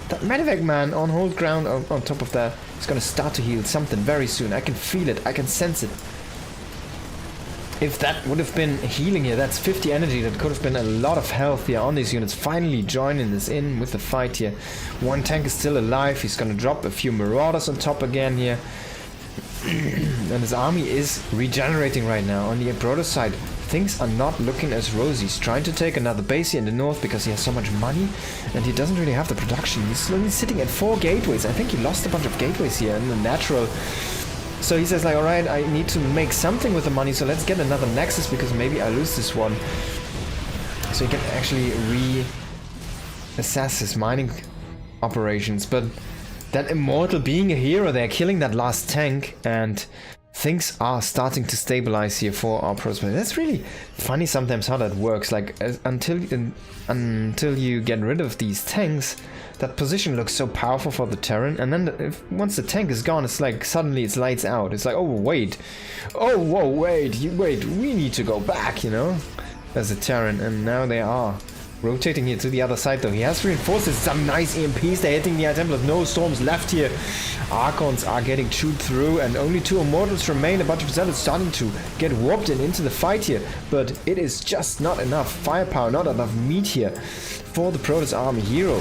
That medevac man on hold ground on top of that is gonna start to heal something very soon. I can feel it, I can sense it. If that would have been healing here, that's 50 energy. That could have been a lot of health here on these units. Finally joining this in with the fight here. 1 tank is still alive. He's gonna drop a few Marauders on top again here. And his army is regenerating right now. On the Protoss side, things are not looking as rosy. He's trying to take another base here in the north because he has so much money. And he doesn't really have the production. He's only sitting at 4 gateways. I think he lost a bunch of gateways here in the natural... So he says like, alright, I need to make something with the money, so let's get another Nexus because maybe I lose this one. So he can actually reassess his mining operations. But that Immortal being a hero, they're killing that last tank, and things are starting to stabilize here for our Protoss. That's really funny sometimes how that works. Like until you get rid of these tanks, that position looks so powerful for the Terran, and then once the tank is gone, it's like suddenly it's lights out. It's like, oh wait, oh whoa, wait, we need to go back, you know, as a Terran, and now they are Rotating here to the other side though. He has reinforced some nice EMPs. They're hitting the High Templar. No storms left here. Archons are getting chewed through and only 2 Immortals remain. A bunch of Zealots starting to get warped into the fight here. But it is just not enough firepower, not enough meat here for the Protoss army. Hero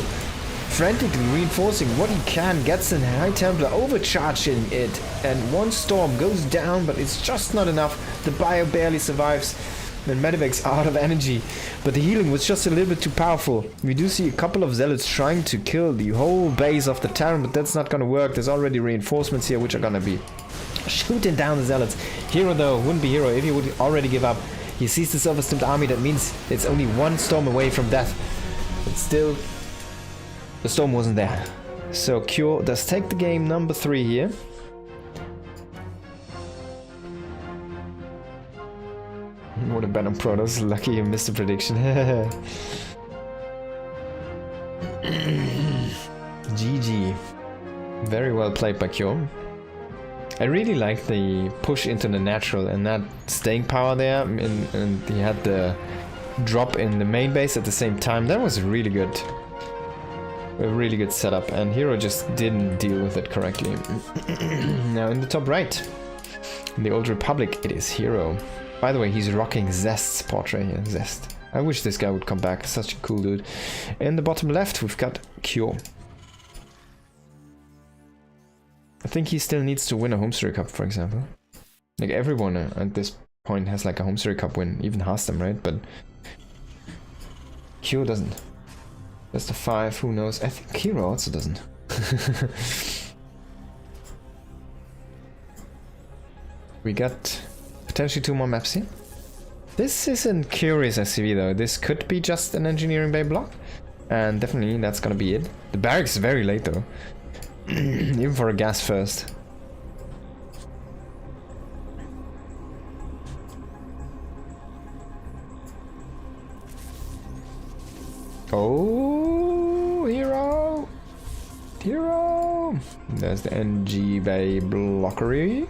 frantically reinforcing what he can, gets the High Templar, overcharging it, and 1 storm goes down, but it's just not enough. The bio barely survives. And Medivac's out of energy, but the healing was just a little bit too powerful. We do see a couple of Zealots trying to kill the whole base of the Terran, but that's not gonna work. There's already reinforcements here which are gonna be shooting down the Zealots. Hero though wouldn't be Hero if he would already give up. He sees the Silver-Stimped army. That means it's only 1 storm away from death, but still the storm wasn't there. So Cure does take the game number 3 here. Would have bet on Protoss. Lucky you missed the prediction. GG. Very well played by Kyo. I really like the push into the natural and that staying power there, and he had the drop in the main base at the same time. That was really good. A really good setup, and Hero just didn't deal with it correctly. Now in the top right, in the Old Republic, it is Hero. By the way, he's rocking Zest's portrait here. Zest. I wish this guy would come back. Such a cool dude. In the bottom left, we've got Kyo. I think he still needs to win a Home Story Cup, for example. Like everyone at this point has like a Home Story Cup win. Even Hastam, right? But Kyo doesn't. Just a 5, who knows? I think Hero also doesn't. We got potentially 2 more maps here. This is a curious SCV though. This could be just an engineering bay block. And definitely that's gonna be it. The barracks is very late though. Even for a gas first. Oh, Hero! Hero! There's the NG bay blockery.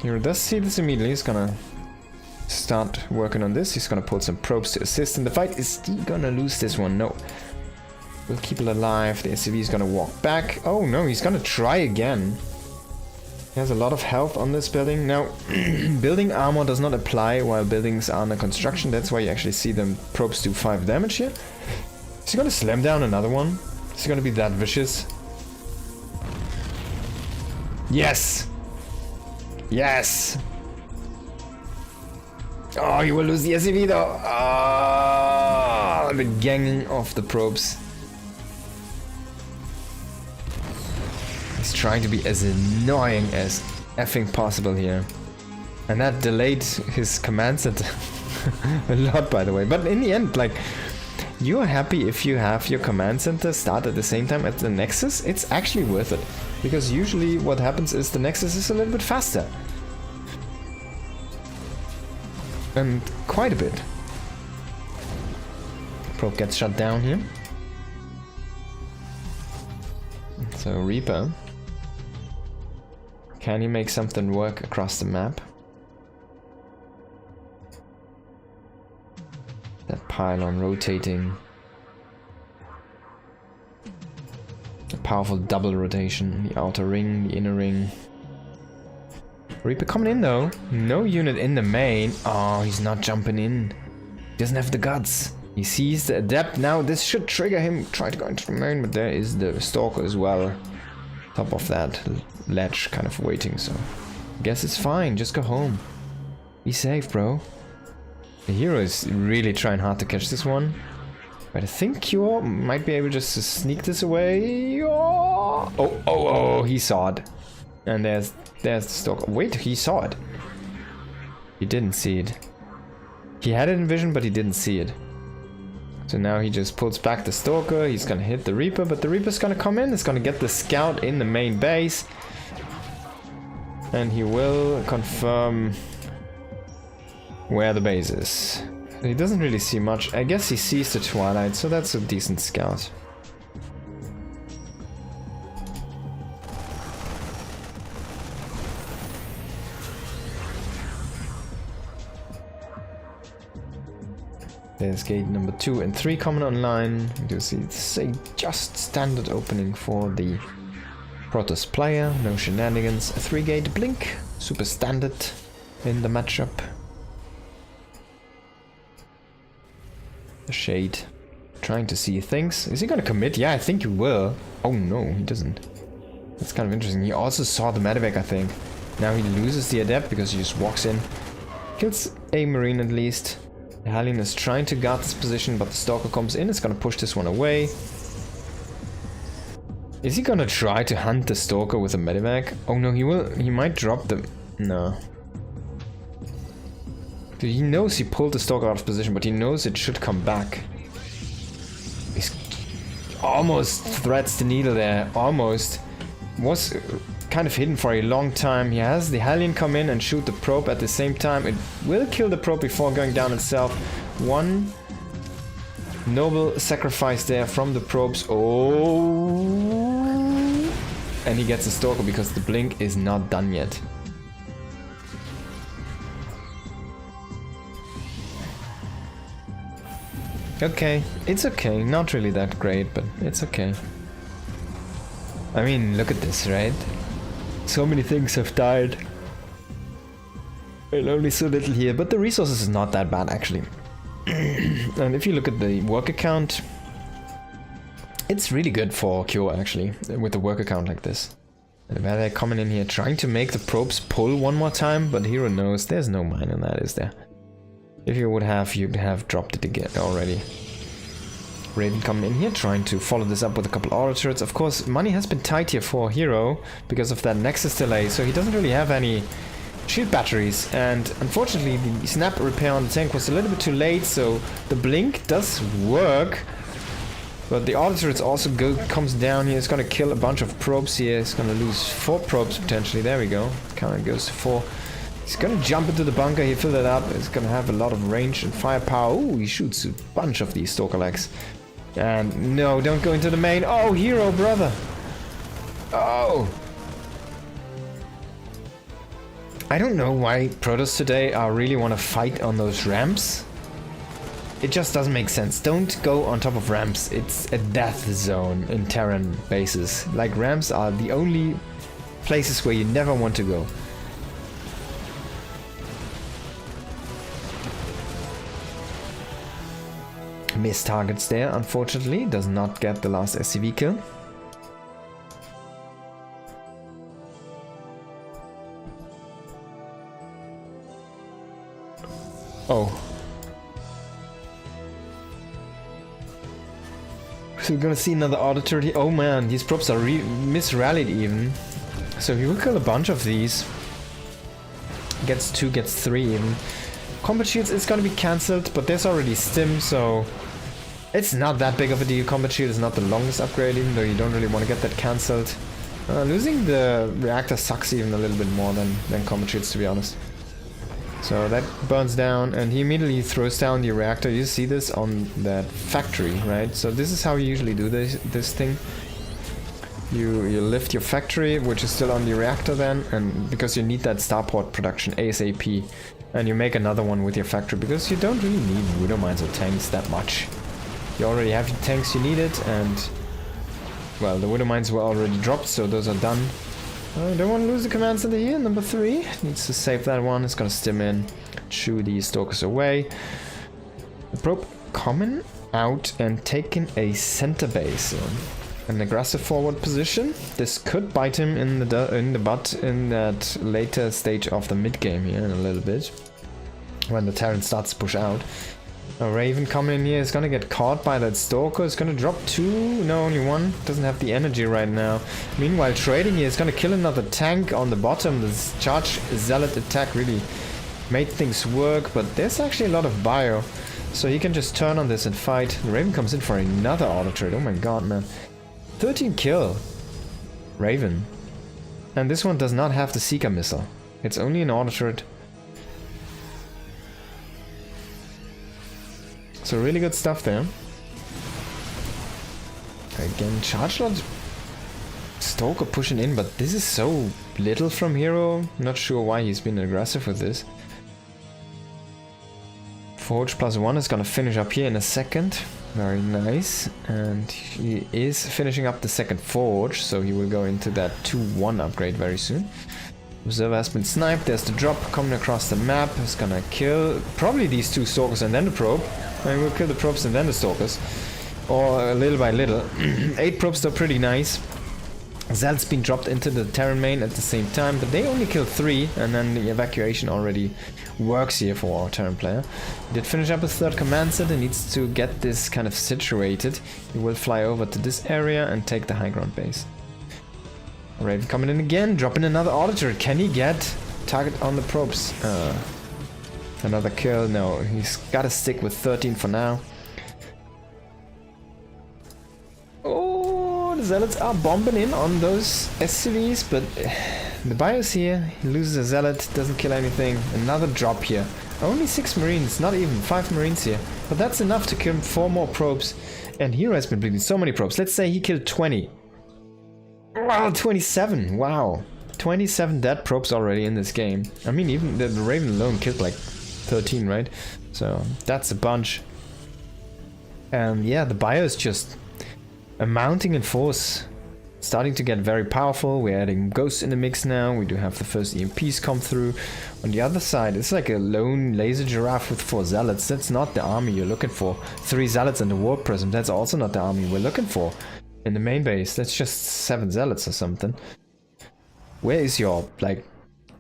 Hero does see this immediately. He's gonna start working on this. He's gonna pull some probes to assist in the fight. Is he gonna lose this one? No. We'll keep it alive. The SCV is gonna walk back. Oh no, he's gonna try again. He has a lot of health on this building. Now, building armor does not apply while buildings are under construction. That's why you actually see them probes do 5 damage here. Is he gonna slam down another one? Is he gonna be that vicious? Yes! Yes! Oh, he will lose the SCV though. Oh, the ganging of the probes. He's trying to be as annoying as effing possible here. And that delayed his command center a lot, by the way. But in the end, like, you're happy if you have your command center start at the same time as the Nexus. It's actually worth it. Because usually what happens is the Nexus is a little bit faster. And quite a bit. Probe gets shut down here. So Reaper. Can he make something work across the map? That pylon rotating. A powerful double rotation. The outer ring, the inner ring. Reaper coming in though. No unit in the main. Oh, he's not jumping in. He doesn't have the guts. He sees the adept. Now this should trigger him. Try to go into the main, but there is the Stalker as well. Top of that ledge kind of waiting, so I guess it's fine. Just go home. Be safe, bro. The Hero is really trying hard to catch this one. But I think Kyo might be able just to sneak this away. Oh, he saw it. And there's the Stalker. Wait, he saw it. He didn't see it. He had it in vision, but he didn't see it. So now he just pulls back the Stalker. He's gonna hit the Reaper, but the Reaper's gonna come in. It's gonna get the Scout in the main base. And he will confirm where the base is. He doesn't really see much. I guess he sees the Twilight, so that's a decent scout. There's gate number 2 and 3 coming online. You see it's a just standard opening for the Protoss player. No shenanigans. A 3-gate blink. Super standard in the matchup. The Shade trying to see things. Is he gonna commit? Yeah, I think he will. Oh no, he doesn't. That's kind of interesting. He also saw the Medivac, I think. Now he loses the Adept because he just walks in. Kills a Marine at least. The Hellion is trying to guard this position, but the Stalker comes in. It's gonna push this one away. Is he gonna try to hunt the Stalker with a Medivac? Oh no, he will. He might drop them. No. He knows he pulled the Stalker out of position, but he knows it should come back. He's almost threads the needle there. Almost. Was kind of hidden for a long time. He has the Hellion come in and shoot the probe at the same time. It will kill the probe before going down itself. One noble sacrifice there from the probes. Oh! And he gets a Stalker because the blink is not done yet. Okay, it's okay. Not really that great, but it's okay. I mean, look at this, right? So many things have died. And only so little here, but the resources is not that bad actually. And if you look at the worker count, it's really good for Cure actually, with the worker count like this. And they're coming in here trying to make the probes pull one more time, but Hero knows there's no mine in that, is there? If you would have, you'd have dropped it again already. Raven coming in here, trying to follow this up with a couple auto turrets. Of course, money has been tight here for Hero because of that Nexus delay, so he doesn't really have any shield batteries. And unfortunately, the snap repair on the tank was a little bit too late, so the blink does work. But the auto turrets also comes down here. It's gonna kill a bunch of probes here. It's gonna lose 4 probes potentially. There we go. Counter goes to 4. He's gonna jump into the bunker. He filled it up. It's gonna have a lot of range and firepower. Ooh, he shoots a bunch of these Stalker legs. And no, don't go into the main. Oh, Hero, brother. Oh. I don't know why Protoss today really want to fight on those ramps. It just doesn't make sense. Don't go on top of ramps. It's a death zone in Terran bases. Like, ramps are the only places where you never want to go. Miss targets there, unfortunately. Does not get the last SCV kill. Oh. So we're gonna see another auto turret here. Oh man, these probes are misrallied even. So he will kill a bunch of these. Gets 2, gets 3 even. Combat shields is gonna be cancelled, but there's already stim, so it's not that big of a deal. Combat shield is not the longest upgrade, even though you don't really want to get that cancelled. Losing the reactor sucks even a little bit more than combat shields, to be honest. So that burns down, and he immediately throws down the reactor. You see this on that factory, right? So this is how you usually do this thing. You lift your factory, which is still on the reactor then, and because you need that starport production ASAP. And you make another one with your factory, because you don't really need Widow Mines or tanks that much. You already have the tanks you needed, and well, the Widow Mines were already dropped, so those are done. I don't want to lose the command center here. Number 3 needs to save that one. It's gonna stim in, shoo these Stalkers away. The probe coming out and taking a center base. An aggressive forward position. This could bite him in the butt in that later stage of the mid game here in a little bit, when the Terran starts to push out. A Raven coming in here is gonna get caught by that Stalker. It's gonna drop 2, no, only 1. Doesn't have the energy right now. Meanwhile, trading here is gonna kill another tank on the bottom. This charge zealot attack really made things work, but there's actually a lot of bio, so he can just turn on this and fight. The Raven comes in for another auto trade. Oh my god, man. 13 kill. Raven. And this one does not have the Seeker missile. It's only an auto turret. So really good stuff there. Again, charge lot. Stalker pushing in, but this is so little from Hero. Not sure why he's been aggressive with this. Forge +1 is gonna finish up here in a second. Very nice. And he is finishing up the second forge, so he will go into that 2-1 upgrade very soon. Observer has been sniped. There's the drop coming across the map. It's gonna kill probably these 2 stalkers and then the probe. And we'll kill the probes and then the stalkers. Or little by little. 8 probes are pretty nice. Zealot's been dropped into the Terran main at the same time, but they only killed 3, and then the evacuation already works here for our Terran player. He did finish up his 3rd command center, needs to get this kind of situated. He will fly over to this area and take the high ground base. Raven coming in again, dropping another auditor. Can he get target on the probes? Another kill? No, he's gotta stick with 13 for now. The Zealots are bombing in on those SCVs, but the BIOS here, he loses a Zealot, doesn't kill anything. Another drop here. Only 6 Marines, not even 5 Marines here. But that's enough to kill 4 more probes. And Hero has been bleeding so many probes. Let's say he killed 20. Wow, 27, wow. 27 dead probes already in this game. I mean, even the Raven alone killed like 13, right? So, that's a bunch. And yeah, the BIOS just mounting in force, starting to get very powerful. We're adding ghosts in the mix now. We do have the first EMPs come through. On the other side, it's like a lone laser giraffe with 4 zealots. That's not the army you're looking for. 3 zealots and a warp prism. That's also not the army we're looking for in the main base. That's just 7 zealots or something. Where is your like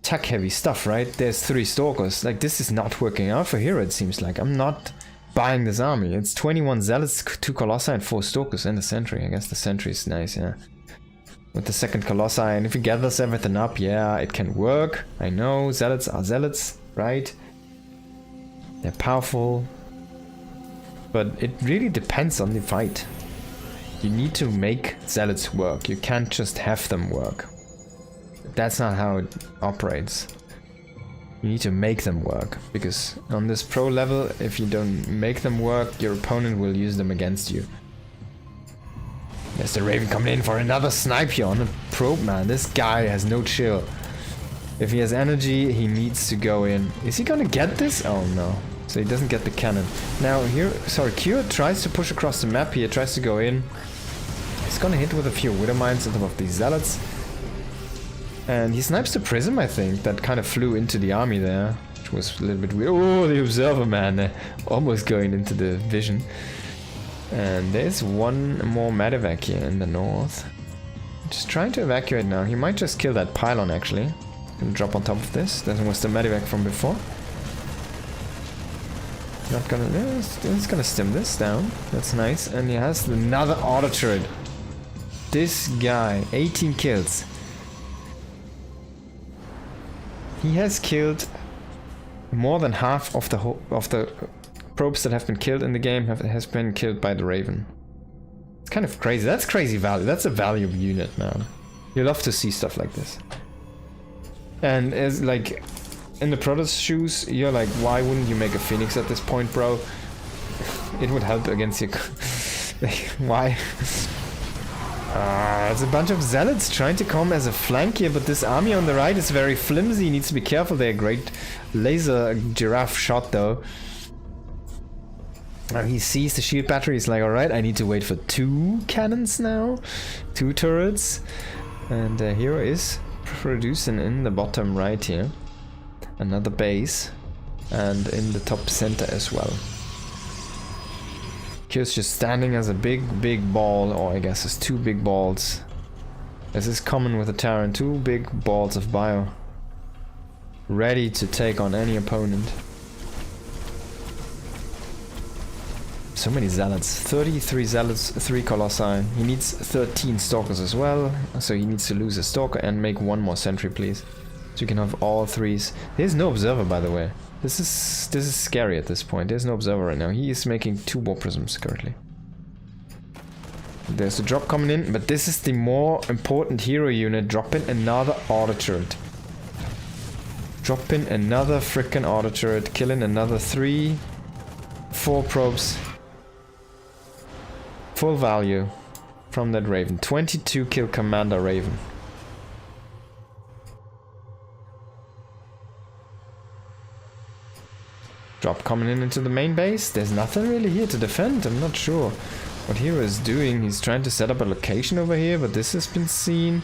tech heavy stuff, right? There's 3 stalkers. Like, this is not working out for Hero, it seems like. I'm not buying this army. It's 21 zealots, 2 colossi and 4 stalkers and a sentry. I guess the sentry is nice, yeah. With the second colossi, and if he gathers everything up, yeah, it can work. I know, zealots are zealots, right? They're powerful. But it really depends on the fight. You need to make zealots work. You can't just have them work. That's not how it operates. You need to make them work, because on this pro level, if you don't make them work, your opponent will use them against you. There's the Raven coming in for another snipe here on a probe, man. This guy has no chill. If he has energy, he needs to go in. Is he gonna get this? Oh no. So he doesn't get the cannon. Now here, sorry, Q tries to push across the map here, tries to go in. He's gonna hit with a few Widow Mines on top of these zealots. And he snipes the prism, I think, that kind of flew into the army there, which was a little bit weird. Oh, the observer, man, almost going into the vision. And there's one more medevac here in the north. Just trying to evacuate now. He might just kill that pylon, actually. Gonna drop on top of this. That was the medevac from before. Not gonna... He's gonna stim this down. That's nice. And he has another auto turret. This guy, 18 kills. He has killed more than half of the probes that have been killed in the game has been killed by the Raven. It's kind of crazy. That's crazy value. That's a valuable unit, man. You love to see stuff like this. And as like in the Protoss shoes, you're like, why wouldn't you make a Phoenix at this point, bro? It would help against your... like, why? There's a bunch of zealots trying to come as a flank here, but this army on the right is very flimsy. He needs to be careful. They're a great laser giraffe shot, though. Now he sees the shield battery. He's like, alright, I need to wait for 2 cannons now. 2 turrets. And Hero is producing in the bottom right here. Another base. And in the top center as well. Q's just standing as a big ball, or I guess it's 2 big balls. This is common with the Terran, 2 big balls of bio. Ready to take on any opponent. So many zealots, 33 zealots, 3 colossi. He needs 13 stalkers as well, so he needs to lose a stalker and make 1 more sentry, please. So you can have all 3s. There's no observer, by the way. This is scary at this point. There's no observer right now. He is making 2 warp prisms currently. There's a drop coming in, but this is the more important hero unit. Dropping another auto turret. Dropping another freaking auto turret. Killing another 3, 4 probes. Full value from that Raven. 22 kill Commander Raven. Drop coming in into the main base. There's nothing really here to defend. I'm not sure what Hero is doing. He's trying to set up a location over here, but this has been seen.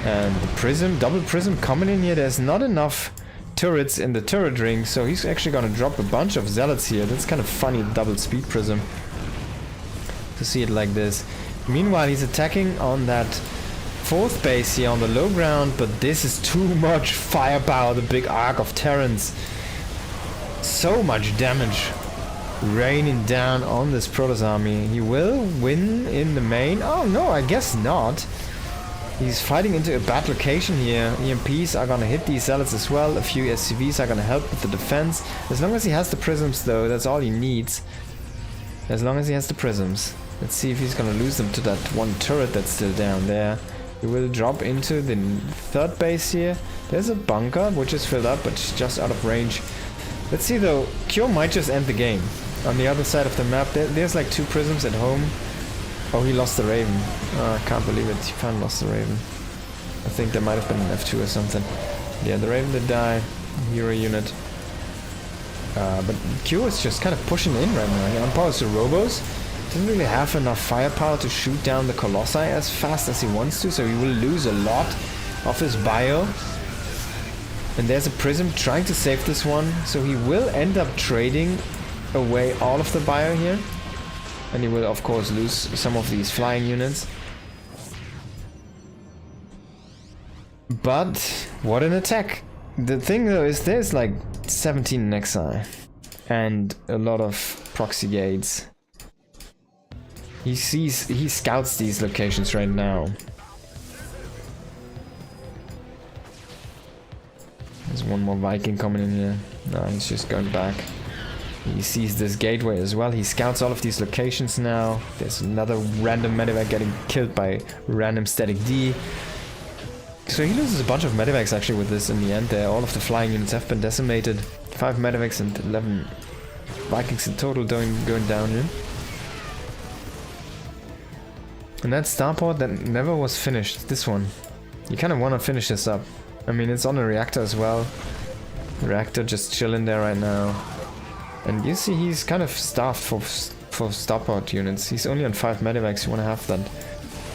And the prism, double prism coming in here. There's not enough turrets in the turret ring, so he's actually gonna drop a bunch of zealots here. That's kind of funny, double speed prism, to see it like this. Meanwhile, he's attacking on that fourth base here on the low ground, but this is too much firepower, the big Arc of Terrans. So much damage raining down on this Protoss army. He will win in the main. Oh no, I guess not. He's fighting into a bad location here. EMPs are gonna hit these zealots as well. A few SCVs are gonna help with the defense. As long as he has the prisms though, that's all he needs. As long as he has the prisms. Let's see if he's gonna lose them to that one turret that's still down there. He will drop into the third base here. There's a bunker which is filled up but just out of range. Let's see though, Kyo might just end the game. On the other side of the map, there's like 2 prisms at home. Oh, he lost the Raven. Oh, I can't believe it. He finally lost the Raven. I think there might have been an F2 or something. Yeah, the Raven did die. Hero unit. But Q is just kind of pushing in right now. He unpowers the Robos. Doesn't really have enough firepower to shoot down the Colossi as fast as he wants to, so he will lose a lot of his bio. And there's a Prism trying to save this one, so he will end up trading away all of the bio here. And he will of course lose some of these flying units. But what an attack! The thing though is there's like 17 Nexi and a lot of proxy gates. He scouts these locations right now. There's one more Viking coming in here. No, he's just going back. He sees this gateway as well. He scouts all of these locations now. There's another random medevac getting killed by random static D. So he loses a bunch of medevacs actually with this in the end there. All of the flying units have been decimated. 5 medevacs and 11 Vikings in total going down here. And that starport that never was finished, this one. You kind of want to finish this up. I mean, it's on a reactor as well. Reactor just chilling there right now. And you see he's kind of staffed for starport units. He's only on 5 medevacs. You want to have that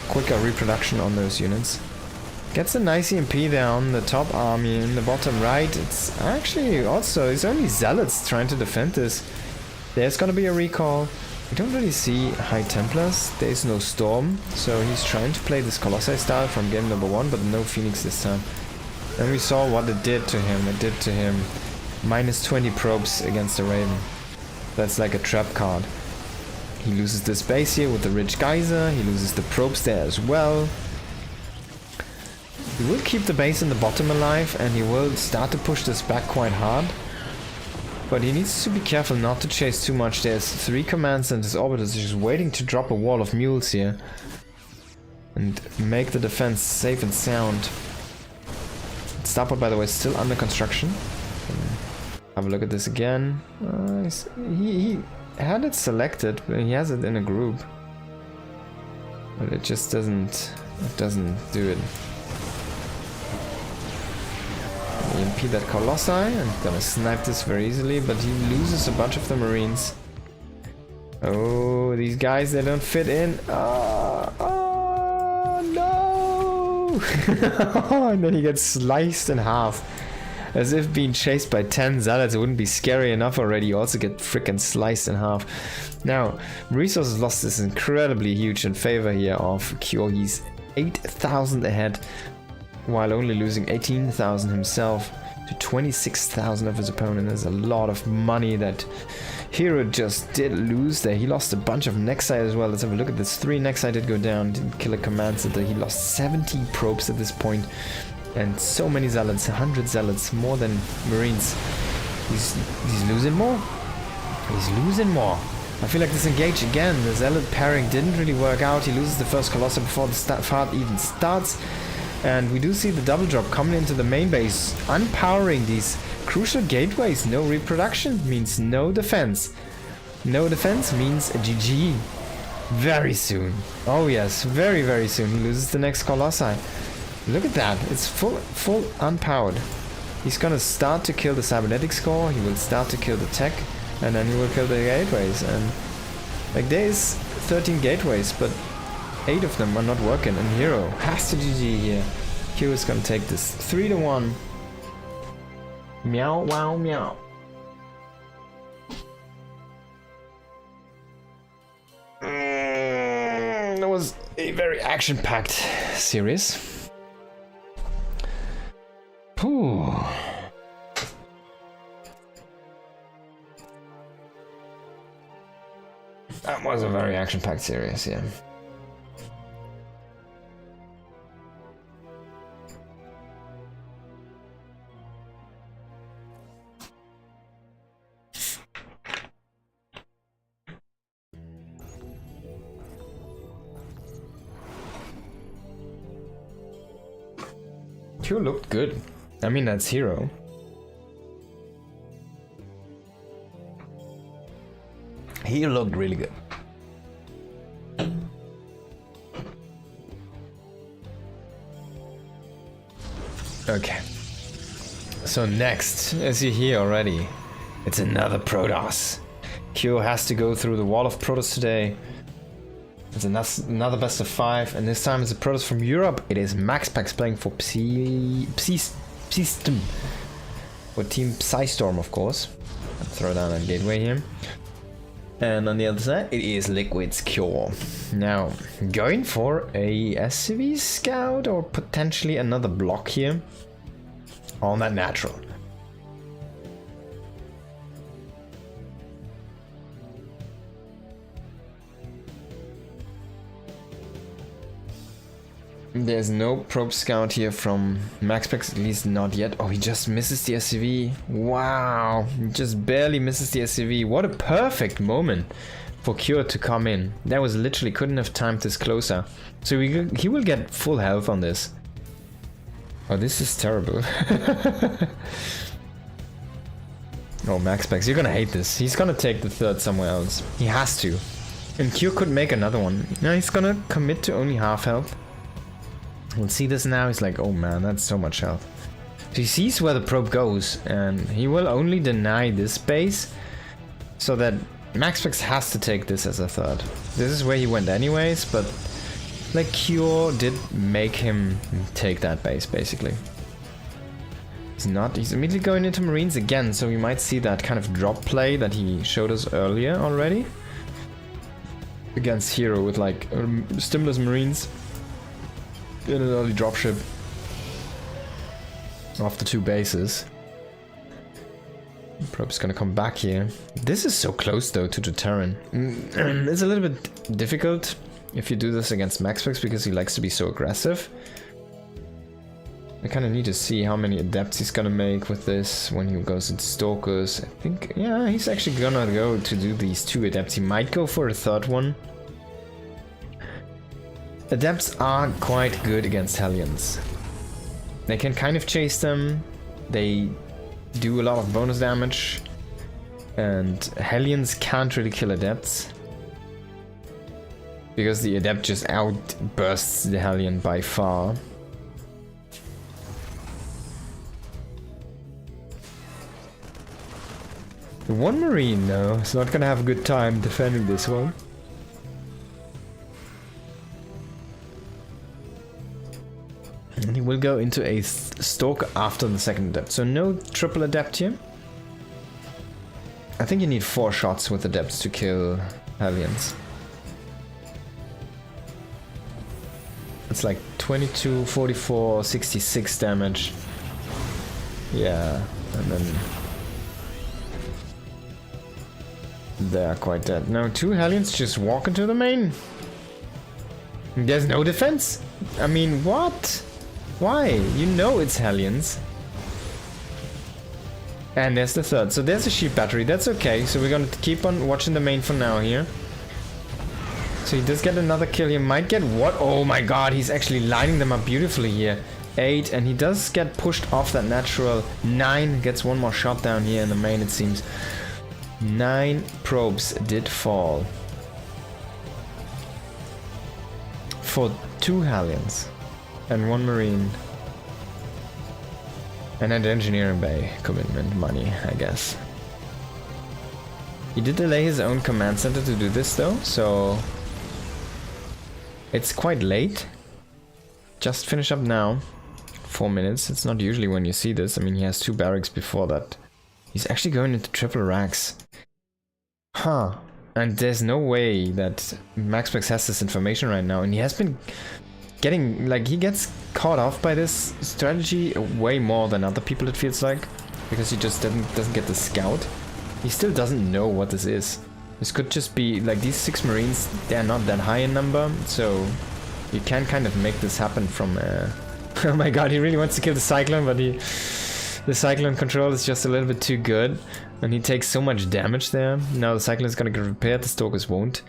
quicker reproduction on those units. Gets a nice EMP there on the top army. In the bottom right, it's actually also, it's only Zealots trying to defend this. There's gonna be a recall. We don't really see High Templars. There's no Storm. So he's trying to play this Colossi style from game number 1, but no Phoenix this time. And we saw what it did to him. It did to him minus 20 probes against the Raven. That's like a trap card. He loses this base here with the Rich Geyser. He loses the probes there as well. He will keep the base in the bottom alive and he will start to push this back quite hard. But he needs to be careful not to chase too much. There's 3 commands and his orbiters just waiting to drop a wall of mules here. And make the defense safe and sound. Starport, by the way, is still under construction. Have a look at this again. He had it selected, but he has it in a group. But it just doesn't do it. EMP that Colossi, and gonna snipe this very easily, but he loses a bunch of the Marines. Oh, these guys, they don't fit in. Oh no! And then he gets sliced in half. As if being chased by 10 Zealots wouldn't be scary enough already. You also get freaking sliced in half. Now, Resources lost is incredibly huge in favor here of Kyo. He's 8,000 ahead, while only losing 18,000 himself to 26,000 of his opponent. There's a lot of money that Hero just did lose there. He lost a bunch of Nexi as well. Let's have a look at this. 3 Nexi did go down. Didn't kill a command center. He lost 70 probes at this point. And so many Zealots, 100 Zealots, more than Marines. He's losing more. He's losing more. I feel like this engage again. The Zealot pairing didn't really work out. He loses the first Colossus before the fight even starts. And we do see the double drop coming into the main base, unpowering these crucial gateways. No reproduction means no defense. No defense means a GG. Very soon. Oh yes, very, very soon. He loses the next Colossi. Look at that. It's full unpowered. He's gonna start to kill the cybernetics core, he will start to kill the tech, and then he will kill the gateways. And like there's 13 gateways, but 8 of them are not working, and Hero has to GG here. Q is gonna take this 3-1. Meow wow meow. That was a very action-packed series. Pooh. That was a very action-packed series, yeah. Q looked good. I mean, that's Hero. He looked really good. Okay. So next, as you hear already, it's another Protoss. Q has to go through the wall of Protoss today. It's another best of 5, and this time it's a Protoss from Europe. It is MaxPax playing for Psystorm. For Team Psystorm, of course. I'll throw down that gateway here. And on the other side, it is Liquid's Cure. Now, going for a SCV Scout or potentially another block here on that natural. There's no probe scout here from MaxPax, at least not yet. Oh, he just misses the SCV. Wow, he just barely misses the SCV. What a perfect moment for Cure to come in. That was literally, couldn't have timed this closer. So he will get full health on this. Oh, this is terrible. Oh, MaxPax, you're gonna hate this. He's gonna take the third somewhere else. He has to. And Q could make another one. No, he's gonna commit to only half health. We'll see this now, he's like, oh man, that's so much health. So he sees where the probe goes, and he will only deny this base, so that MaxPax has to take this as a third. This is where he went anyways, but like Cure did make him take that base, basically. He's immediately going into Marines again, so we might see that kind of drop play that he showed us earlier already. Against Hero with like Stimulus Marines. In an early dropship after 2 bases. Probe's gonna come back here. This is so close though to the Terran. It's a little bit difficult if you do this against MaxPax because he likes to be so aggressive. I kind of need to see how many adepts he's gonna make with this when he goes into Stalkers. I think, yeah, he's actually gonna go to do these 2 adepts. He might go for a third one. Adepts are quite good against Hellions. They can kind of chase them, they do a lot of bonus damage, and Hellions can't really kill Adepts. Because the Adept just outbursts the Hellion by far. The one Marine, though, is not gonna have a good time defending this one. And he will go into a Stalker after the second Adept. So no triple Adept here. I think you need 4 shots with Adepts to kill Hellions. It's like 22, 44, 66 damage. Yeah, and then they are quite dead. Now 2 Hellions just walk into the main. There's no defense. I mean, what? Why? You know it's Hellions. And there's the third. So there's a sheep battery. That's okay. So we're gonna keep on watching the main for now here. So he does get another kill. He might get what? Oh my god, he's actually lining them up beautifully here. 8, and he does get pushed off that natural. 9 gets one more shot down here in the main, it seems. 9 probes did fall. For 2 Hellions. And 1 Marine. And an engineering bay commitment money, I guess. He did delay his own command center to do this though, so it's quite late. Just finish up now. 4 minutes. It's not usually when you see this. I mean, he has 2 barracks before that. He's actually going into triple racks. Huh. And there's no way that MaxPax has this information right now. And he has been getting, like, he gets caught off by this strategy way more than other people, it feels like. Because he just doesn't get the scout. He still doesn't know what this is. This could just be, like, these 6 Marines, they're not that high in number. So you can kind of make this happen from... oh my god, he really wants to kill the Cyclone, but the Cyclone control is just a little bit too good. And he takes so much damage there. Now the Cyclone is gonna get repaired, the Stalkers won't.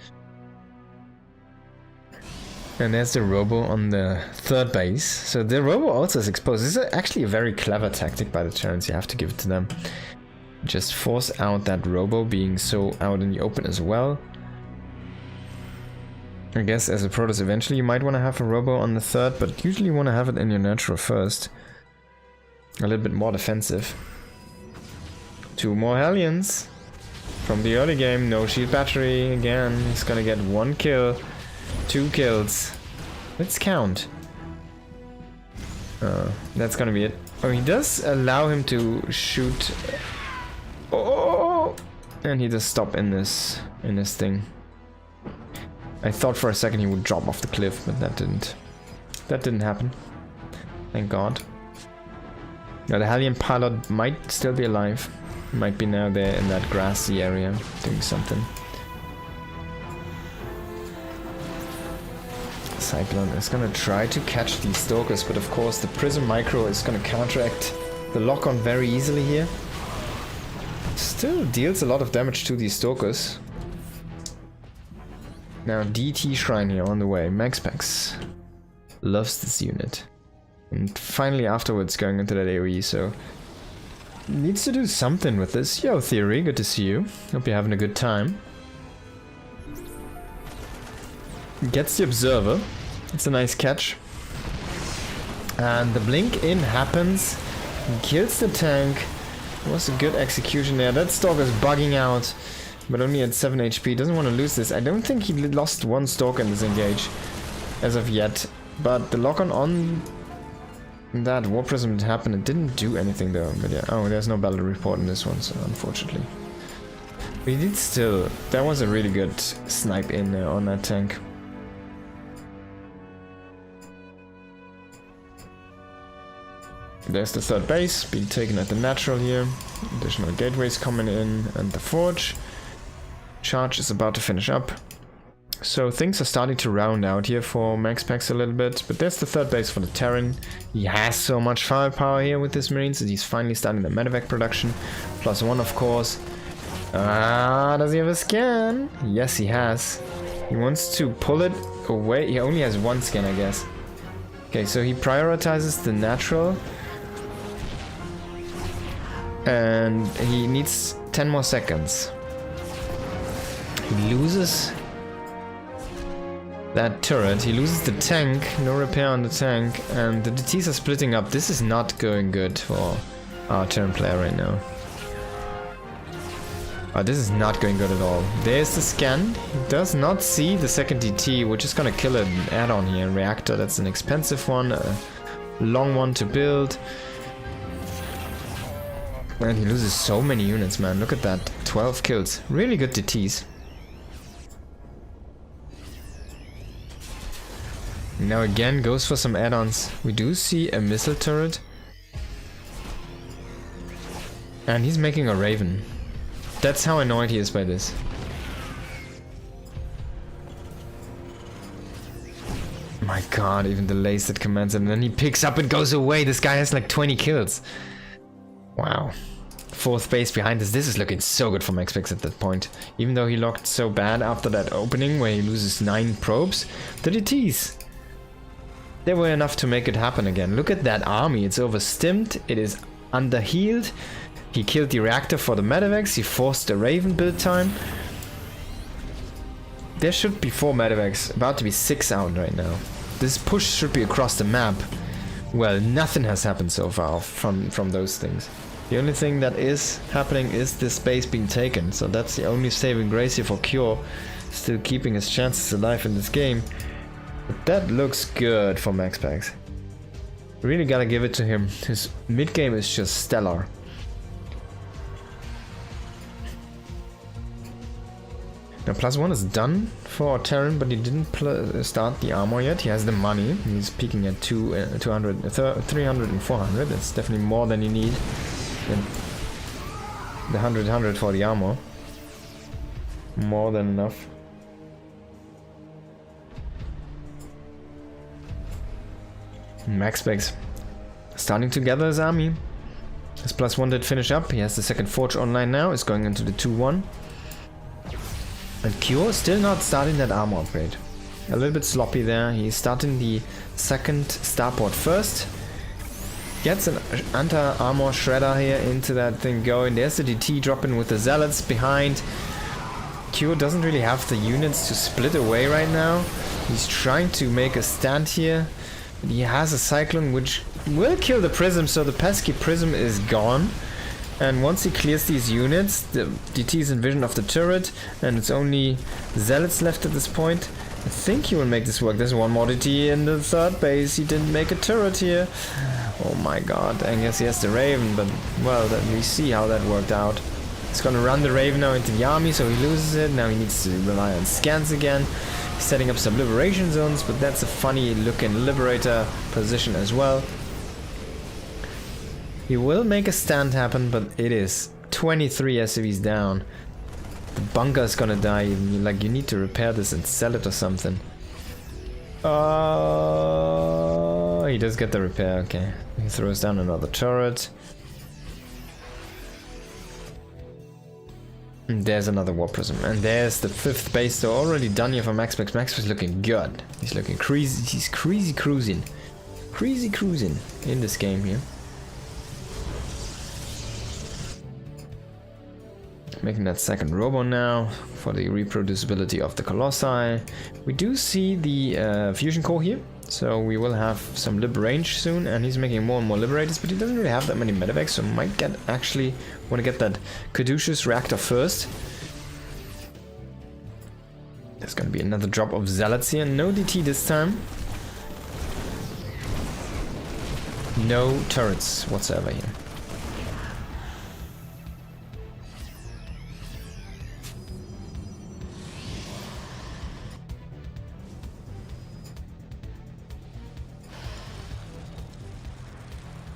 And there's the Robo on the 3rd base. So the Robo also is exposed. This is actually a very clever tactic by the Terrans, you have to give it to them. Just force out that Robo being so out in the open as well. I guess as a Protoss eventually you might want to have a Robo on the 3rd, but usually you want to have it in your natural first. A little bit more defensive. 2 more Hellions from the early game. No shield battery again. He's gonna get 1 kill, 2 kills. Let's count. That's gonna be it. Oh, he does allow him to shoot. Oh, and he just stop in this thing. I thought for a second he would drop off the cliff, but that didn't happen. Thank God. Now the Hellion pilot might still be alive. He might be now there in that grassy area doing something. Cyclone is gonna try to catch these Stalkers, but of course the Prism Micro is gonna counteract the lock-on very easily here. Still deals a lot of damage to these Stalkers. Now DT Shrine here on the way. MaxPax loves this unit. And finally afterwards going into that AoE, so needs to do something with this. Yo Theory, good to see you. Hope you're having a good time. Gets the Observer. It's a nice catch. And the blink in happens. Kills the tank. It was a good execution there. That Stalker's bugging out. But only at 7 HP, doesn't want to lose this. I don't think he lost 1 Stalker in this engage as of yet. But the lock-on on that War Prism happened. It didn't do anything though. But yeah, oh, there's no battle report in this one, so unfortunately. But he did still. That was a really good snipe in there on that tank. There's the 3rd base being taken at the natural here. Additional gateways coming in and the forge. Charge is about to finish up. So things are starting to round out here for MaxPax a little bit. But there's the 3rd base for the Terran. He has so much firepower here with his Marines that he's finally starting the medevac production. +1 of course. Does he have a scan? Yes, he has. He wants to pull it away. He only has 1 scan, I guess. Okay, so he prioritizes the natural. And he needs 10 more seconds. He loses that turret, he loses the tank, no repair on the tank, and the DTs are splitting up. This is not going good for our Terran player right now. This is not going good at all. There's the scan. He does not see the 2nd DT, which is gonna kill an add-on here. Reactor, that's an expensive one, a long one to build. And he loses so many units, man. Look at that. 12 kills. Really good DTs. Now again goes for some add-ons. We do see a missile turret. And he's making a Raven. That's how annoyed he is by this. My god, even delays that commands him. And then he picks up and goes away. This guy has like 20 kills. Wow. 4th base behind us. This is looking so good for MaxPax at that point. Even though he locked so bad after that opening where he loses 9 probes. The DTs. They were enough to make it happen again. Look at that army. It's overstimmed. It is underhealed. He killed the reactor for the medevacs. He forced the Raven build time. There should be 4 medevacs. About to be 6 out right now. This push should be across the map. Well, nothing has happened so far from those things. The only thing that is happening is this base being taken, so that's the only saving grace here for Cure, still keeping his chances alive in this game. But that looks good for MaxPax. Really gotta give it to him. His mid game is just stellar. Now +1 is done for Terran, but he didn't start the armor yet. He has the money. He's peaking at 300 and 400. That's definitely more than you need. And the 100 for the armor. More than enough. MaxPax starting to gather his army. His +1 did finish up. He has the second Forge online now. It's going into the 2-1. And Cure still not starting that armor upgrade. A little bit sloppy there. He's starting the second starport first. Gets an anti-armor shredder here into that thing going. There's the DT dropping with the Zealots behind. Cure doesn't really have the units to split away right now. He's trying to make a stand here. But he has a Cyclone which will kill the Prism, so the pesky Prism is gone. And once he clears these units, the DT is in vision of the turret, and it's only Zealots left at this point. I think he will make this work. There's one more DT in the third base. He didn't make a turret here. Oh my god. I guess he has the Raven, but well, we see how that worked out. He's gonna run the Raven now into the army, so he loses it. Now he needs to rely on scans again. He's setting up some liberation zones, but that's a funny looking Liberator position as well. He will make a stand happen, but it is 23 SCVs down. The bunker is gonna die. Like, you need to repair this and sell it or something. He does get the repair, okay. He throws down another turret. And there's another War Prism. And there's the 5th base, so already done here for MaxPax. MaxPax is looking good. He's looking crazy. He's crazy cruising. Crazy cruising in this game here. Making that second Robo now for the reproducibility of the Colossi. We do see the Fusion Core here, so we will have some Lib range soon, and he's making more and more Liberators, but he doesn't really have that many medevacs, so might get actually want to get that Caduceus reactor first. There's going to be another drop of Zealots here, no DT this time. No turrets whatsoever here.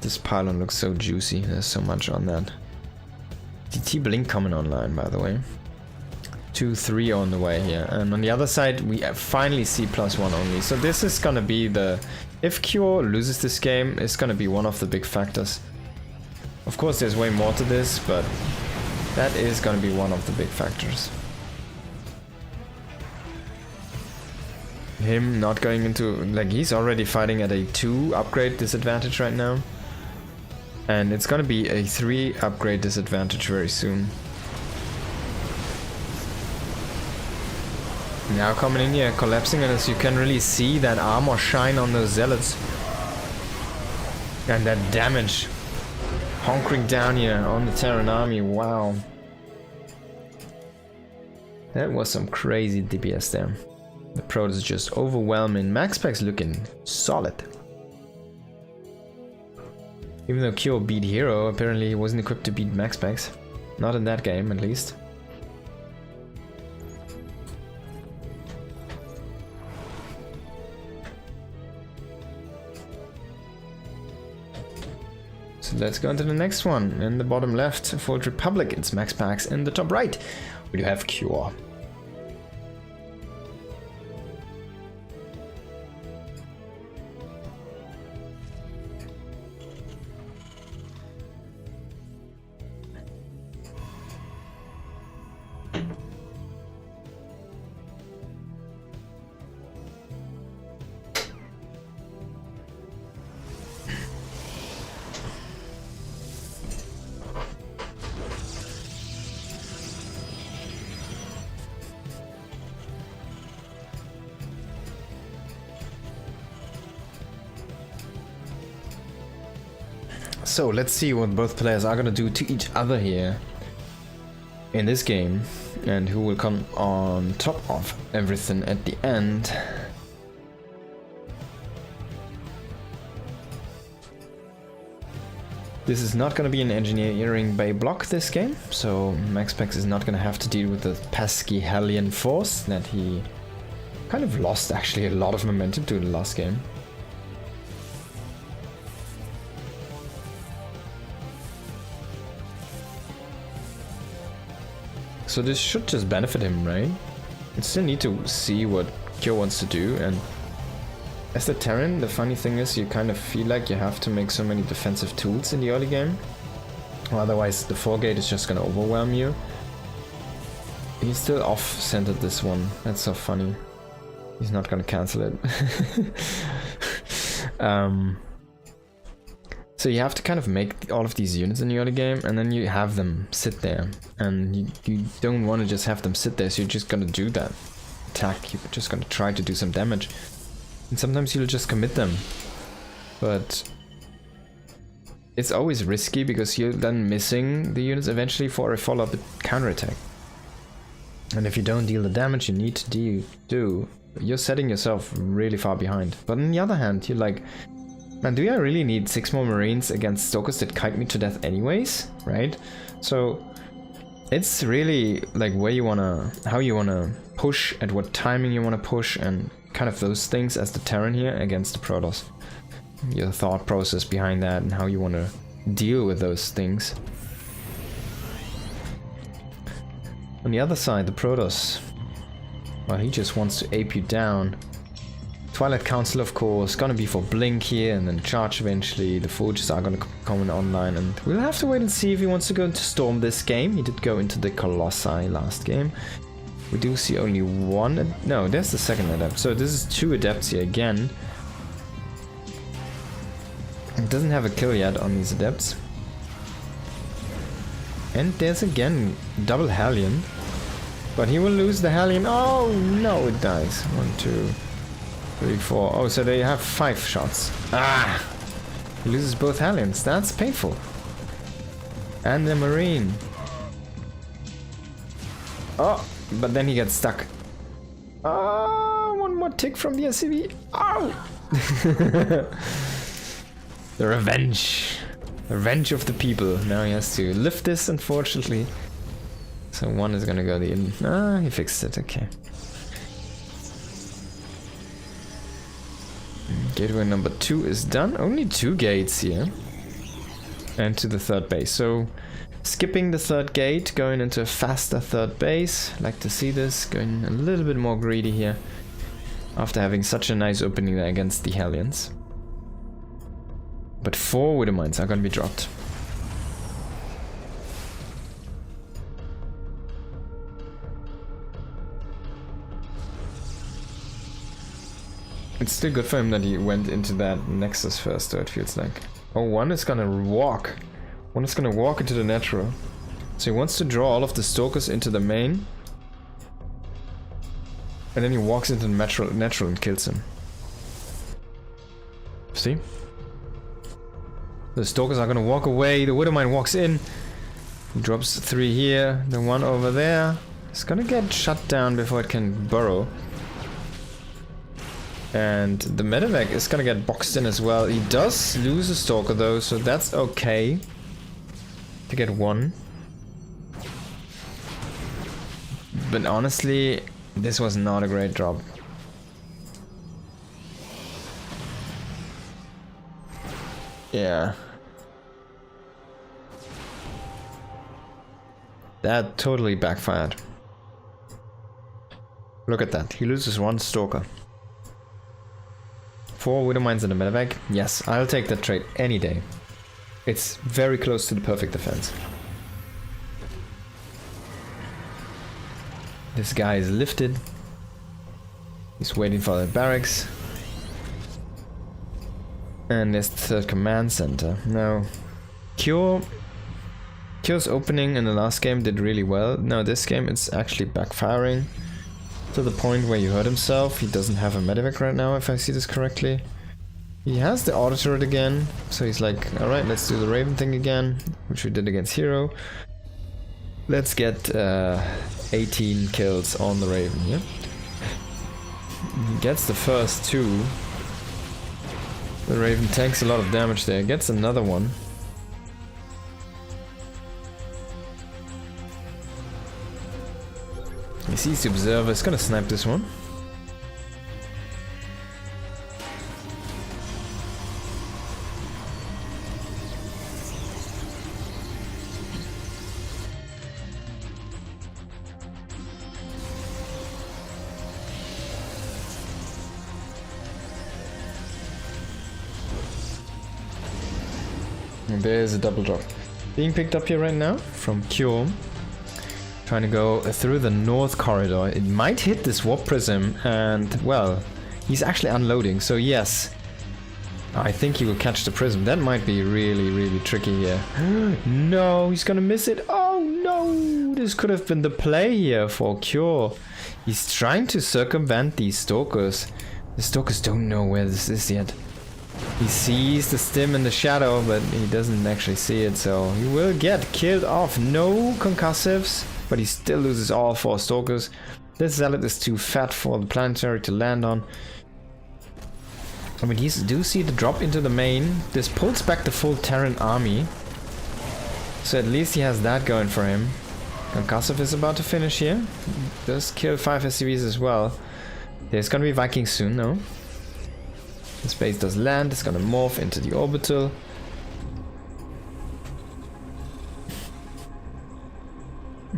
This pylon looks so juicy. There's so much on that. DT Blink coming online, by the way. 2-3 on the way here. And on the other side, we finally see +1 only. So this is gonna be the... If Cure loses this game, it's gonna be one of the big factors. Of course, there's way more to this, but that is gonna be one of the big factors. Him not going into... Like, he's already fighting at a 2 upgrade disadvantage right now. And it's gonna be a 3 upgrade disadvantage very soon. Now coming in here, collapsing, and as you can really see that armor shine on those Zealots. And that damage. Honkering down here on the Terran army, wow. That was some crazy DPS there. The Protoss is just overwhelming. MaxPax looking solid. Even though Cure beat Hero, apparently he wasn't equipped to beat MaxPax. Not in that game, at least. So let's go into the next one. In the bottom left, Fold Republic, it's MaxPax. In the top right, we do have Cure. So let's see what both players are gonna do to each other here in this game, and who will come on top of everything at the end. This is not going to be an engineering bay block this game, so MaxPax is not going to have to deal with the pesky Hellion force that he kind of lost actually a lot of momentum to the last game. So this should just benefit him, right? We still need to see what Kyo wants to do, and as the Terran, the funny thing is you kind of feel like you have to make so many defensive tools in the early game. Or otherwise the 4-gate is just gonna overwhelm you. He's still off-centered this one. That's so funny. He's not gonna cancel it. So you have to kind of make all of these units in the early game, and then you have them sit there. And you don't want to just have them sit there, so you're just gonna do that attack. You're just gonna try to do some damage. And sometimes you'll just commit them. But it's always risky because you're then missing the units eventually for a follow-up counterattack. And if you don't deal the damage you need to do, you're setting yourself really far behind. But on the other hand, you're like, man, do I really need 6 more Marines against Stokers that kite me to death anyways, right? So it's really like where you wanna, how you wanna push, at what timing you wanna push, and kind of those things as the Terran here against the Protoss. Your thought process behind that and how you wanna deal with those things. On the other side, the Protoss, well, he just wants to ape you down. Twilight Council, of course, gonna be for Blink here, and then Charge eventually. The Forges are gonna come in online, and we'll have to wait and see if he wants to go into Storm this game. He did go into the Colossi last game. We do see only one. No, there's the second adept. So this is 2 adepts here again. It doesn't have a kill yet on these adepts. And there's again double Hellion. But he will lose the Hellion. Oh no, it dies. 1, 2, 3, 4. Oh, so they have 5 shots. Ah! He loses both Hellions. That's painful. And the Marine. Oh, but then he gets stuck. Oh, one more tick from the SCV. Oh! The revenge. Revenge of the people. Now he has to lift this, unfortunately. So one is gonna go the in. Ah, he fixed it. Okay. Gateway number 2 is done. Only 2 gates here. And to the 3rd base. So skipping the 3rd gate, going into a faster 3rd base. Like to see this. Going a little bit more greedy here. After having such a nice opening there against the Hellions. But 4 Widow Mines are gonna be dropped. It's still good for him that he went into that Nexus first, though, it feels like. Oh, one is gonna walk. One is gonna walk into the natural. So he wants to draw all of the Stalkers into the main. And then he walks into the natural and kills him. See? The Stalkers are gonna walk away. The Widowmine walks in. He drops 3 here. The one over there is gonna get shut down before it can burrow. And the Medevac is gonna get boxed in as well. He does lose a Stalker though, so that's okay. To get 1. But honestly, this was not a great drop. Yeah. That totally backfired. Look at that. He loses 1 Stalker. 4 Widow Mines and a Medevac? Yes, I'll take that trade any day. It's very close to the perfect defense. This guy is lifted. He's waiting for the barracks. And there's the 3rd command center. Now, Kyo's opening in the last game did really well. Now this game it's actually backfiring. To the point where he hurt himself. He doesn't have a Medevac right now, if I see this correctly. He has the auto turret again, so he's like, alright, let's do the Raven thing again, which we did against Hero. Let's get 18 kills on the Raven here. He gets the first 2. The Raven tanks a lot of damage there, gets another one. He sees the Observer, he's gonna snipe this one. And there's a double drop. Being picked up here right now from Cure. Trying to go through the north corridor. It might hit this warp prism and, well, he's actually unloading. So yes, I think he will catch the prism. That might be really, really tricky here. No, he's gonna miss it. Oh no, this could have been the play here for Cure. He's trying to circumvent these Stalkers. The Stalkers don't know where this is yet. He sees the stim in the shadow, but he doesn't actually see it, so he will get killed off. No concussives, but he still loses all 4 Stalkers. This Zealot is too fat for the planetary to land on. I mean, you do see the drop into the main. This pulls back the full Terran army, so at least he has that going for him. Concussive is about to finish here. Does kill 5 SCVs as well. There's gonna be Vikings soon, though. This base does land, it's gonna morph into the orbital.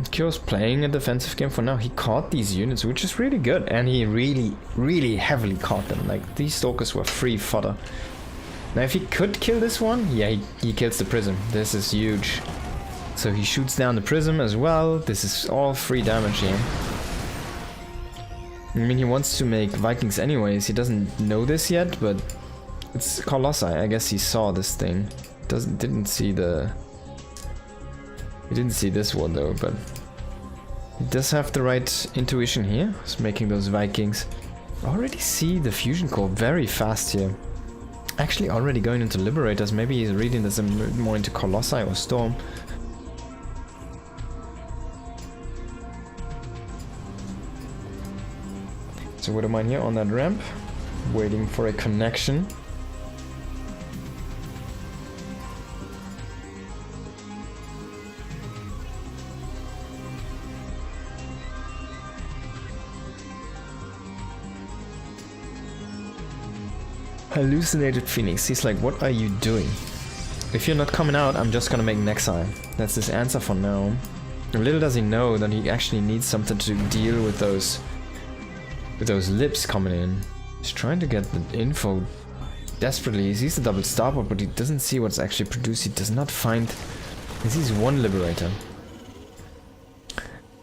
Cure's playing a defensive game for now. He caught these units, which is really good, and he really, really heavily caught them. Like, these Stalkers were free fodder. Now, if he could kill this one, yeah, he kills the Prism. This is huge. So he shoots down the Prism as well. This is all free damage here. I mean, he wants to make Vikings anyways. He doesn't know this yet, but it's Colossi. I guess he saw this thing. Didn't see the. He didn't see this one though, but he does have the right intuition here. He's making those Vikings. Already see the fusion core very fast here. Actually, already going into Liberators. Maybe he's reading this more into Colossi or Storm. So what am I here on that ramp, waiting for a connection. Hallucinated Phoenix, he's like, what are you doing? If you're not coming out, I'm just gonna make Nexi. That's his answer for now. Little does he know that he actually needs something to deal with those lips coming in. He's trying to get the info desperately. He sees the double starboard, but he doesn't see what's actually produced. He does not find... He sees one Liberator.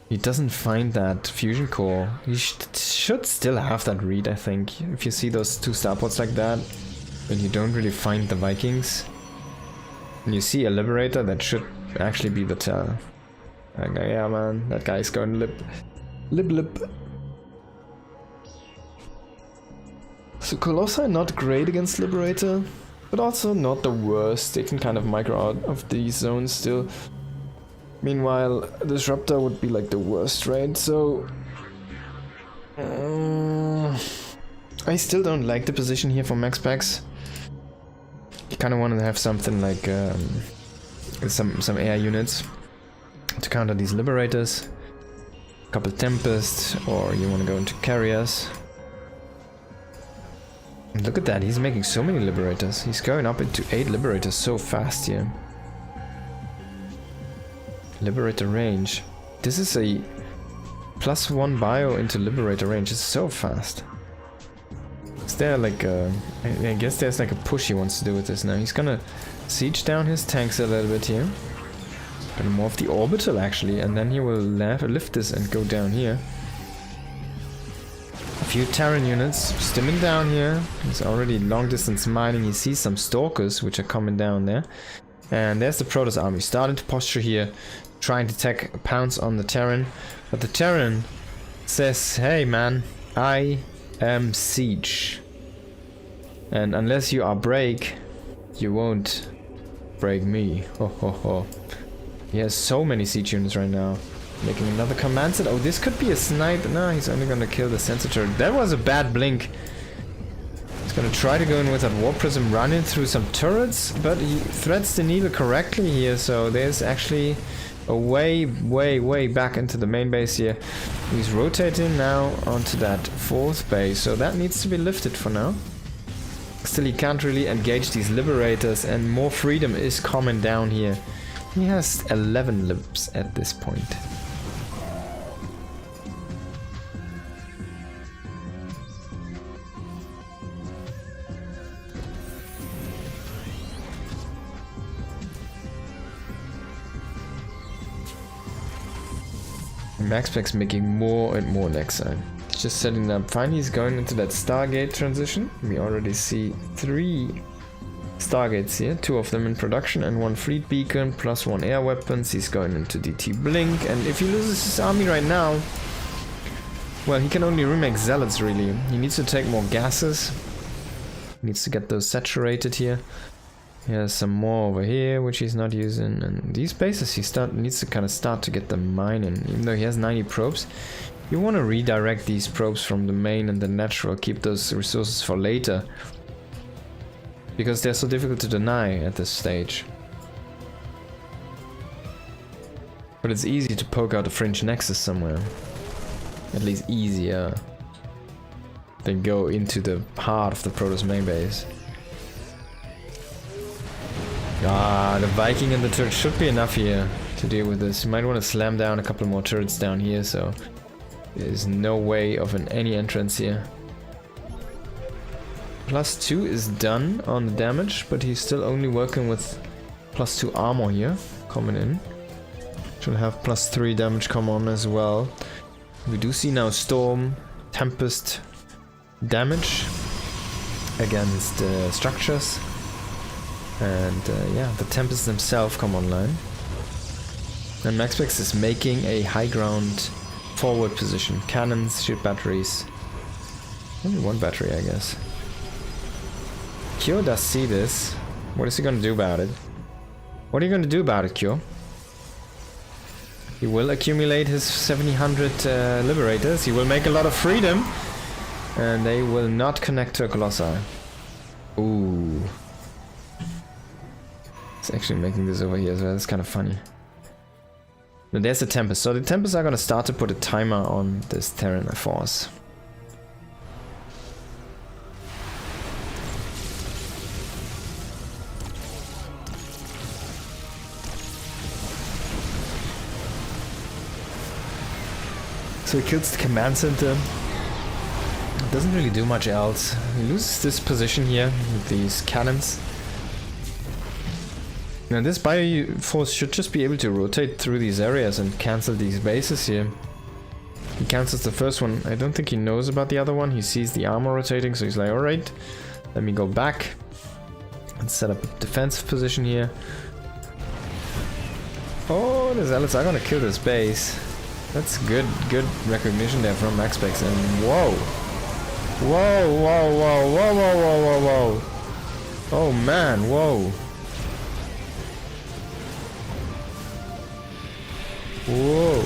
He doesn't find that fusion core. He should still have that read, I think. If you see those 2 starports like that, then you don't really find the Vikings. And you see a Liberator, that should actually be the tell. Okay, yeah man, that guy's going lip. So Colossi not great against Liberator, but also not the worst. They can kind of micro out of these zones still. Meanwhile, Disruptor would be like the worst, right? So I still don't like the position here for Max Packs. You kind of want to have something like some air units to counter these Liberators. A couple Tempests, or you want to go into Carriers. Look at that, he's making so many Liberators. He's going up into 8 Liberators so fast here. Liberator range. This is a +1 bio into Liberator range. It's so fast. Is there like a... I guess there's like a push he wants to do with this now. He's gonna siege down his tanks a little bit here. Gonna morph the orbital actually, and then he will lift this and go down here. A few Terran units stimming down here. He's already long distance mining. He sees some Stalkers which are coming down there. And there's the Protoss army starting to posture here, trying to pounce on the Terran. But the Terran says, hey man, I am Siege. And unless you are break, you won't break me. Ho ho ho. He has so many siege units right now. Making another command set. Oh, this could be a snipe. No, he's only gonna kill the sensor turret. That was a bad blink. He's gonna try to go in with that Warp Prism, run in through some turrets, but he threads the needle correctly here, so there's actually a way back into the main base here. He's rotating now onto that 4th base, so that needs to be lifted for now. Still, he can't really engage these liberators, and more freedom is coming down here. He has 11 libs at this point. MaxPack's making more and more next time. Just setting up. Finally, he's going into that Stargate transition. We already see 3 Stargates here, 2 of them in production and 1 fleet beacon plus 1 air weapons. He's going into DT Blink, and if he loses his army right now, well, he can only remake Zealots really. He needs to take more gases. He needs to get those saturated here. He has some more over here, which he's not using, and these bases he needs to kind of start to get them mining. Even though he has 90 probes, you want to redirect these probes from the main and the natural, keep those resources for later, because they're so difficult to deny at this stage. But it's easy to poke out a fringe nexus somewhere, at least easier than go into the heart of the Protoss main base. Ah, the Viking and the turret should be enough here to deal with this. You might want to slam down a couple more turrets down here, so there's no way of any entrance here. +2 is done on the damage, but he's still only working with +2 armor here, coming in. Should have +3 damage come on as well. We do see now Storm, Tempest damage against structures. And yeah, the Tempest themselves come online. And MaxPack is making a high ground forward position. Cannons, shield batteries. Only 1 battery, I guess. Kyo does see this. What is he gonna do about it? What are you gonna do about it, Kyo? He will accumulate his 700 liberators. He will make a lot of freedom. And they will not connect to a Colossi. Ooh. It's actually making this over here as well. That's kind of funny. But there's the Tempest. So the Tempests are gonna start to put a timer on this Terran force. So he kills the command center. Doesn't really do much else. He loses this position here with these cannons. Now this Bio Force should just be able to rotate through these areas and cancel these bases here. He cancels the first one. I don't think he knows about the other one. He sees the armor rotating, so he's like, alright, let me go back and set up a defensive position here. Oh, the Zealots are gonna kill this base. That's good recognition there from MaxPack. And whoa! Whoa, whoa, whoa, whoa, whoa, whoa, whoa, whoa. Oh man, whoa. Whoa.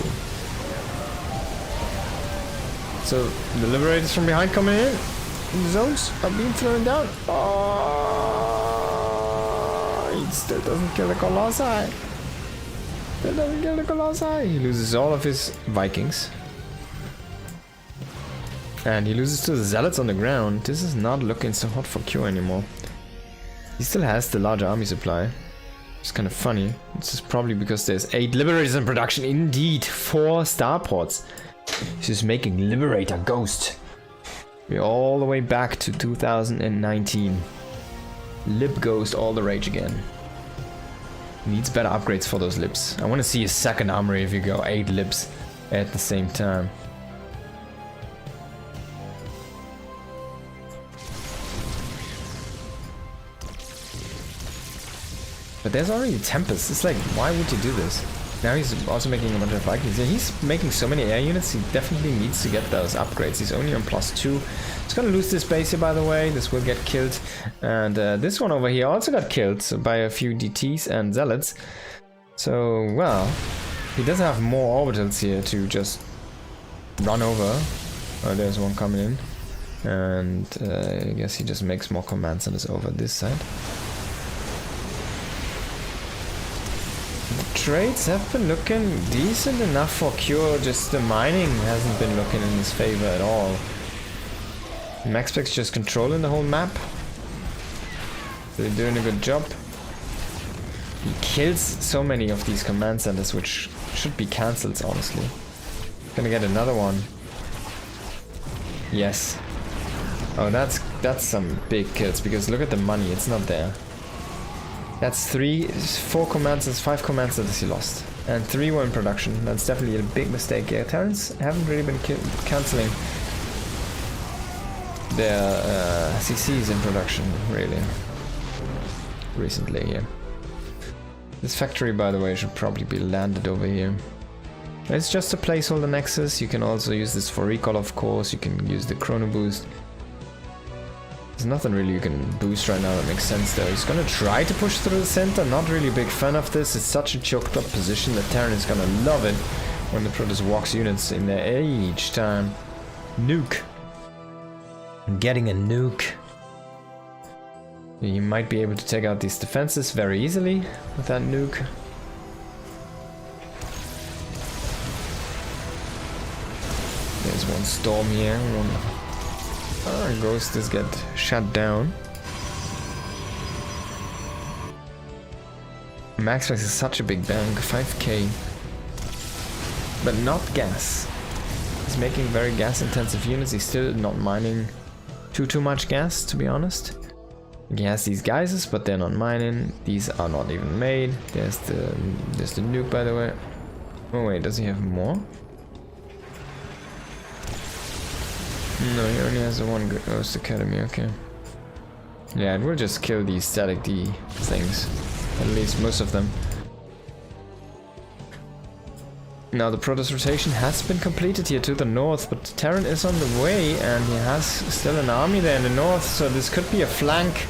So the Liberators from behind coming in. The zones are being thrown down. Oh, he still doesn't kill the Colossi. Still doesn't kill the Colossi. He loses all of his Vikings. And he loses to the Zealots on the ground. This is not looking so hot for Q anymore. He still has the large army supply. It's kind of funny. This is probably because there's 8 Liberators in production. Indeed, 4 starports. He's just making Liberator Ghost. We're all the way back to 2019. Lib Ghost all the rage again. Needs better upgrades for those libs. I want to see a second armory if you go 8 libs at the same time. But there's already Tempest. It's like, why would you do this? Now he's also making a bunch of Vikings. He's making so many air units, he definitely needs to get those upgrades. He's only on +2. He's gonna lose this base here, by the way. This will get killed. And this one over here also got killed by a few DTs and Zealots. So, well, he does have more orbitals here to just run over. Oh, there's one coming in. And I guess he just makes more command centers over this side. Trades have been looking decent enough for Cure, just the mining hasn't been looking in his favor at all. MaxPack's just controlling the whole map. So they're doing a good job. He kills so many of these command centers, which should be cancelled, honestly. Gonna get another one. Yes. Oh, that's some big kills, because look at the money, it's not there. That's 4 command centers, 5 command centers he lost. And 3 were in production. That's definitely a big mistake. Yeah, Terrans haven't really been cancelling their CCs in production, really. Recently, yeah. This factory, by the way, should probably be landed over here. It's just a placeholder nexus. You can also use this for recall, of course. You can use the chrono boost. There's nothing really you can boost right now that makes sense though. He's gonna try to push through the center. Not really a big fan of this. It's such a choked up position that Terran is gonna love it when the Protoss walks units in there each time. Nuke. Getting a nuke. You might be able to take out these defenses very easily with that nuke. There's one storm here. Ghost is get shut down. MaxPack is such a big bank, 5k. But not gas. He's making very gas intensive units. He's still not mining too much gas, to be honest. He has these geysers, but they're not mining. These are not even made. There's the nuke, by the way. Oh wait, does he have more? No, he only has the one Ghost Academy, okay. Yeah, it will just kill these static D things. At least most of them. Now the Protoss rotation has been completed here to the north, but Terran is on the way and he has still an army there in the north, so this could be a flank.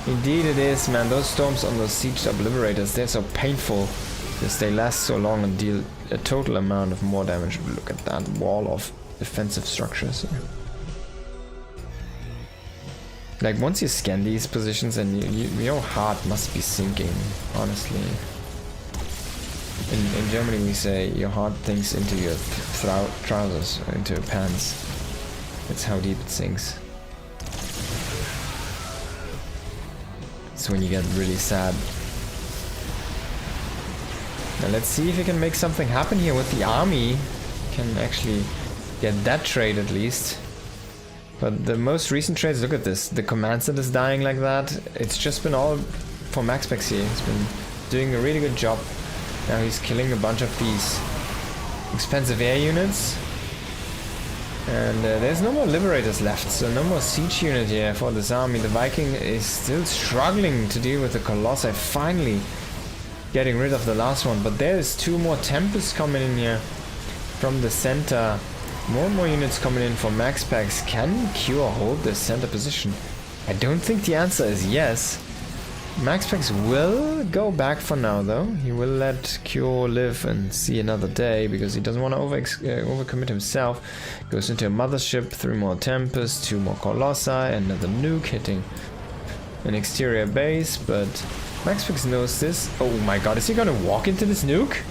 Indeed it is, man. Those storms on those sieged up liberators, they're so painful because they last so long and deal a total amount of more damage. Look at that wall of defensive structures here. Like once you scan these positions and your heart must be sinking, honestly. In Germany we say your heart sinks into your trousers, or into your pants. That's how deep it sinks. It's when you get really sad. Now let's see if we can make something happen here with the army. Can actually get that trade at least. But the most recent trades, look at this. The command center is dying like that. It's just been all for MaxPack here. He's been doing a really good job. Now he's killing a bunch of these expensive air units. And there's no more liberators left, so no more siege unit here for this army. The Viking is still struggling to deal with the Colossi, finally getting rid of the last one. But there's 2 more Tempests coming in here from the center. More and more units coming in for MaxPacks. Can Cure hold this center position? I don't think the answer is yes. MaxPax will go back for now though. He will let Cure live and see another day because he doesn't want to overcommit himself. Goes into a mothership, 3 more Tempests, 2 more Colossi, another nuke hitting an exterior base, but MaxPax knows this. Oh my god, is he gonna walk into this nuke?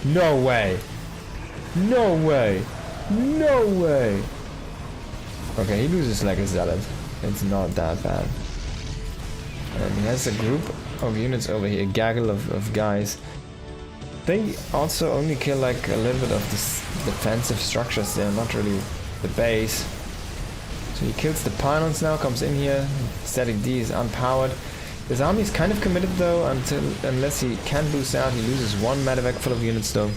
No way! No way! No way! Okay, he loses like a zealot. It's not that bad. And he has a group of units over here, a gaggle of guys. They also only kill like a little bit of the defensive structures there, not really the base. So he kills the pylons now, comes in here. Static D is unpowered. His army is kind of committed though, unless he can boost out. He loses 1 medevac full of units though.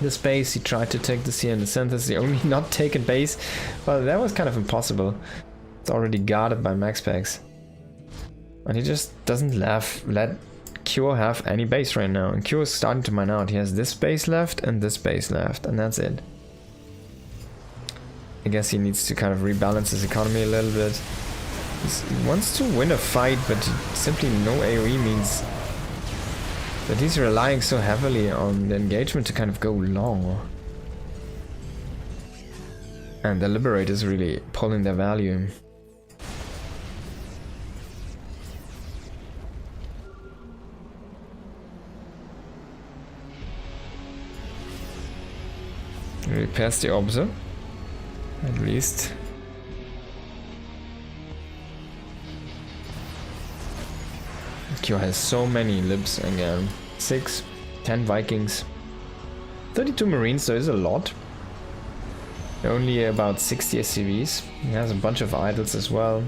This base, he tried to take this here in the center, the only not taken base. Well, that was kind of impossible. It's already guarded by MaxPax. And he just doesn't let Cure have any base right now? And Cure is starting to mine out. He has this base left and this base left, and that's it. I guess he needs to kind of rebalance his economy a little bit. He wants to win a fight, but simply no AoE means that he's relying so heavily on the engagement to kind of go long. And the Liberate is really pulling their value. Repairs the Obser, at least. Q has so many libs again. 6, 10 Vikings, 32 Marines, so it's a lot. Only about 60 SCVs. He has a bunch of idols as well.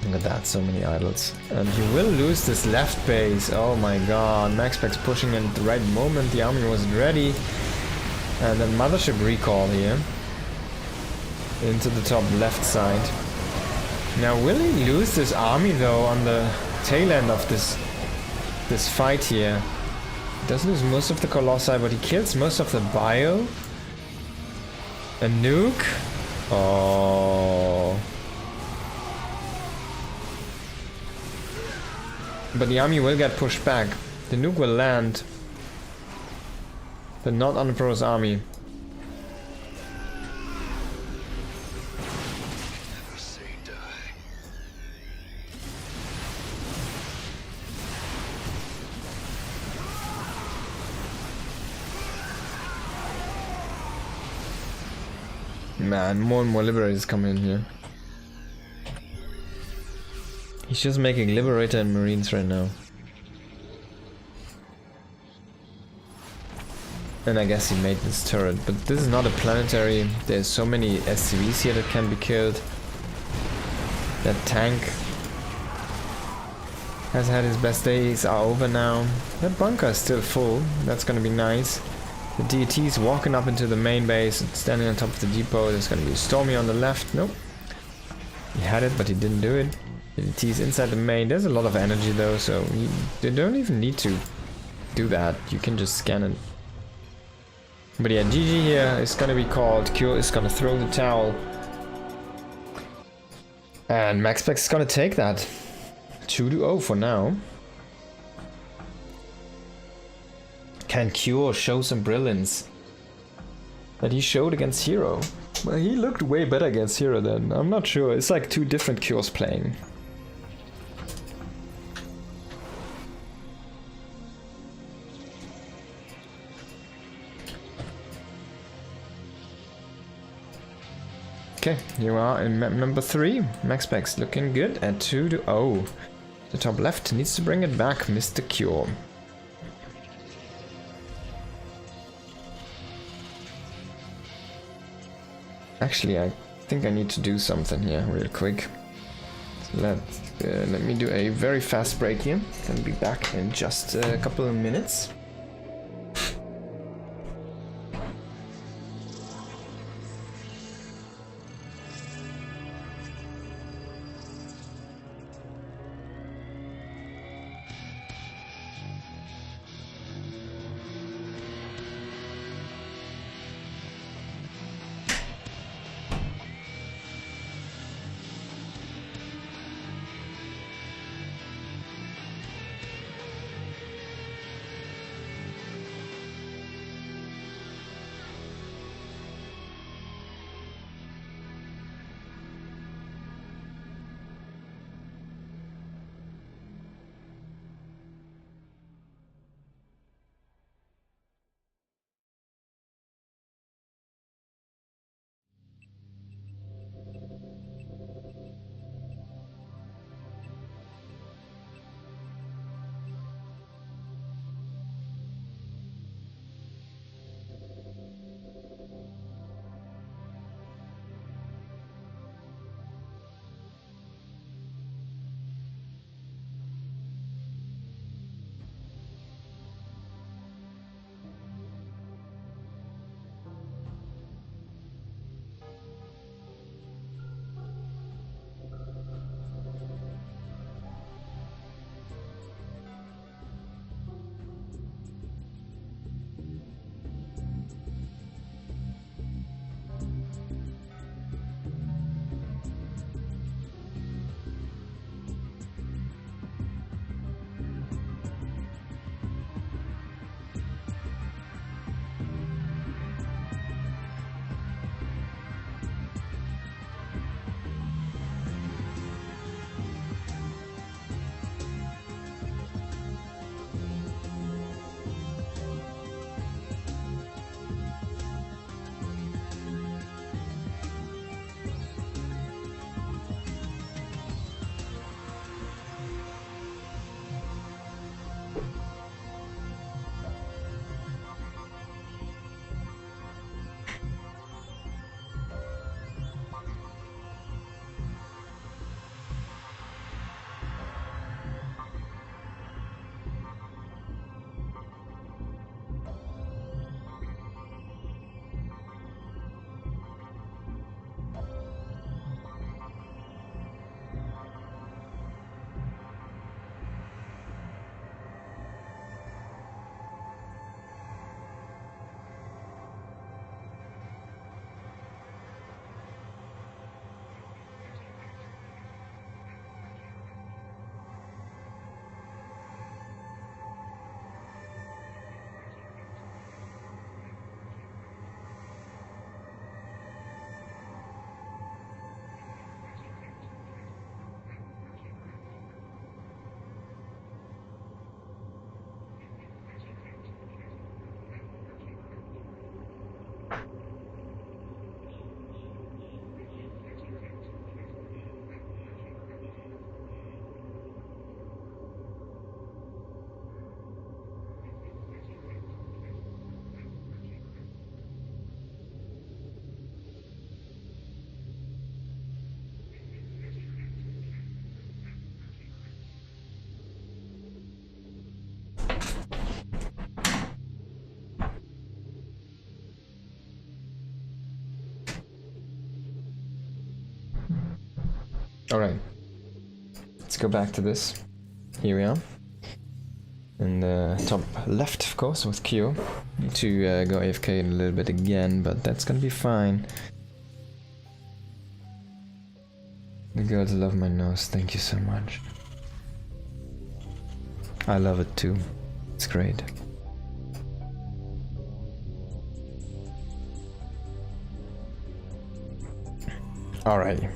Look at that, so many idols. And you will lose this left base. Oh my god, MaxPack's pushing in at the right moment. The army wasn't ready. And then Mothership recall here. Into the top left side. Now will he lose this army though on the tail end of this fight here? He does lose most of the Colossi, but he kills most of the Bio. A nuke? Oh. But the army will get pushed back. The nuke will land. But not on the Protoss army. Man, more and more Liberators come in here. He's just making Liberator and Marines right now. And I guess he made this turret, but this is not a planetary. There's so many SCVs here that can be killed. That tank has had his best days are over now. That bunker is still full. That's gonna be nice. The DT is walking up into the main base and standing on top of the depot. There's gonna be a Stormy on the left. Nope. He had it, but he didn't do it. The DT is inside the main. There's a lot of energy though, so you don't even need to do that. You can just scan it. But yeah, GG here is gonna be called. Cure is gonna throw the towel. And MaxPack is gonna take that. 2-0 for now. Can Cure show some brilliance that he showed against Hero? Well, he looked way better against Hero then. I'm not sure. It's like two different Cures playing. Okay, you are in map number 3. MaxPack's looking good at 2-0. The top left needs to bring it back, Mr. Cure. Actually, I think I need to do something here real quick. So let me do a very fast break here. Gonna be back in just a couple of minutes. Alright. Let's go back to this. Here we are. In the top left, of course, with Q. Need to go AFK in a little bit again, but that's gonna be fine. The girls love my nose, thank you so much. I love it too. It's great. Alrighty.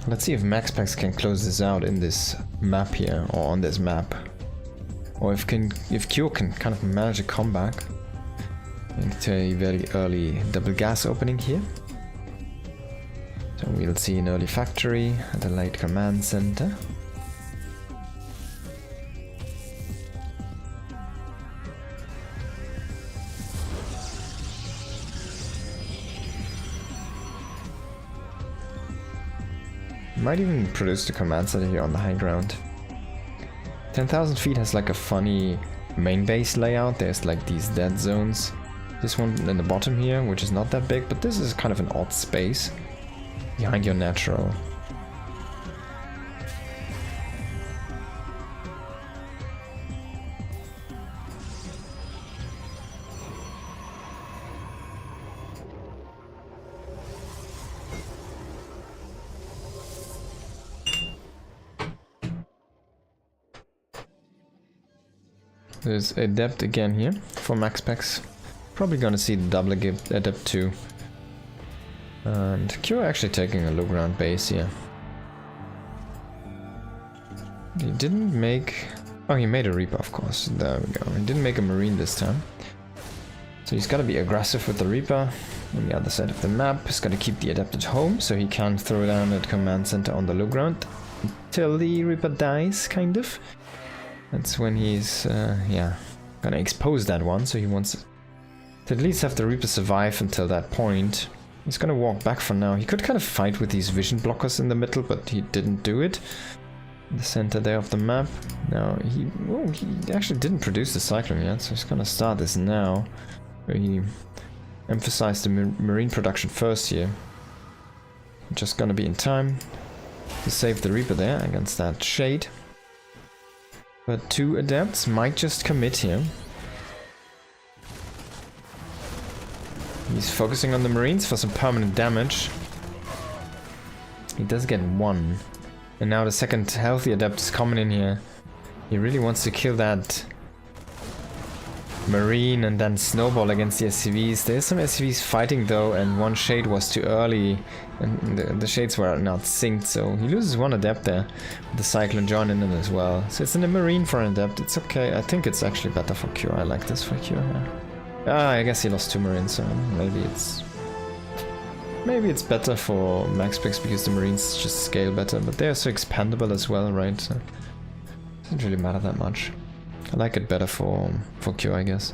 Let's see if MaxPax can close this out in this map here, or on this map. Or if Q can kind of manage a comeback into a very early double gas opening here. So we'll see an early factory at a late command center. Might even produce the command center here on the high ground. 10,000 feet has like a funny main base layout. There's like these dead zones. This one in the bottom here, which is not that big, but this is kind of an odd space behind your natural. There's Adept again here for MaxPax. Probably gonna see the double Adept too. And Q actually taking a low ground base here. He didn't make... Oh, he made a Reaper, of course. There we go. He didn't make a Marine this time. So he's gotta be aggressive with the Reaper. On the other side of the map, he's gotta keep the Adept at home, so he can't throw down at command center on the low ground until the Reaper dies, kind of. That's when he's, yeah, gonna expose that one, so he wants to at least have the Reaper survive until that point. He's gonna walk back for now. He could kind of fight with these vision blockers in the middle, but he didn't do it. In the center there of the map. Now, he actually didn't produce the Cyclone yet, so he's gonna start this now. He emphasized the Marine production first here. Just gonna be in time to save the Reaper there against that Shade. But 2 Adepts might just commit here. He's focusing on the Marines for some permanent damage. He does get 1. And now the second healthy Adept is coming in here. He really wants to kill that Marine and then snowball against the SCVs. There's some SCVs fighting though, and 1 Shade was too early. And the Shades were not synced, so he loses 1 Adept there. With the Cyclone joining in as well. So it's in a Marine for an Adept. It's okay. I think it's actually better for Q. I like this for Q. Yeah. I guess he lost 2 Marines, so maybe it's better for MaxPax because the Marines just scale better, but they are so expandable as well, right? So it doesn't really matter that much. I like it better for Q, I guess.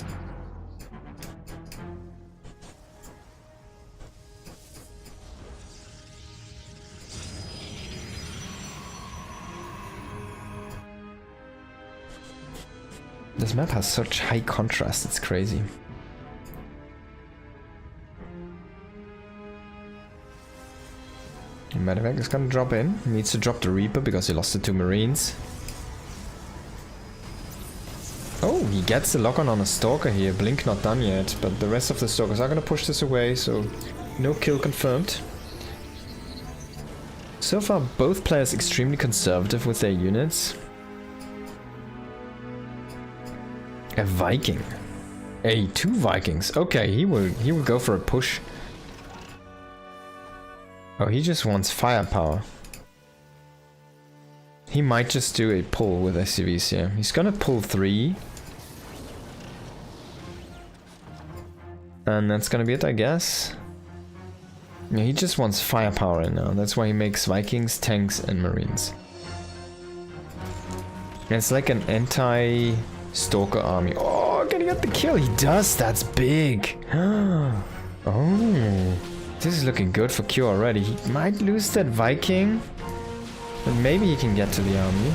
This map has such high contrast, it's crazy. Medevac is gonna drop in. He needs to drop the Reaper because he lost the 2 Marines. Oh, he gets the lock-on a Stalker here. Blink not done yet, but the rest of the Stalkers are gonna push this away, so no kill confirmed. So far, both players extremely conservative with their units. A Viking. 2 Vikings. Okay, he will go for a push. Oh, he just wants firepower. He might just do a pull with SCVs here. He's gonna pull 3. And that's gonna be it, I guess. Yeah, he just wants firepower right now. That's why he makes Vikings, tanks, and Marines. And it's like an anti-Stalker army. Oh, can he get the kill? He does! That's big! Oh. This is looking good for Q already. He might lose that Viking, but maybe he can get to the army.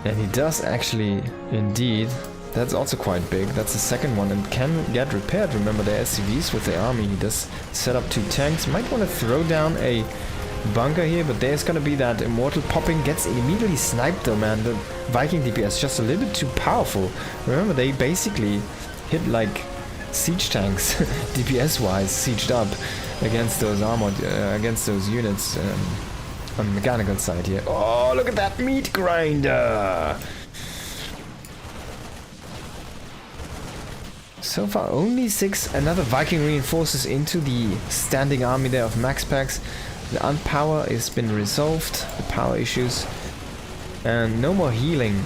And he does actually, indeed, That's also quite big. That's the second one and can get repaired. Remember the SCVs with the army. He does set up 2 tanks. Might want to throw down a bunker here, but there's gonna be that immortal popping. Gets immediately sniped though, man. The Viking DPS just a little bit too powerful. Remember, they basically hit like siege tanks, DPS wise, sieged up against those armored, against those units on the mechanical side here. Oh, look at that meat grinder! So far only 6. Another Viking reinforces into the standing army there of Max Packs. The unpower has been resolved, the power issues. And no more healing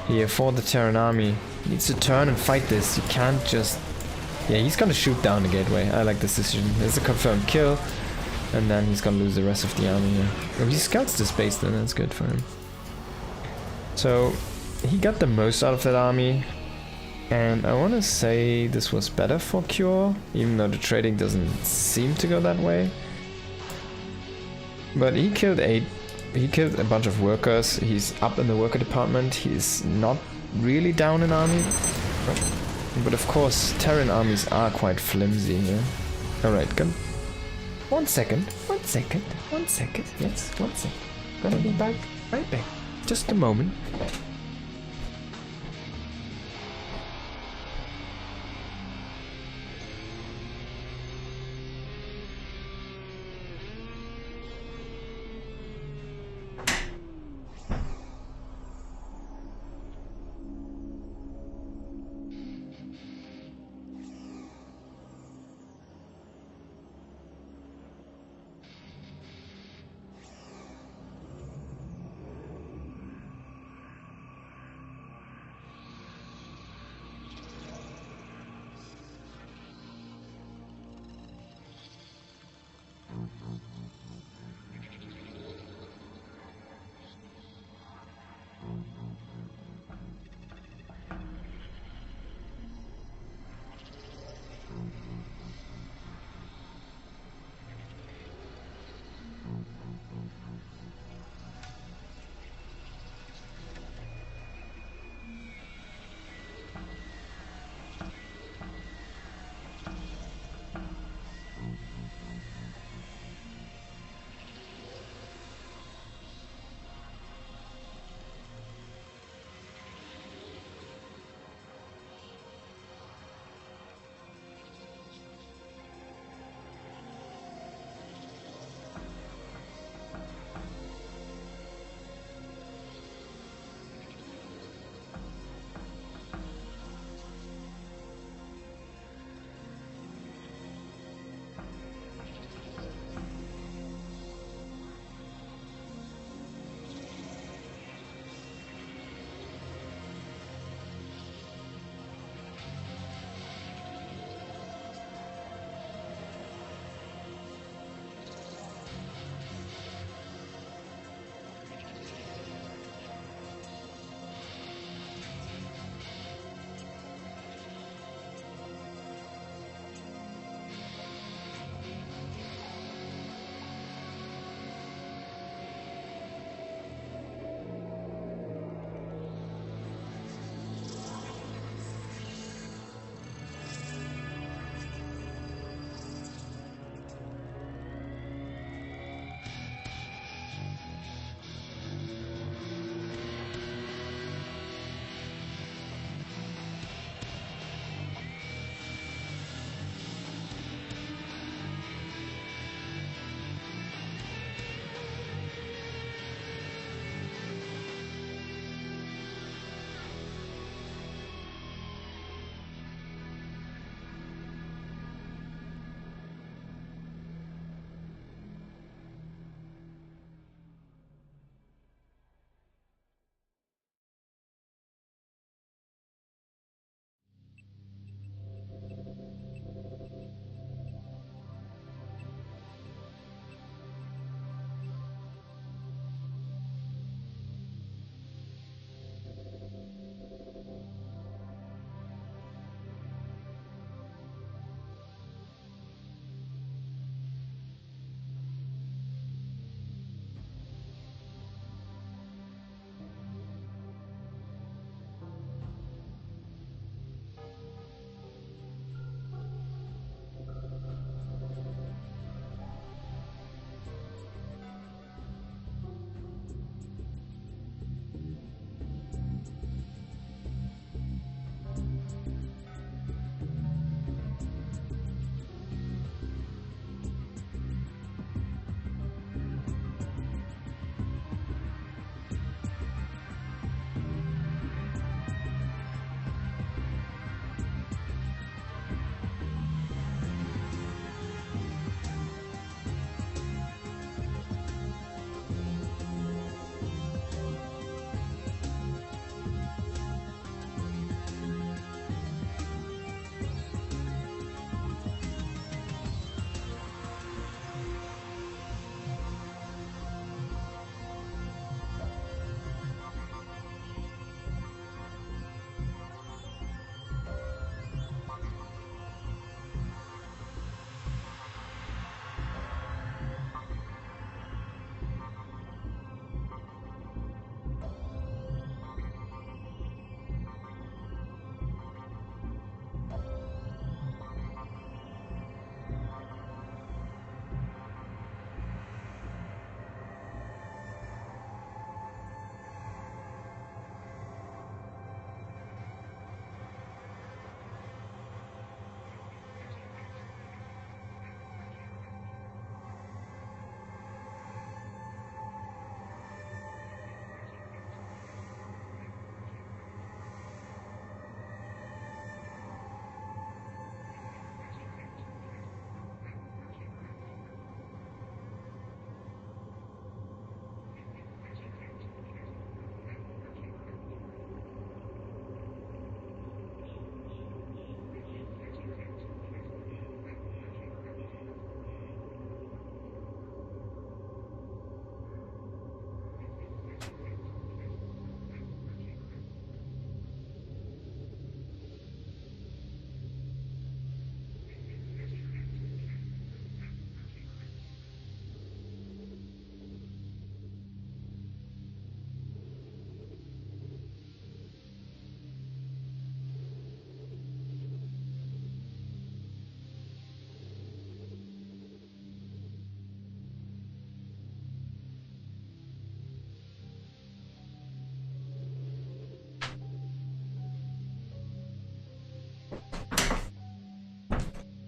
here for the Terran army. Needs to turn and fight this. You can't just... Yeah, he's gonna shoot down the gateway. I like this decision. There's a confirmed kill. And then he's gonna lose the rest of the army here. Oh, he scouts the space then, that's good for him. So, he got the most out of that army. And I want to say this was better for Cure, even though the trading doesn't seem to go that way. But he killed a bunch of workers. He's up in the worker department. He's not really down in army. But of course, Terran armies are quite flimsy here. Alright, come. 1 second. 1 second. 1 second. Yes, 1 second. Gonna be back. Right back. Just a moment.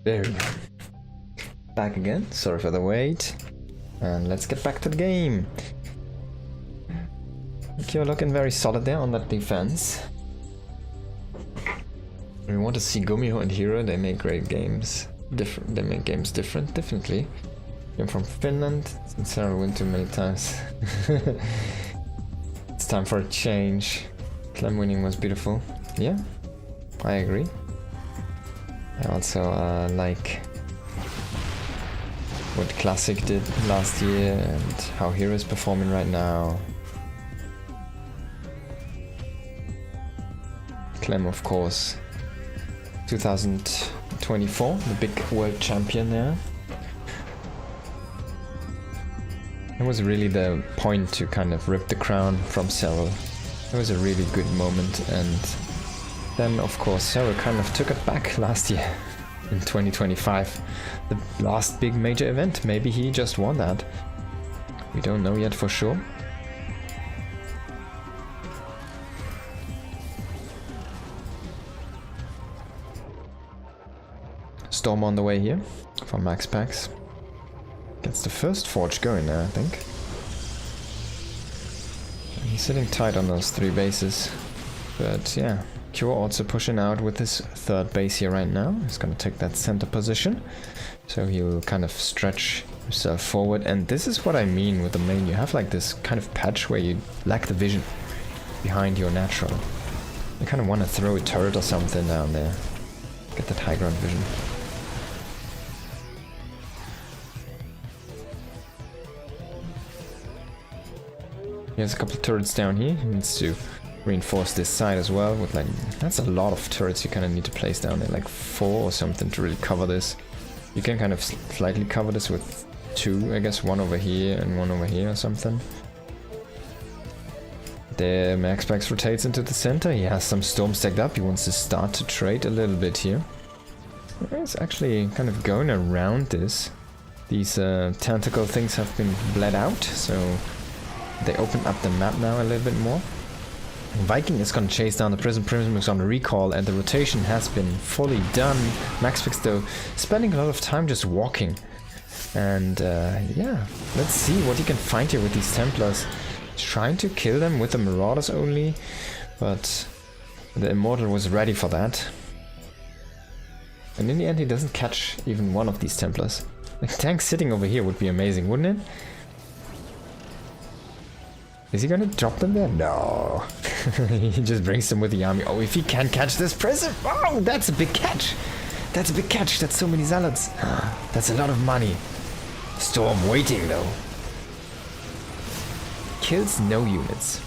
There we go. Back again, sorry for the wait. And let's get back to the game. You're looking very solid there on that defense. We want to see Gumiho and Hero, they make great games. They make games differently. I'm from Finland, since Sarah went too many times. It's time for a change. Clem winning was beautiful. Yeah, I agree. I also like what Classic did last year and how Hero is performing right now. Clem, of course, 2024, the big world champion there. It was really the point to kind of rip the crown from Cyril. It was a really good moment, and then of course Cyril kind of took it back last year in 2025. The last big major event, maybe he just won that. We don't know yet for sure. Storm on the way here for Max Packs. Gets the first forge going there, I think. And he's sitting tight on those 3 bases. But yeah, Cure also pushing out with his 3rd base here right now. He's gonna take that center position. So he'll kind of stretch himself forward. And this is what I mean with the main. You have like this kind of patch where you lack the vision behind your natural. You kind of want to throw a turret or something down there. Get that high ground vision. He has a couple of turrets down here. He needs to reinforce this side as well with like... That's a lot of turrets you kind of need to place down there. Like 4 or something to really cover this. You can kind of slightly cover this with 2, I guess. 1 over here and 1 over here or something. There, Max Packs rotates into the center. He has some storm stacked up. He wants to start to trade a little bit here. He's actually kind of going around this. These tentacle things have been bled out, so... They open up the map now a little bit more. Viking is gonna chase down the Prism. Prism is gonna recall, and the rotation has been fully done. Max Packs though spending a lot of time just walking. And yeah, let's see what he can find here with these Templars. He's trying to kill them with the Marauders only, but the Immortal was ready for that. And in the end he doesn't catch even one of these Templars. The tank sitting over here would be amazing, wouldn't it? Is he gonna drop them there? No. He just brings them with the army. Oh, if he can catch this Prism! Oh, that's a big catch! That's a big catch! That's so many Zealots! That's a lot of money. Storm waiting though. Kills no units.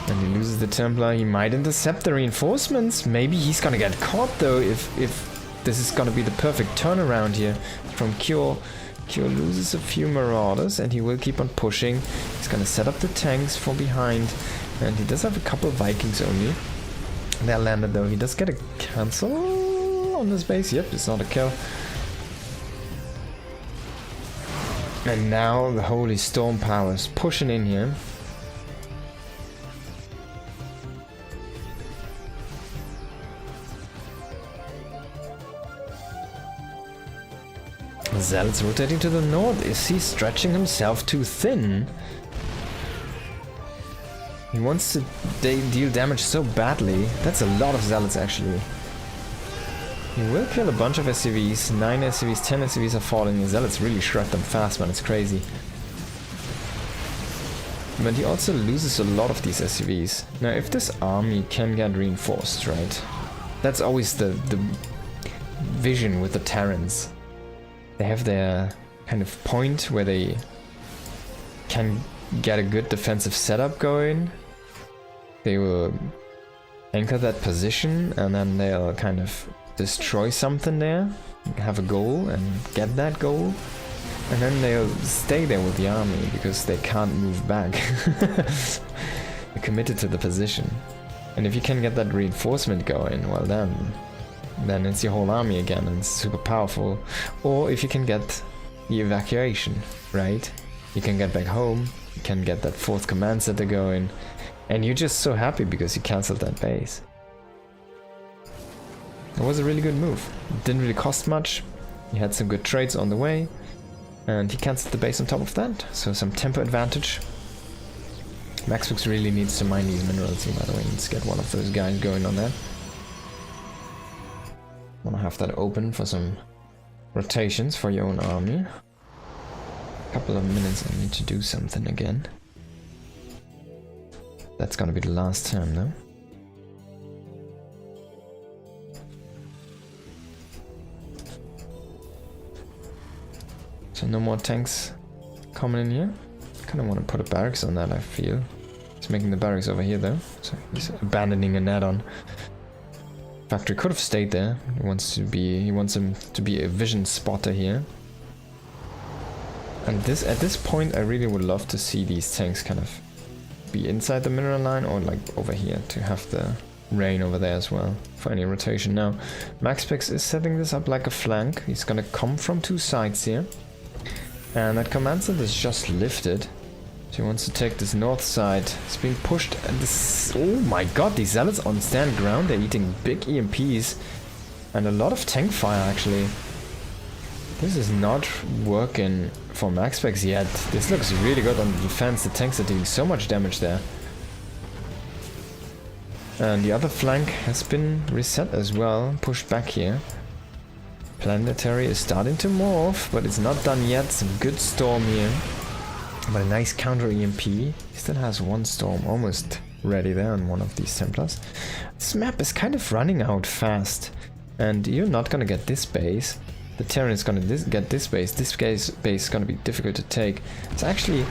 And he loses the Templar. He might intercept the reinforcements. Maybe he's gonna get caught though if this is gonna be the perfect turnaround here from Cure. Cure loses a few Marauders and he will keep on pushing. He's gonna set up the tanks from behind, and he does have a couple of Vikings only. They're landed though. He does get a cancel on this base. Yep, it's not a kill. And now the Holy Storm powers pushing in here. Zealots rotating to the north. Is he stretching himself too thin? He wants to deal damage so badly. That's a lot of Zealots actually. He will kill a bunch of SCVs. 9 SCVs, 10 SCVs are falling. The Zealots really shred them fast, man. It's crazy. But he also loses a lot of these SCVs. Now if this army can get reinforced, right? That's always the vision with the Terrans. They have their kind of point where they can get a good defensive setup going. They will anchor that position and then they'll kind of destroy something there, have a goal and get that goal. And then they'll stay there with the army because they can't move back. They're committed to the position. And if you can get that reinforcement going, well then it's your whole army again and it's super powerful. Or if you can get the evacuation, right? You can get back home, you can get that 4th command center going, and you're just so happy because you cancelled that base. It was a really good move. It didn't really cost much. He had some good trades on the way. And he cancelled the base on top of that. So some tempo advantage. Maxpix really needs to mine these minerals here, by the way. Let's get one of those guys going on that. Wanna have that open for some rotations for your own army. Couple of minutes, I need to do something again. That's gonna be the last turn, though. So no more tanks coming in here. Kinda wanna put a barracks on that, I feel. He's making the barracks over here, though. So he's abandoning an add-on. Factory could have stayed there. He wants him to be a vision spotter here. And at this point, I really would love to see these tanks kind of be inside the mineral line or like over here to have the rain over there as well for any rotation. Now, Maxpix is setting this up like a flank. He's gonna come from two sides here. And that command center is just lifted. So he wants to take this north side. It's being pushed and this... Oh my god, these zealots on stand ground. They're eating big EMPs. And a lot of tank fire actually. This is not working for Maxpix yet. This looks really good on the defense. The tanks are doing so much damage there. And the other flank has been reset as well. Pushed back here. Planetary is starting to morph, but it's not done yet. Some good storm here. But a nice counter EMP. He still has one storm almost ready there on one of these Templars. This map is kind of running out fast. And you're not gonna get this base. The Terran is gonna get this base. This base is gonna be difficult to take. It's actually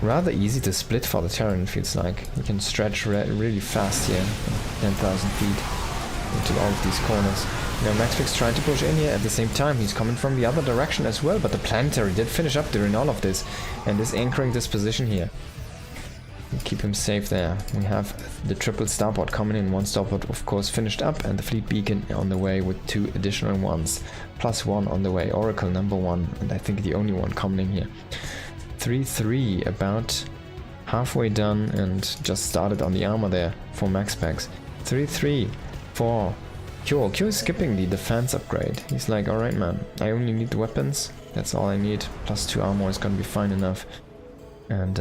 rather easy to split for the Terran, it feels like. You can stretch really fast here. 10,000 feet into all of these corners. Now Maxpix trying to push in here at the same time. He's coming from the other direction as well, but the Planetary did finish up during all of this and is anchoring this position here. Keep him safe there. We have the triple starboard coming in. One starboard of course finished up and the fleet beacon on the way with 2 additional ones. Plus 1 on the way. Oracle number 1 and I think the only one coming in here. 3-3 about halfway done and just started on the armor there for Maxpix. 3-3 for Kyo. Kyo is skipping the defense upgrade. He's like, alright man, I only need the weapons. That's all I need. Plus 2 armor is gonna be fine enough. And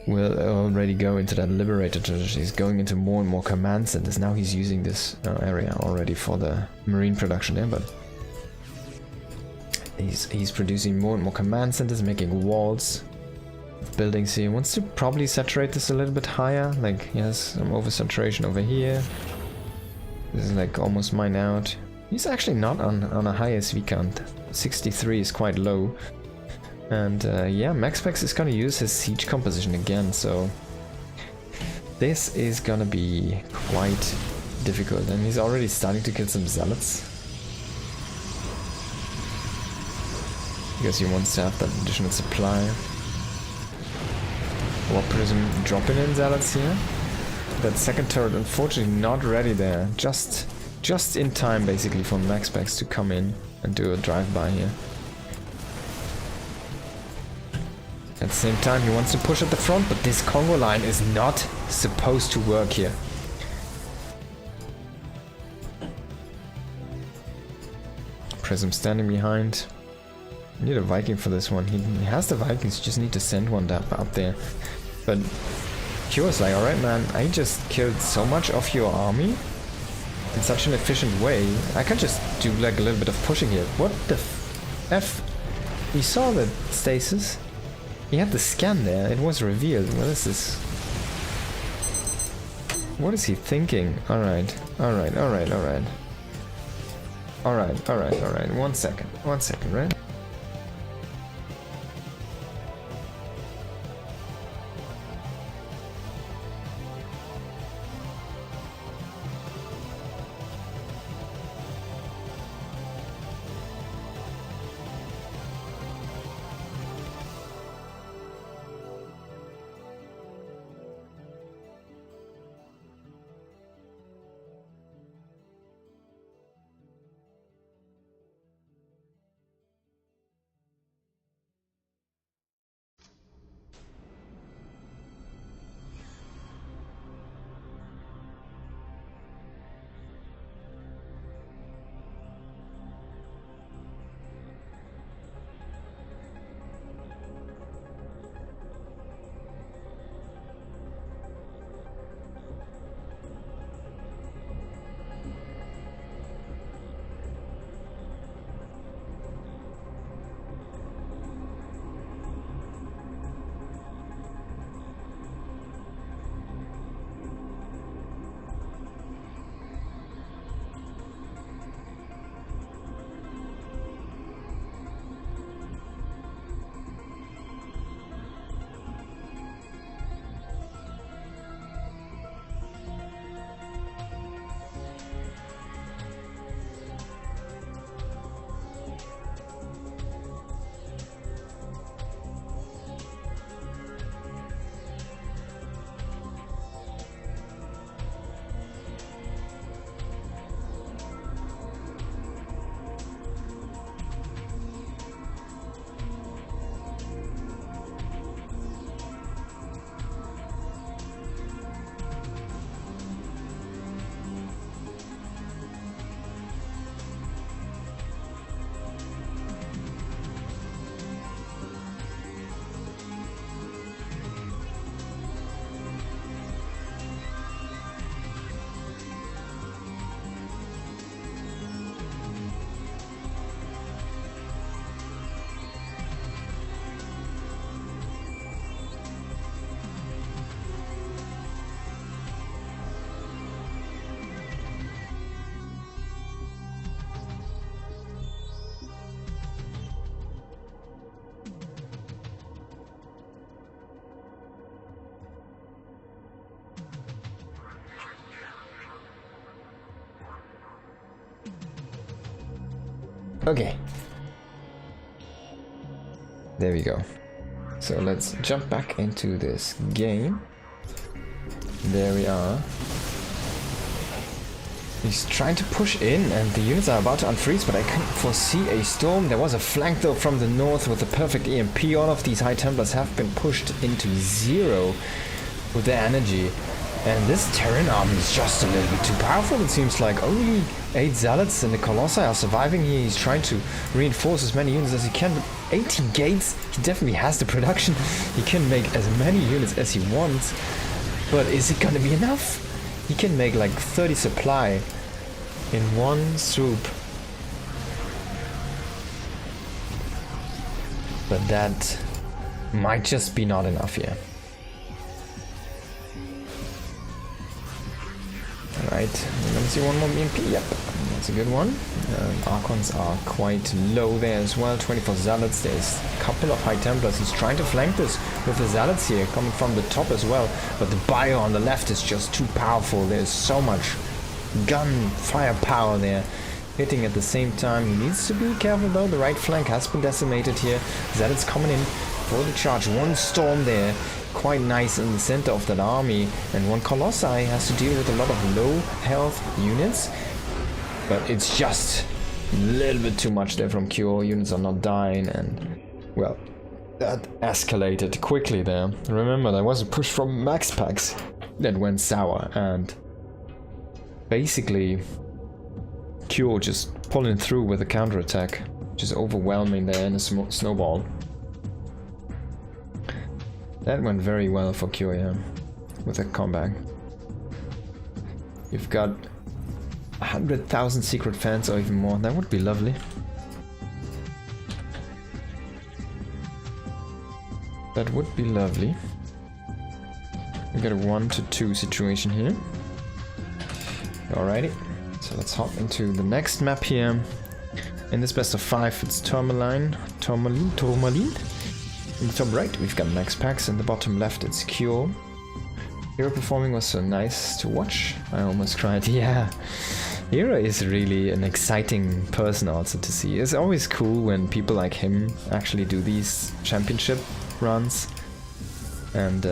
we'll already go into that Liberator Trilogy. He's going into more and more command centers. Now he's using this area already for the marine production there, but he's producing more and more command centers, making walls, buildings here. He wants to probably saturate this a little bit higher. Like he has some oversaturation over here. This is like almost mined out. He's actually not on a high SV count. 63 is quite low. And yeah, Maxpix is gonna use his siege composition again, so this is gonna be quite difficult. And he's already starting to kill some zealots. Because he wants to have that additional supply. War Prism dropping in zealots here. That second turret unfortunately not ready there. Just in time basically for Maxpix to come in and do a drive-by here. At the same time, he wants to push at the front, but this Congo line is not supposed to work here. Prism standing behind. I need a Viking for this one. He has the Vikings, just need to send one up there. But Q is like, alright man, I just killed so much of your army in such an efficient way. I can just do like a little bit of pushing here. What the F? He saw the stasis. He had the scan there, it was revealed. What is this? What is he thinking? Alright. 1 second, right? Okay. There we go. So let's jump back into this game. There we are. He's trying to push in and the units are about to unfreeze, but I can't foresee a storm. There was a flank though from the north with the perfect EMP. All of these High Templars have been pushed into zero with their energy. And this Terran army is just a little bit too powerful. It seems like only 8 Zealots and the Colossi are surviving here. He's trying to reinforce as many units as he can, but 80 gates, he definitely has the production. He can make as many units as he wants, but is it gonna be enough? He can make like 30 supply in one swoop. But that might just be not enough here. Alright, let me see one more EMP. Yep, that's a good one. Archons are quite low there as well. 24 Zealots. There's a couple of High Templars. He's trying to flank this with the Zealots here, coming from the top as well. But the bio on the left is just too powerful. There's so much gun firepower there, hitting at the same time. He needs to be careful though. The right flank has been decimated here. Zealots coming in for the charge. One storm there. Quite nice in the center of that army, and one Colossi has to deal with a lot of low health units, but it's just a little bit too much there from Cure. Units are not dying, and well, that escalated quickly there. Remember, there was a push from Max Packs that went sour, and basically Cure just pulling through with a counterattack, just overwhelming there in a snowball. That went very well for Kyoya with a comeback. You've got 100,000 secret fans or even more. That would be lovely. That would be lovely. We got a 1-2 situation here. Alrighty. So let's hop into the next map here. In this best of 5, it's Tourmaline. In the top right, we've got Max Packs. In the bottom left, it's Cure. Hero performing was so nice to watch. I almost cried. Yeah, Hero is really an exciting person also to see. It's always cool when people like him actually do these championship runs and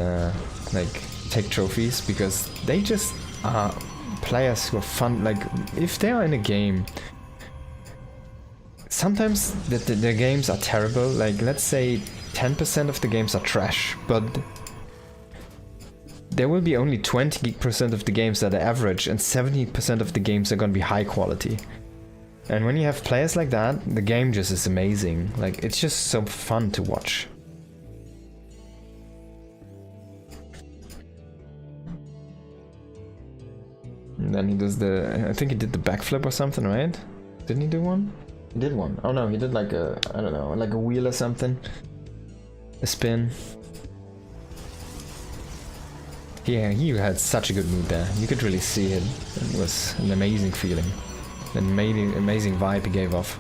like take trophies, because they just are players who are fun. Like if they are in a game, sometimes the games are terrible. Like let's say 10% of the games are trash, but there will be only 20% of the games that are average, and 70% of the games are gonna be high quality. And when you have players like that, the game just is amazing. Like it's just so fun to watch. And then he does I think he did the backflip or something, right? Didn't he do one? He did one. Oh no, he did like a, I don't know, like a wheel or something. A spin. Yeah, he had such a good mood there. You could really see it. It was an amazing feeling. An amazing vibe he gave off.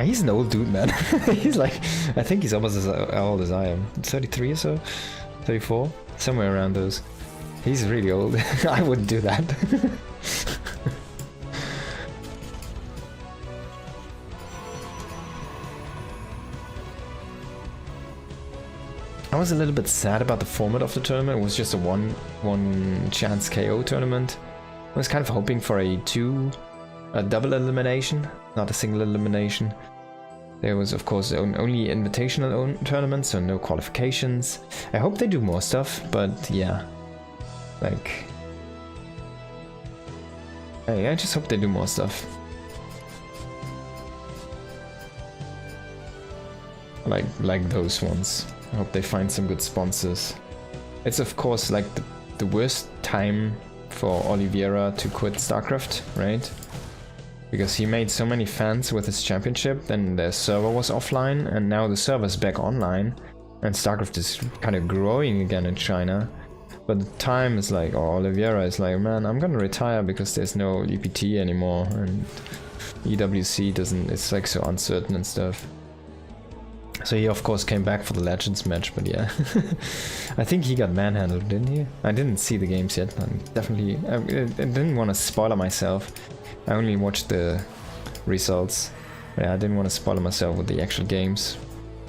He's an old dude, man. He's like, I think he's almost as old as I am. 33 or so? 34? Somewhere around those. He's really old. I wouldn't do that. I was a little bit sad about the format of the tournament. It was just a one chance KO tournament. I was kind of hoping for a double elimination, not a single elimination. There was of course only invitational tournaments, so no qualifications. I hope they do more stuff, but yeah, like I just hope they do more stuff. Like those ones. I hope they find some good sponsors. It's of course like the worst time for Oliveira to quit StarCraft, right? Because he made so many fans with his championship, then the server was offline, and now the server's back online, and StarCraft is kind of growing again in China. But the time is like, or Oliveira is like, man, I'm gonna retire because there's no EPT anymore, and EWC doesn't, it's like so uncertain and stuff. So he of course came back for the Legends match, but yeah. I think he got manhandled, didn't he? I didn't see the games yet. I didn't want to spoiler myself. I only watched the results. Yeah, I didn't want to spoil myself with the actual games.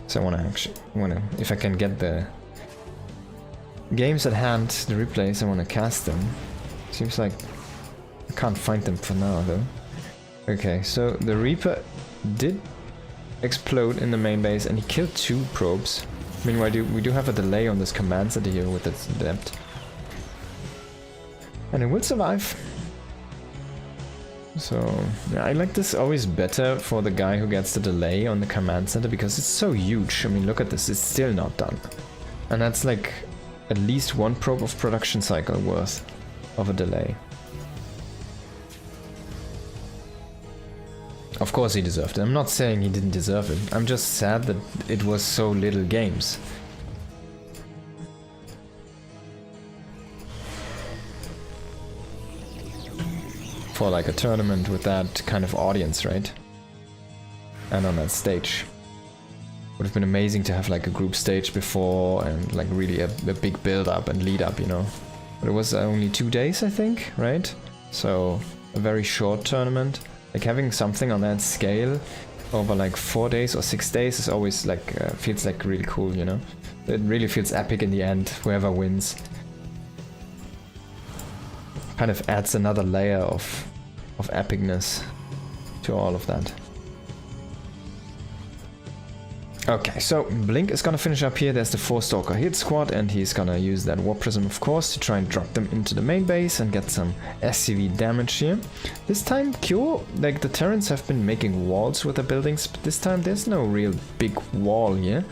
So I wanna if I can get the games at hand, the replays, I wanna cast them. Seems like I can't find them for now though. Okay, so the Reaper did explode in the main base and he killed 2 probes. Meanwhile, we do have a delay on this command center here with its depth. And it will survive. So, yeah, I like this always better for the guy who gets the delay on the command center because it's so huge. I mean, look at this, it's still not done. And that's like at least 1 probe of production cycle worth of a delay. Of course he deserved it. I'm not saying he didn't deserve it. I'm just sad that it was so little games. For like a tournament with that kind of audience, right? And on that stage. Would have been amazing to have like a group stage before and like really a big build up and lead up, you know. But it was only 2 days, I think, right? So a very short tournament. Like having something on that scale over like 4 days or 6 days is always like, feels like really cool, you know? It really feels epic in the end, whoever wins. Kind of adds another layer of epicness to all of that. Okay, so Blink is gonna finish up here. There's the 4-stalker hit squad, and he's gonna use that Warp Prism, of course, to try and drop them into the main base and get some SCV damage here. This time, Cure, like the Terrans have been making walls with the buildings, but this time there's no real big wall here.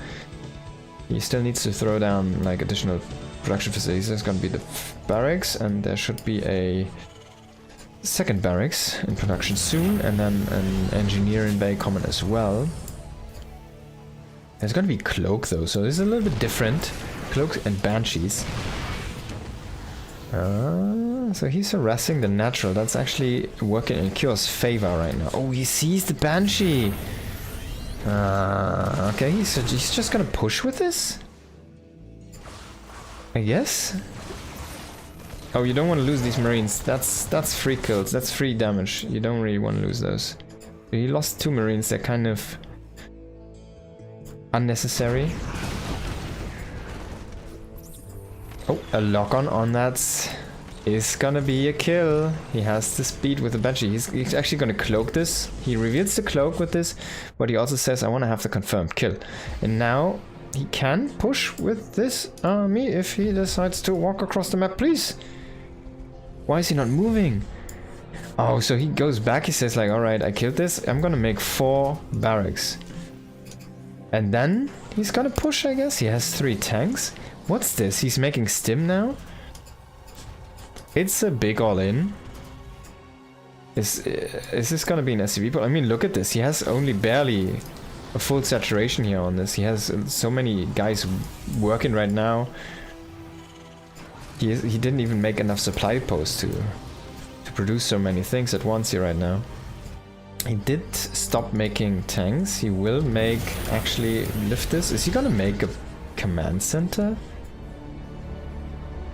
He still needs to throw down like additional production facilities. There's gonna be the barracks, and there should be a second barracks in production soon, and then an engineering bay coming as well. There's gonna be Cloak though, so this is a little bit different. Cloak and Banshees. So he's harassing the natural. That's actually working in Cure's favor right now. Oh, he sees the Banshee! Okay, he's just gonna push with this? I guess? Oh, you don't want to lose these Marines. That's free kills, that's free damage. You don't really want to lose those. He lost 2 Marines, they're kind of unnecessary. Oh, a lock-on on that is gonna be a kill. He has the speed with the Banshee. He's actually gonna cloak this. He reveals the cloak with this, but he also says, I want to have the confirmed kill. And now he can push with this army if he decides to walk across the map, please. Why is he not moving? Oh, so he goes back. He says like, alright, I killed this. I'm gonna make 4 barracks. And then he's gonna push, I guess. He has 3 tanks. What's this? He's making stim now? It's a big all-in. Is this gonna be an SCV pool? I mean, look at this. He has only barely a full saturation here on this. He has so many guys working right now. He didn't even make enough supply posts to produce so many things at once here right now. He did stop making tanks. He will make, actually, lift this. Is he gonna make a command center?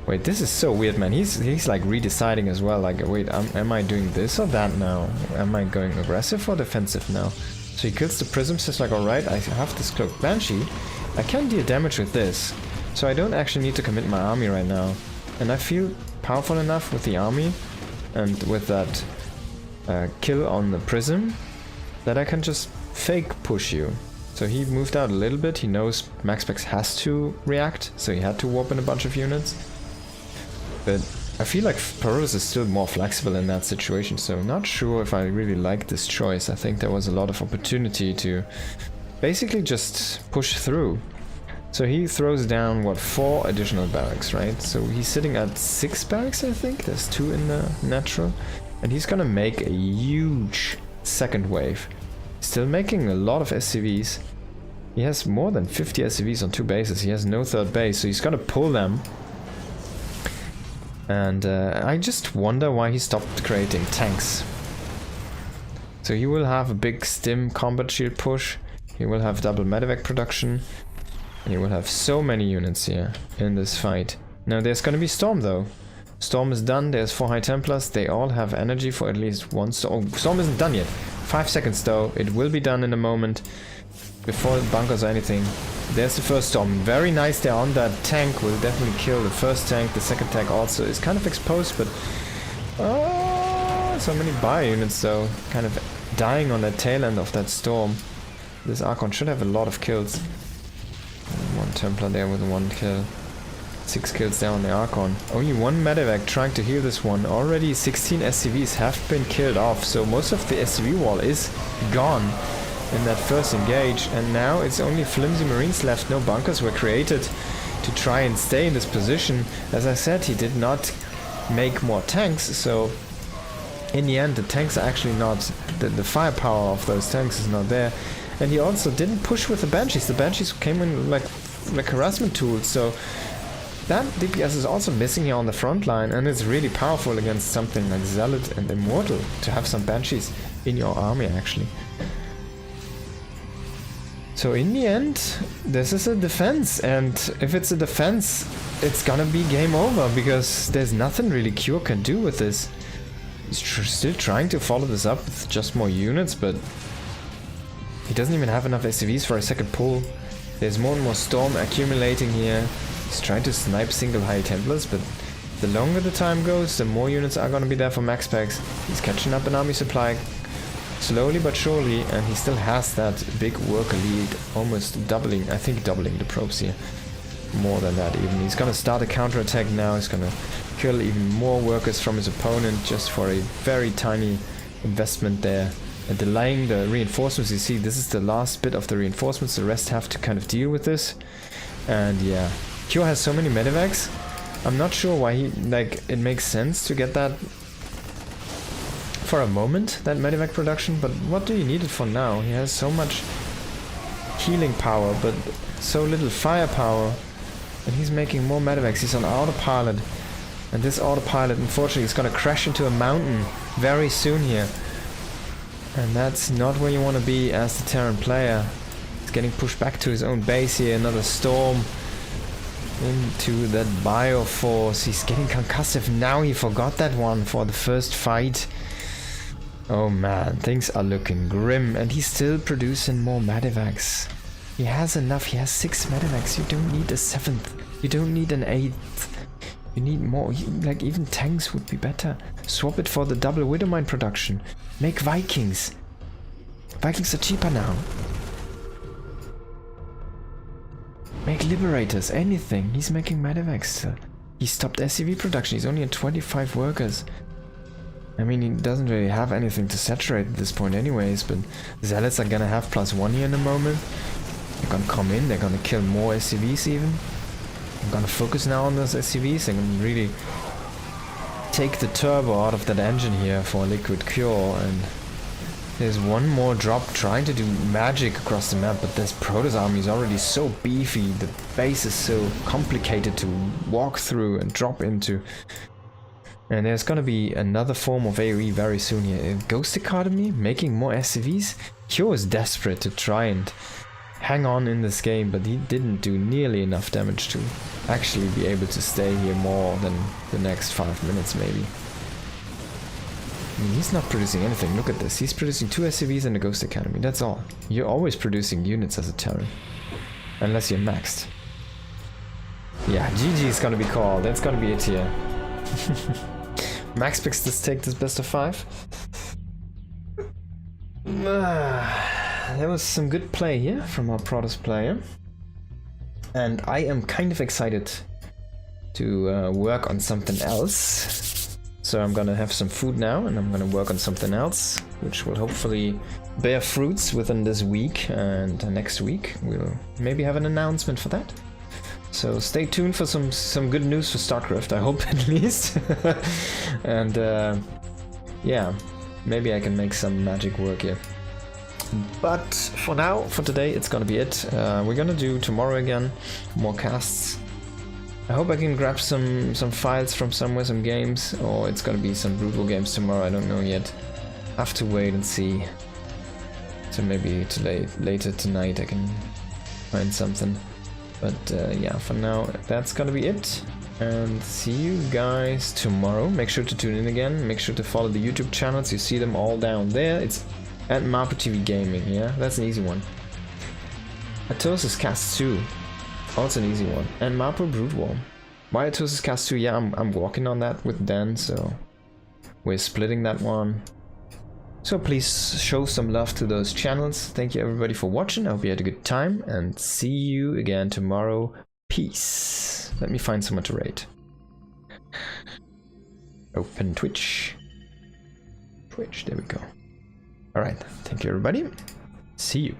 Wait, this is so weird, man. He's like redeciding as well. Like, wait, am I doing this or that now? Am I going aggressive or defensive now? So he kills the prism, says like, alright, I have this cloaked Banshee. I can deal damage with this. So I don't actually need to commit my army right now. And I feel powerful enough with the army and with that kill on the prism that I can just fake push you. So he moved out a little bit. He knows MaxPax has to react, so he had to warp in a bunch of units. But I feel like Parolles is still more flexible in that situation, so not sure if I really like this choice. I think there was a lot of opportunity to basically just push through. So he throws down, what, 4 additional barracks, right? So he's sitting at 6 barracks, I think. There's 2 in the natural. And he's gonna make a huge second wave. Still making a lot of SCVs. He has more than 50 SCVs on 2 bases. He has no third base, so he's gonna pull them. And I just wonder why he stopped creating tanks. So he will have a big stim combat shield push. He will have double medevac production. And he will have so many units here in this fight. Now there's gonna be Storm though. Storm is done, there's 4 High Templars, they all have energy for at least 1 Storm. Oh, Storm isn't done yet. 5 seconds though, it will be done in a moment. Before the bunkers or anything. There's the first storm. Very nice there on that tank. Will definitely kill the first tank. The second tank also is kind of exposed, but... so many bio units though. Kind of dying on the tail end of that storm. This Archon should have a lot of kills. One Templar there with 1 kill. 6 kills there on the Archon. Only 1 medevac trying to heal this one. Already 16 SCVs have been killed off, so most of the SCV wall is gone in that first engage, and now it's only flimsy marines left. No bunkers were created to try and stay in this position. As I said, he did not make more tanks, so in the end the tanks are actually not, the firepower of those tanks is not there. And he also didn't push with the Banshees. The Banshees came in like harassment tools, so that DPS is also missing here on the front line, and it's really powerful against something like Zealot and Immortal to have some Banshees in your army actually. So in the end, this is a defense, and if it's a defense, it's gonna be game over, because there's nothing really Cure can do with this. He's still trying to follow this up with just more units, but he doesn't even have enough SCVs for a second pull. There's more and more Storm accumulating here. He's trying to snipe single high Templars, but the longer the time goes, the more units are gonna be there for max packs. He's catching up an army supply. Slowly but surely, and he still has that big worker lead, almost doubling, I think doubling the probes here. More than that even. He's gonna start a counterattack now, he's gonna kill even more workers from his opponent just for a very tiny investment there. And delaying the reinforcements, you see this is the last bit of the reinforcements, the rest have to kind of deal with this. And yeah, Cure has so many medevacs, I'm not sure why he, like, it makes sense to get that for a moment, that medevac production, but what do you need it for now? He has so much healing power, but so little firepower, and he's making more medevacs. He's on autopilot, and this autopilot unfortunately is gonna crash into a mountain very soon here, and that's not where you want to be as the Terran player. He's getting pushed back to his own base here, another storm into that Bioforce. He's getting concussive now, he forgot that one for the first fight. Oh man, things are looking grim, and he's still producing more medevacs. He has enough, he has 6 medevacs, you don't need a 7th, you don't need an 8th, you need more, like even tanks would be better. Swap it for the double Widowmine production, make Vikings. Vikings are cheaper now. Make Liberators, anything, he's making medevacs. He stopped SCV production, he's only at 25 workers. I mean, he doesn't really have anything to saturate at this point anyways, but Zealots are gonna have +1 here in a moment. They're gonna come in, they're gonna kill more SCVs even. I'm gonna focus now on those SCVs and really take the turbo out of that engine here for Liquid Cure. And there's one more drop trying to do magic across the map, but this Protoss army is already so beefy, the base is so complicated to walk through and drop into. And there's gonna be another form of AoE very soon here. Ghost Academy making more SCVs? Cure is desperate to try and hang on in this game, but he didn't do nearly enough damage to actually be able to stay here more than the next 5 minutes maybe. I mean, he's not producing anything, look at this. He's producing 2 SCVs and a Ghost Academy, that's all. You're always producing units as a Terran. Unless you're maxed. Yeah, GG is gonna be called, that's gonna be it here. Max picks this take this best of 5. There was some good play here from our Protoss player. And I am kind of excited to work on something else. So I'm gonna have some food now and I'm gonna work on something else, which will hopefully bear fruits within this week, and next week we'll maybe have an announcement for that. So stay tuned for some good news for StarCraft, I hope at least. And yeah, maybe I can make some magic work here. But for now, for today, it's gonna be it. We're gonna do tomorrow again, more casts. I hope I can grab some files from somewhere, some games, or it's gonna be some brutal games tomorrow, I don't know yet. Have to wait and see. So maybe today, later tonight I can find something. But yeah, for now, that's gonna be it. And see you guys tomorrow. Make sure to tune in again. Make sure to follow the YouTube channels. You see them all down there. It's And Mapo TV Gaming, yeah, that's an easy one. Atosis Cast 2, also an easy one. And Mapo Broodworm. Why Atosis Cast 2? Yeah, I'm working on that with Dan, so we're splitting that one. So please show some love to those channels. Thank you everybody for watching. I hope you had a good time and see you again tomorrow. Peace. Let me find someone to rate. Open Twitch. Twitch, there we go. Alright, thank you everybody. See you.